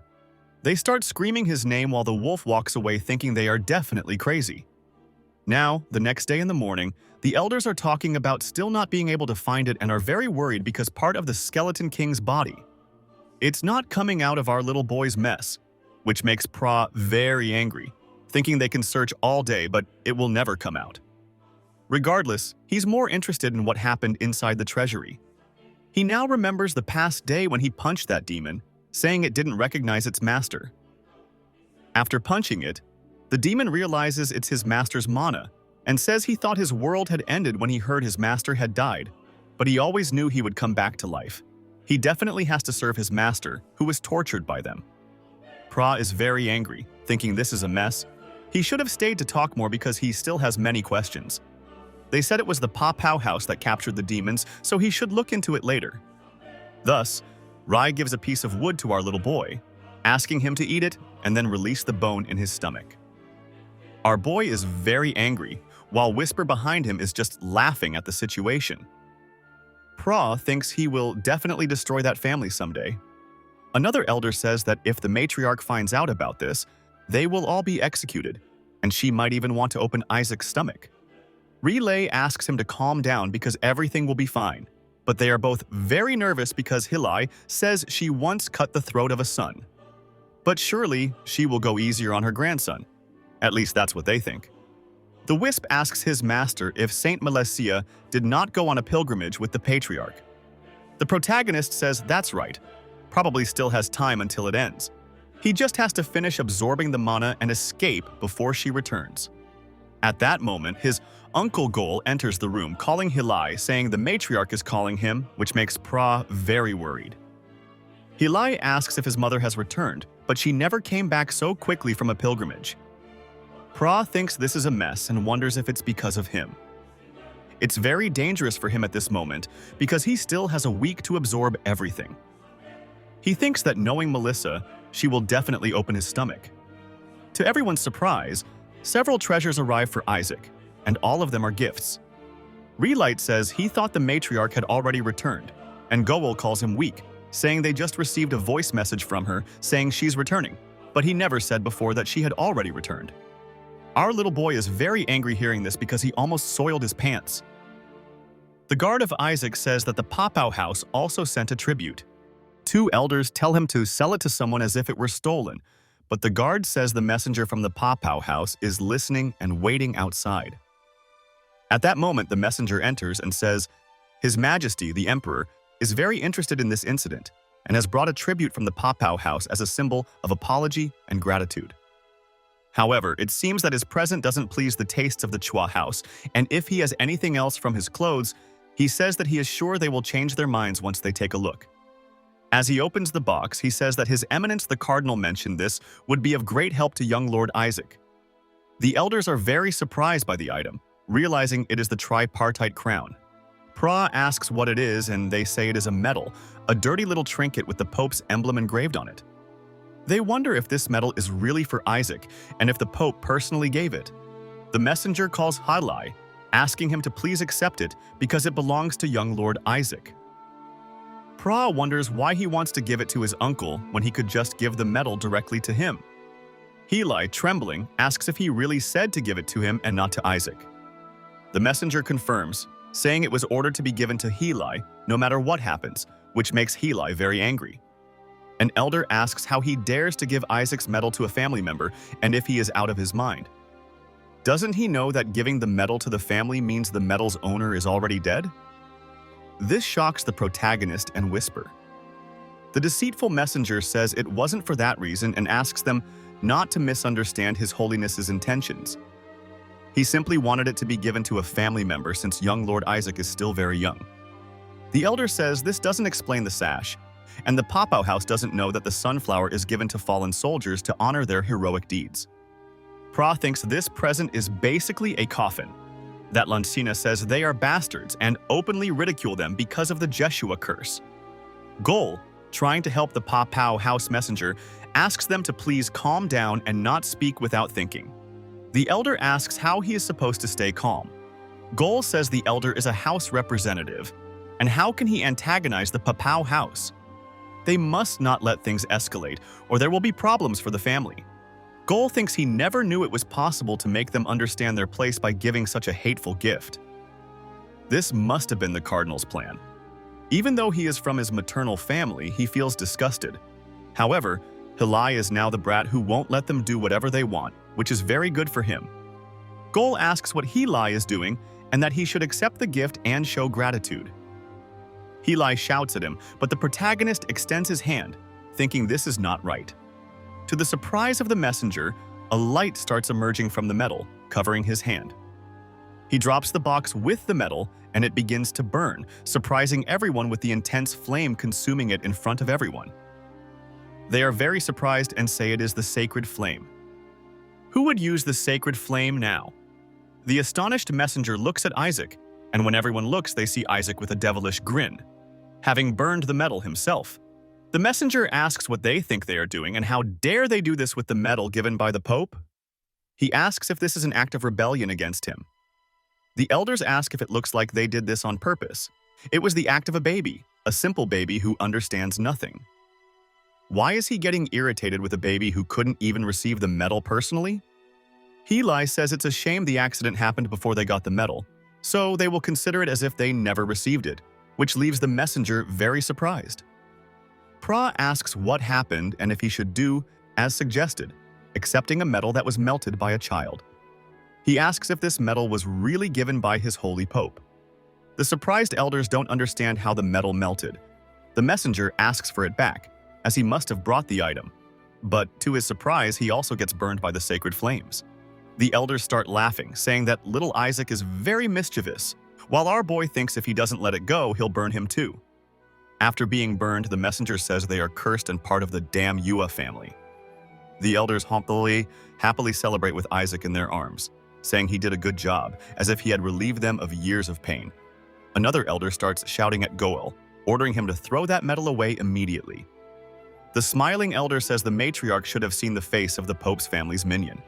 They start screaming his name while the wolf walks away thinking they are definitely crazy. Now, the next day in the morning, the elders are talking about still not being able to find it and are very worried because part of the Skeleton King's body. It's not coming out of our little boy's mess, which makes Pra very angry, thinking they can search all day but it will never come out. Regardless, he's more interested in what happened inside the treasury. He now remembers the past day when he punched that demon, saying it didn't recognize its master. After punching it, the demon realizes it's his master's mana and says he thought his world had ended when he heard his master had died, but he always knew he would come back to life. He definitely has to serve his master, who was tortured by them. Pra is very angry, thinking this is a mess. He should have stayed to talk more because he still has many questions. They said it was the Pa Pow house that captured the demons, so he should look into it later. Thus, Rai gives a piece of wood to our little boy, asking him to eat it and then release the bone in his stomach. Our boy is very angry, while Whisper behind him is just laughing at the situation. Pra thinks he will definitely destroy that family someday. Another elder says that if the matriarch finds out about this, they will all be executed, and she might even want to open Isaac's stomach. Relay asks him to calm down because everything will be fine, but they are both very nervous because Hilai says she once cut the throat of a son. But surely she will go easier on her grandson. At least that's what they think. The Wisp asks his master if Saint Melessia did not go on a pilgrimage with the patriarch. The protagonist says that's right, probably still has time until it ends. He just has to finish absorbing the mana and escape before she returns. At that moment, his Uncle Gol enters the room calling Hilai, saying the matriarch is calling him, which makes Pra very worried. Hilai asks if his mother has returned, but she never came back so quickly from a pilgrimage. Pra thinks this is a mess and wonders if it's because of him. It's very dangerous for him at this moment because he still has a week to absorb everything. He thinks that knowing Melissa, she will definitely open his stomach. To everyone's surprise, several treasures arrive for Isaac, and all of them are gifts. Relight says he thought the matriarch had already returned, and Goel calls him weak, saying they just received a voice message from her saying she's returning, but he never said before that she had already returned. Our little boy is very angry hearing this because he almost soiled his pants. The guard of Isaac says that the Pa Pow house also sent a tribute. two elders tell him to sell it to someone as if it were stolen, but the guard says the messenger from the Papao house is listening and waiting outside. At that moment, the messenger enters and says, His Majesty, the Emperor, is very interested in this incident and has brought a tribute from the Papao house as a symbol of apology and gratitude. However, it seems that his present doesn't please the tastes of the Chua house, and if he has anything else from his clothes, he says that he is sure they will change their minds once they take a look. As he opens the box, he says that His Eminence the Cardinal mentioned this would be of great help to young Lord Isaac. The elders are very surprised by the item, realizing it is the tripartite crown. Pra asks what it is, and they say it is a medal, a dirty little trinket with the Pope's emblem engraved on it. They wonder if this medal is really for Isaac and if the Pope personally gave it. The messenger calls Halai, asking him to please accept it because it belongs to young Lord Isaac. Pra wonders why he wants to give it to his uncle when he could just give the medal directly to him. Halai, trembling, asks if he really said to give it to him and not to Isaac. The messenger confirms, saying it was ordered to be given to Halai no matter what happens, which makes Halai very angry. An elder asks how he dares to give Isaac's medal to a family member and if he is out of his mind. Doesn't he know that giving the medal to the family means the medal's owner is already dead? This shocks the protagonist and whisper. The deceitful messenger says it wasn't for that reason and asks them not to misunderstand His Holiness's intentions. He simply wanted it to be given to a family member since young Lord Isaac is still very young. The elder says this doesn't explain the sash, and the Papao house doesn't know that the sunflower is given to fallen soldiers to honor their heroic deeds. Pra thinks this present is basically a coffin. That Lancina says they are bastards and openly ridicule them because of the Yeshua curse. Gol, trying to help the Papao house messenger, asks them to please calm down and not speak without thinking. The elder asks how he is supposed to stay calm. Gol says the elder is a house representative, and how can he antagonize the Papao house? They must not let things escalate, or there will be problems for the family. Gol thinks he never knew it was possible to make them understand their place by giving such a hateful gift. This must have been the Cardinal's plan. Even though he is from his maternal family, he feels disgusted. However, Halai is now the brat who won't let them do whatever they want, which is very good for him. Gol asks what Halai is doing and that he should accept the gift and show gratitude. Halai shouts at him, but the protagonist extends his hand, thinking this is not right. To the surprise of the messenger, a light starts emerging from the metal, covering his hand. He drops the box with the metal, and it begins to burn, surprising everyone with the intense flame consuming it in front of everyone. They are very surprised and say it is the sacred flame. Who would use the sacred flame now? The astonished messenger looks at Isaac, and when everyone looks, they see Isaac with a devilish grin, having burned the metal himself. The messenger asks what they think they are doing and how dare they do this with the medal given by the Pope? He asks if this is an act of rebellion against him. The elders ask if it looks like they did this on purpose. It was the act of a baby, a simple baby who understands nothing. Why is he getting irritated with a baby who couldn't even receive the medal personally? Halai says it's a shame the accident happened before they got the medal, so they will consider it as if they never received it, which leaves the messenger very surprised. Pra asks what happened and if he should do as suggested, accepting a medal that was melted by a child. He asks if this medal was really given by his holy Pope. The surprised elders don't understand how the medal melted. The messenger asks for it back, as he must have brought the item. But to his surprise, he also gets burned by the sacred flames. The elders start laughing, saying that little Isaac is very mischievous, while our boy thinks if he doesn't let it go, he'll burn him too. After being burned, the messenger says they are cursed and part of the damn Yua family. The elders happily celebrate with Isaac in their arms, saying he did a good job, as if he had relieved them of years of pain. Another elder starts shouting at Goel, ordering him to throw that medal away immediately. The smiling elder says the matriarch should have seen the face of the Pope's family's minion.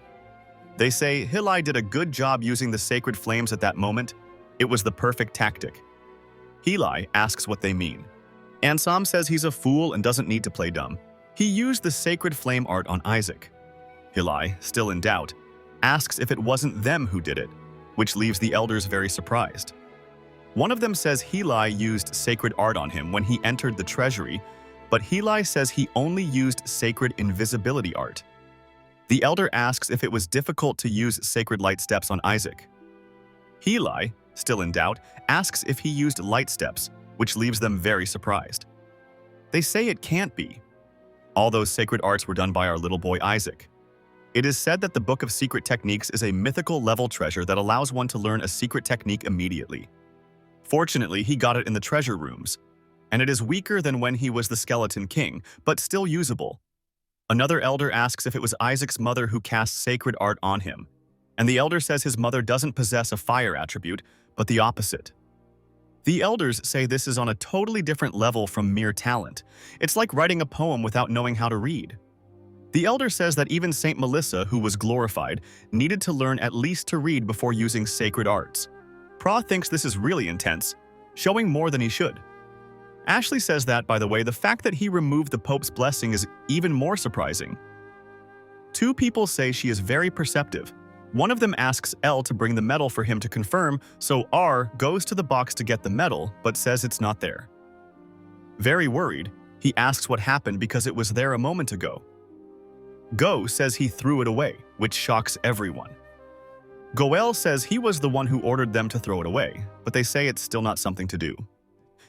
They say Halai did a good job using the sacred flames at that moment. It was the perfect tactic. Halai asks what they mean. Ansam says he's a fool and doesn't need to play dumb. He used the sacred flame art on Isaac. Halai, still in doubt, asks if it wasn't them who did it, which leaves the elders very surprised. One of them says Halai used sacred art on him when he entered the treasury, but Heli says he only used sacred invisibility art. The elder asks if it was difficult to use sacred light steps on Isaac. Heli, still in doubt, asks if he used light steps, which leaves them very surprised. They say it can't be. All those sacred arts were done by our little boy Isaac. It is said that the Book of Secret Techniques is a mythical level treasure that allows one to learn a secret technique immediately. Fortunately, he got it in the treasure rooms, and it is weaker than when he was the Skeleton King, but still usable. Another elder asks if it was Isaac's mother who cast sacred art on him, and the elder says his mother doesn't possess a fire attribute, but the opposite. The elders say this is on a totally different level from mere talent. It's like writing a poem without knowing how to read. The elder says that even Saint Melissa, who was glorified, needed to learn at least to read before using sacred arts. Pra thinks this is really intense, showing more than he should. Ashley says that, by the way, the fact that he removed the Pope's blessing is even more surprising. Two people say she is very perceptive. One of them asks L to bring the medal for him to confirm, so R goes to the box to get the medal, but says it's not there. Very worried, he asks what happened because it was there a moment ago. Go says he threw it away, which shocks everyone. Goel says he was the one who ordered them to throw it away, but they say it's still not something to do.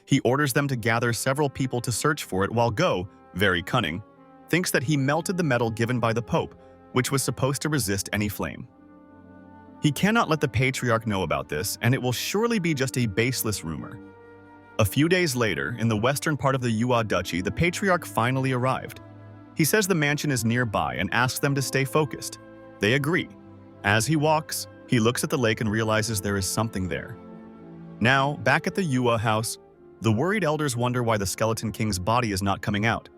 He orders them to gather several people to search for it, while Go, very cunning, thinks that he melted the metal given by the Pope, which was supposed to resist any flame. He cannot let the Patriarch know about this, and it will surely be just a baseless rumor. A few days later, in the western part of the Yua Duchy, the Patriarch finally arrived. He says the mansion is nearby and asks them to stay focused. They agree. As he walks, he looks at the lake and realizes there is something there. Now, back at the Yua house, the worried elders wonder why the Skeleton King's body is not coming out,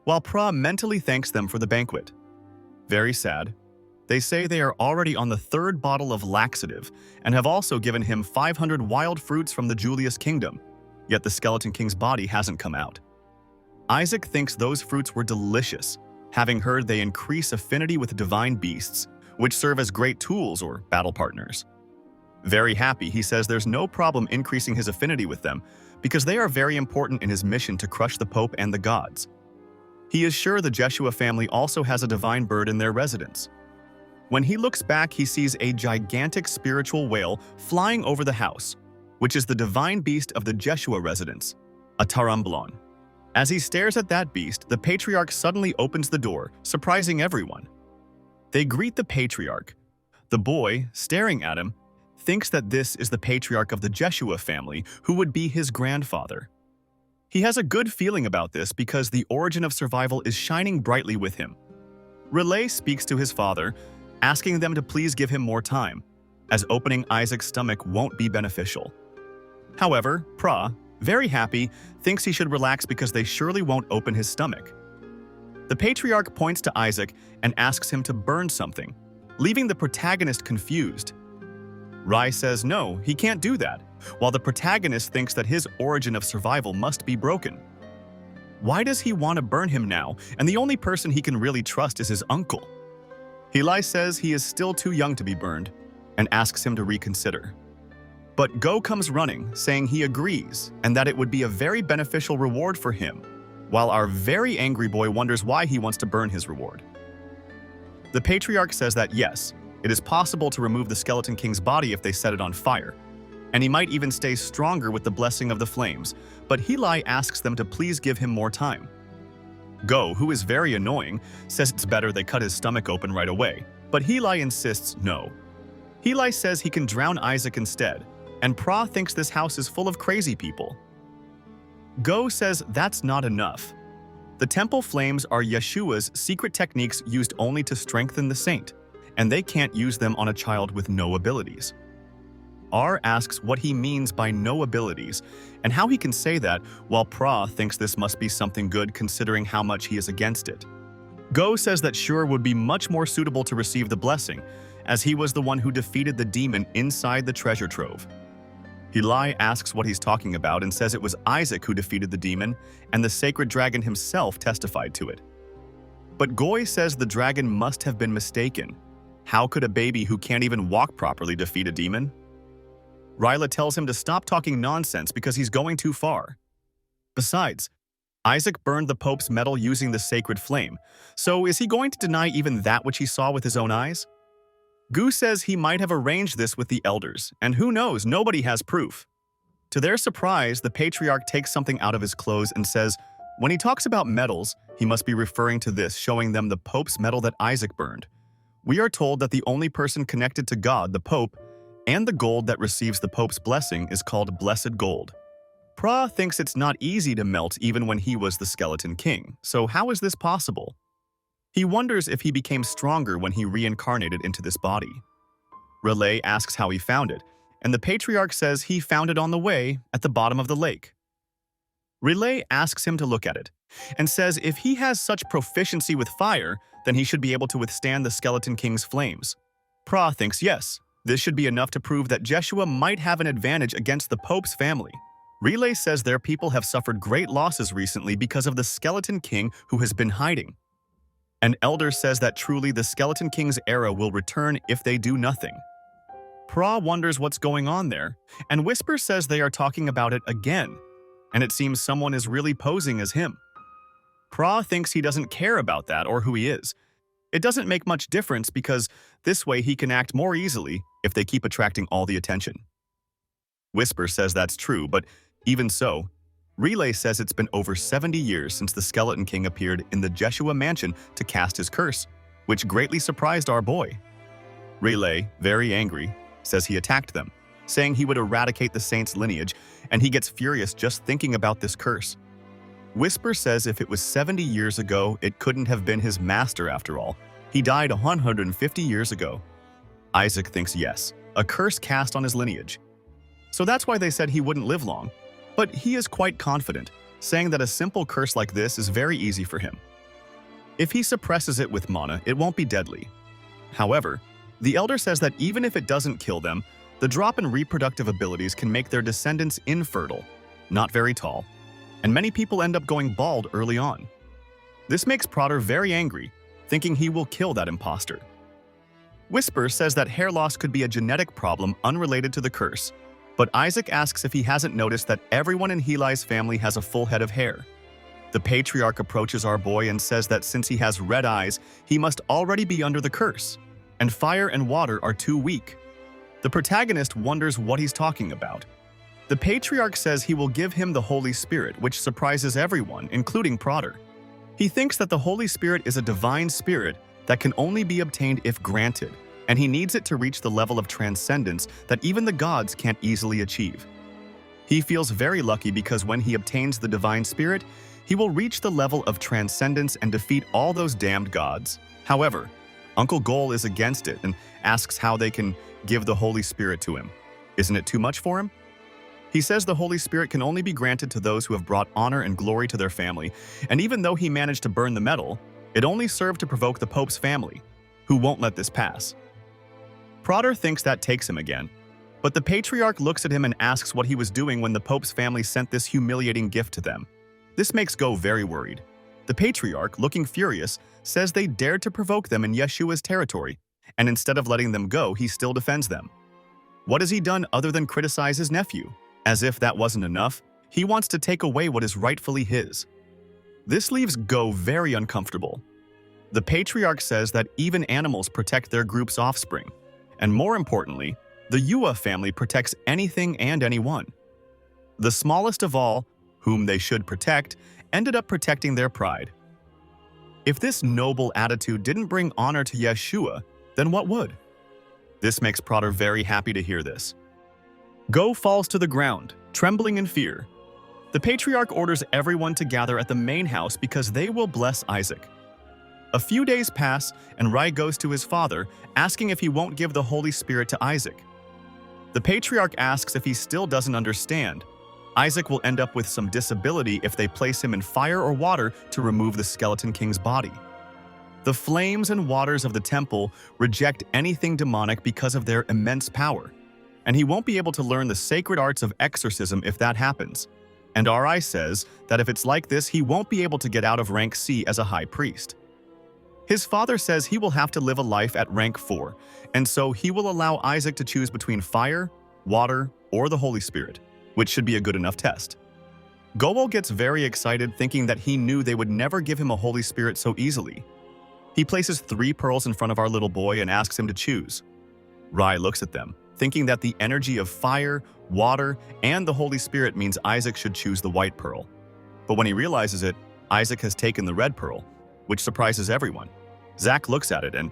while Pra mentally thanks them for the banquet. Very sad. They say they are already on the 3rd bottle of laxative and have also given him 500 wild fruits from the Julius Kingdom, yet the Skeleton King's body hasn't come out. Isaac thinks those fruits were delicious, having heard they increase affinity with divine beasts, which serve as great tools or battle partners. Very happy, he says there's no problem increasing his affinity with them because they are very important in his mission to crush the Pope and the gods. He is sure the Yeshua family also has a divine bird in their residence. When he looks back, he sees a gigantic spiritual whale flying over the house, which is the divine beast of the Yeshua residence, a taramblon. As he stares at that beast, the Patriarch suddenly opens the door, surprising everyone. They greet the Patriarch. The boy, staring at him, thinks that this is the Patriarch of the Yeshua family, who would be his grandfather. He has a good feeling about this because the origin of survival is shining brightly with him. Relay speaks to his father, asking them to please give him more time, as opening Isaac's stomach won't be beneficial. However, Pra, very happy, thinks he should relax because they surely won't open his stomach. The Patriarch points to Isaac and asks him to burn something, leaving the protagonist confused. Rai says no, he can't do that, while the protagonist thinks that his origin of survival must be broken. Why does he want to burn him now, and the only person he can really trust is his uncle? Heli says he is still too young to be burned, and asks him to reconsider. But Go comes running, saying he agrees, and that it would be a very beneficial reward for him, while our very angry boy wonders why he wants to burn his reward. The Patriarch says that yes, it is possible to remove the Skeleton King's body if they set it on fire, and he might even stay stronger with the blessing of the flames, but Heli asks them to please give him more time. Go, who is very annoying, says it's better they cut his stomach open right away, but Heli insists no. Heli says he can drown Isaac instead, and Pra thinks this house is full of crazy people. Go says that's not enough. The temple flames are Yeshua's secret techniques used only to strengthen the saint, and they can't use them on a child with no abilities. R asks what he means by no abilities, and how he can say that, while Pra thinks this must be something good considering how much he is against it. Go says that Shure would be much more suitable to receive the blessing, as he was the one who defeated the demon inside the treasure trove. Heli asks what he's talking about and says it was Isaac who defeated the demon, and the sacred dragon himself testified to it. But Goy says the dragon must have been mistaken. How could a baby who can't even walk properly defeat a demon? Ryla tells him to stop talking nonsense because he's going too far. Besides, Isaac burned the Pope's medal using the sacred flame, so is he going to deny even that which he saw with his own eyes? Gu says he might have arranged this with the elders, and who knows, nobody has proof. To their surprise, the patriarch takes something out of his clothes and says, when he talks about medals, he must be referring to this, showing them the Pope's medal that Isaac burned. We are told that the only person connected to God, the Pope, and the gold that receives the Pope's blessing is called blessed gold. Pra thinks it's not easy to melt even when he was the Skeleton King, so how is this possible? He wonders if he became stronger when he reincarnated into this body. Relay asks how he found it, and the patriarch says he found it on the way at the bottom of the lake. Relay asks him to look at it, and says if he has such proficiency with fire, then he should be able to withstand the Skeleton King's flames. Pra thinks yes, this should be enough to prove that Yeshua might have an advantage against the Pope's family. Relay says their people have suffered great losses recently because of the Skeleton King who has been hiding. An elder says that truly the Skeleton King's era will return if they do nothing. Pra wonders what's going on there, and Whisper says they are talking about it again, and it seems someone is really posing as him. Pra thinks he doesn't care about that or who he is. It doesn't make much difference because this way he can act more easily if they keep attracting all the attention. Whisper says that's true, but even so, Relay says it's been over 70 years since the Skeleton King appeared in the Yeshua mansion to cast his curse, which greatly surprised our boy. Relay, very angry, says he attacked them, saying he would eradicate the saint's lineage, and he gets furious just thinking about this curse. Whisper says if it was 70 years ago, it couldn't have been his master after all. He died 150 years ago. Isaac thinks yes, a curse cast on his lineage. So that's why they said he wouldn't live long. But he is quite confident, saying that a simple curse like this is very easy for him. If he suppresses it with mana, it won't be deadly. However, the elder says that even if it doesn't kill them, the drop in reproductive abilities can make their descendants infertile, not very tall, and many people end up going bald early on. This makes Prater very angry, thinking he will kill that imposter. Whisper says that hair loss could be a genetic problem unrelated to the curse, but Isaac asks if he hasn't noticed that everyone in Heli's family has a full head of hair. The patriarch approaches our boy and says that since he has red eyes, he must already be under the curse, and fire and water are too weak. The protagonist wonders what he's talking about. The patriarch says he will give him the Holy Spirit, which surprises everyone, including Prater. He thinks that the Holy Spirit is a divine spirit that can only be obtained if granted, and he needs it to reach the level of transcendence that even the gods can't easily achieve. He feels very lucky because when he obtains the divine spirit, he will reach the level of transcendence and defeat all those damned gods. However, Uncle Gol is against it and asks how they can give the Holy Spirit to him. Isn't it too much for him? He says the Holy Spirit can only be granted to those who have brought honor and glory to their family, and even though he managed to burn the medal, it only served to provoke the Pope's family, who won't let this pass. Prater thinks that takes him again, but the patriarch looks at him and asks what he was doing when the Pope's family sent this humiliating gift to them. This makes Go very worried. The patriarch, looking furious, says they dared to provoke them in Yeshua's territory, and instead of letting them go, he still defends them. What has he done other than criticize his nephew? As if that wasn't enough, he wants to take away what is rightfully his. This leaves Go very uncomfortable. The patriarch says that even animals protect their group's offspring, and more importantly, the Yua family protects anything and anyone. The smallest of all, whom they should protect, ended up protecting their pride. If this noble attitude didn't bring honor to Yeshua, then what would? This makes Prater very happy to hear this. Go falls to the ground, trembling in fear. The patriarch orders everyone to gather at the main house because they will bless Isaac. A few days pass, and Rai goes to his father, asking if he won't give the Holy Spirit to Isaac. The patriarch asks if he still doesn't understand. Isaac will end up with some disability if they place him in fire or water to remove the Skeleton King's body. The flames and waters of the temple reject anything demonic because of their immense power, and he won't be able to learn the sacred arts of exorcism if that happens. And Rai says that if it's like this, he won't be able to get out of rank C as a high priest. His father says he will have to live a life at rank 4, and so he will allow Isaac to choose between fire, water, or the Holy Spirit, which should be a good enough test. Goel gets very excited, thinking that he knew they would never give him a Holy Spirit so easily. He places 3 pearls in front of our little boy and asks him to choose. Rai looks at them, thinking that the energy of fire, water, and the Holy Spirit means Isaac should choose the white pearl. But when he realizes it, Isaac has taken the red pearl, which surprises everyone. Zack looks at it and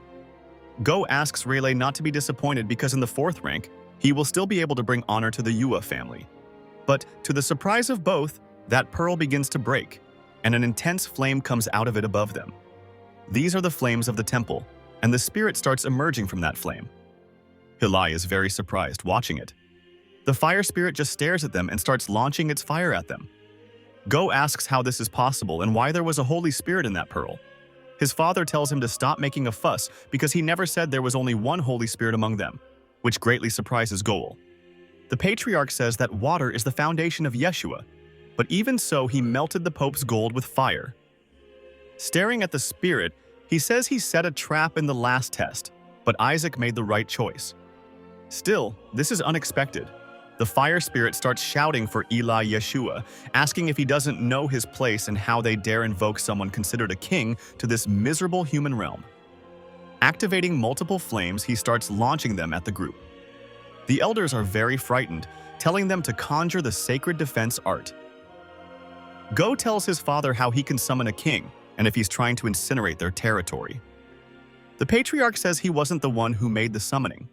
Go asks Rayleigh not to be disappointed because in the 4th rank, he will still be able to bring honor to the Yua family. But to the surprise of both, that pearl begins to break, and an intense flame comes out of it above them. These are the flames of the temple, and the spirit starts emerging from that flame. Hilai is very surprised watching it. The fire spirit just stares at them and starts launching its fire at them. Go asks how this is possible and why there was a Holy Spirit in that pearl. His father tells him to stop making a fuss because he never said there was only one Holy Spirit among them, which greatly surprises Goel. The patriarch says that water is the foundation of Yeshua, but even so he melted the Pope's gold with fire. Staring at the spirit, he says he set a trap in the last test, but Isaac made the right choice. Still, this is unexpected. The fire spirit starts shouting for Eli Yeshua, asking if he doesn't know his place and how they dare invoke someone considered a king to this miserable human realm. Activating multiple flames, he starts launching them at the group. The elders are very frightened, telling them to conjure the sacred defense art. Go tells his father how he can summon a king, and if he's trying to incinerate their territory. The patriarch says he wasn't the one who made the summoning.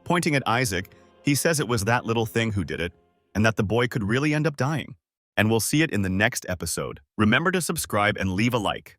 Pointing at Isaac, he says it was that little thing who did it, and that the boy could really end up dying. And we'll see it in the next episode. Remember to subscribe and leave a like.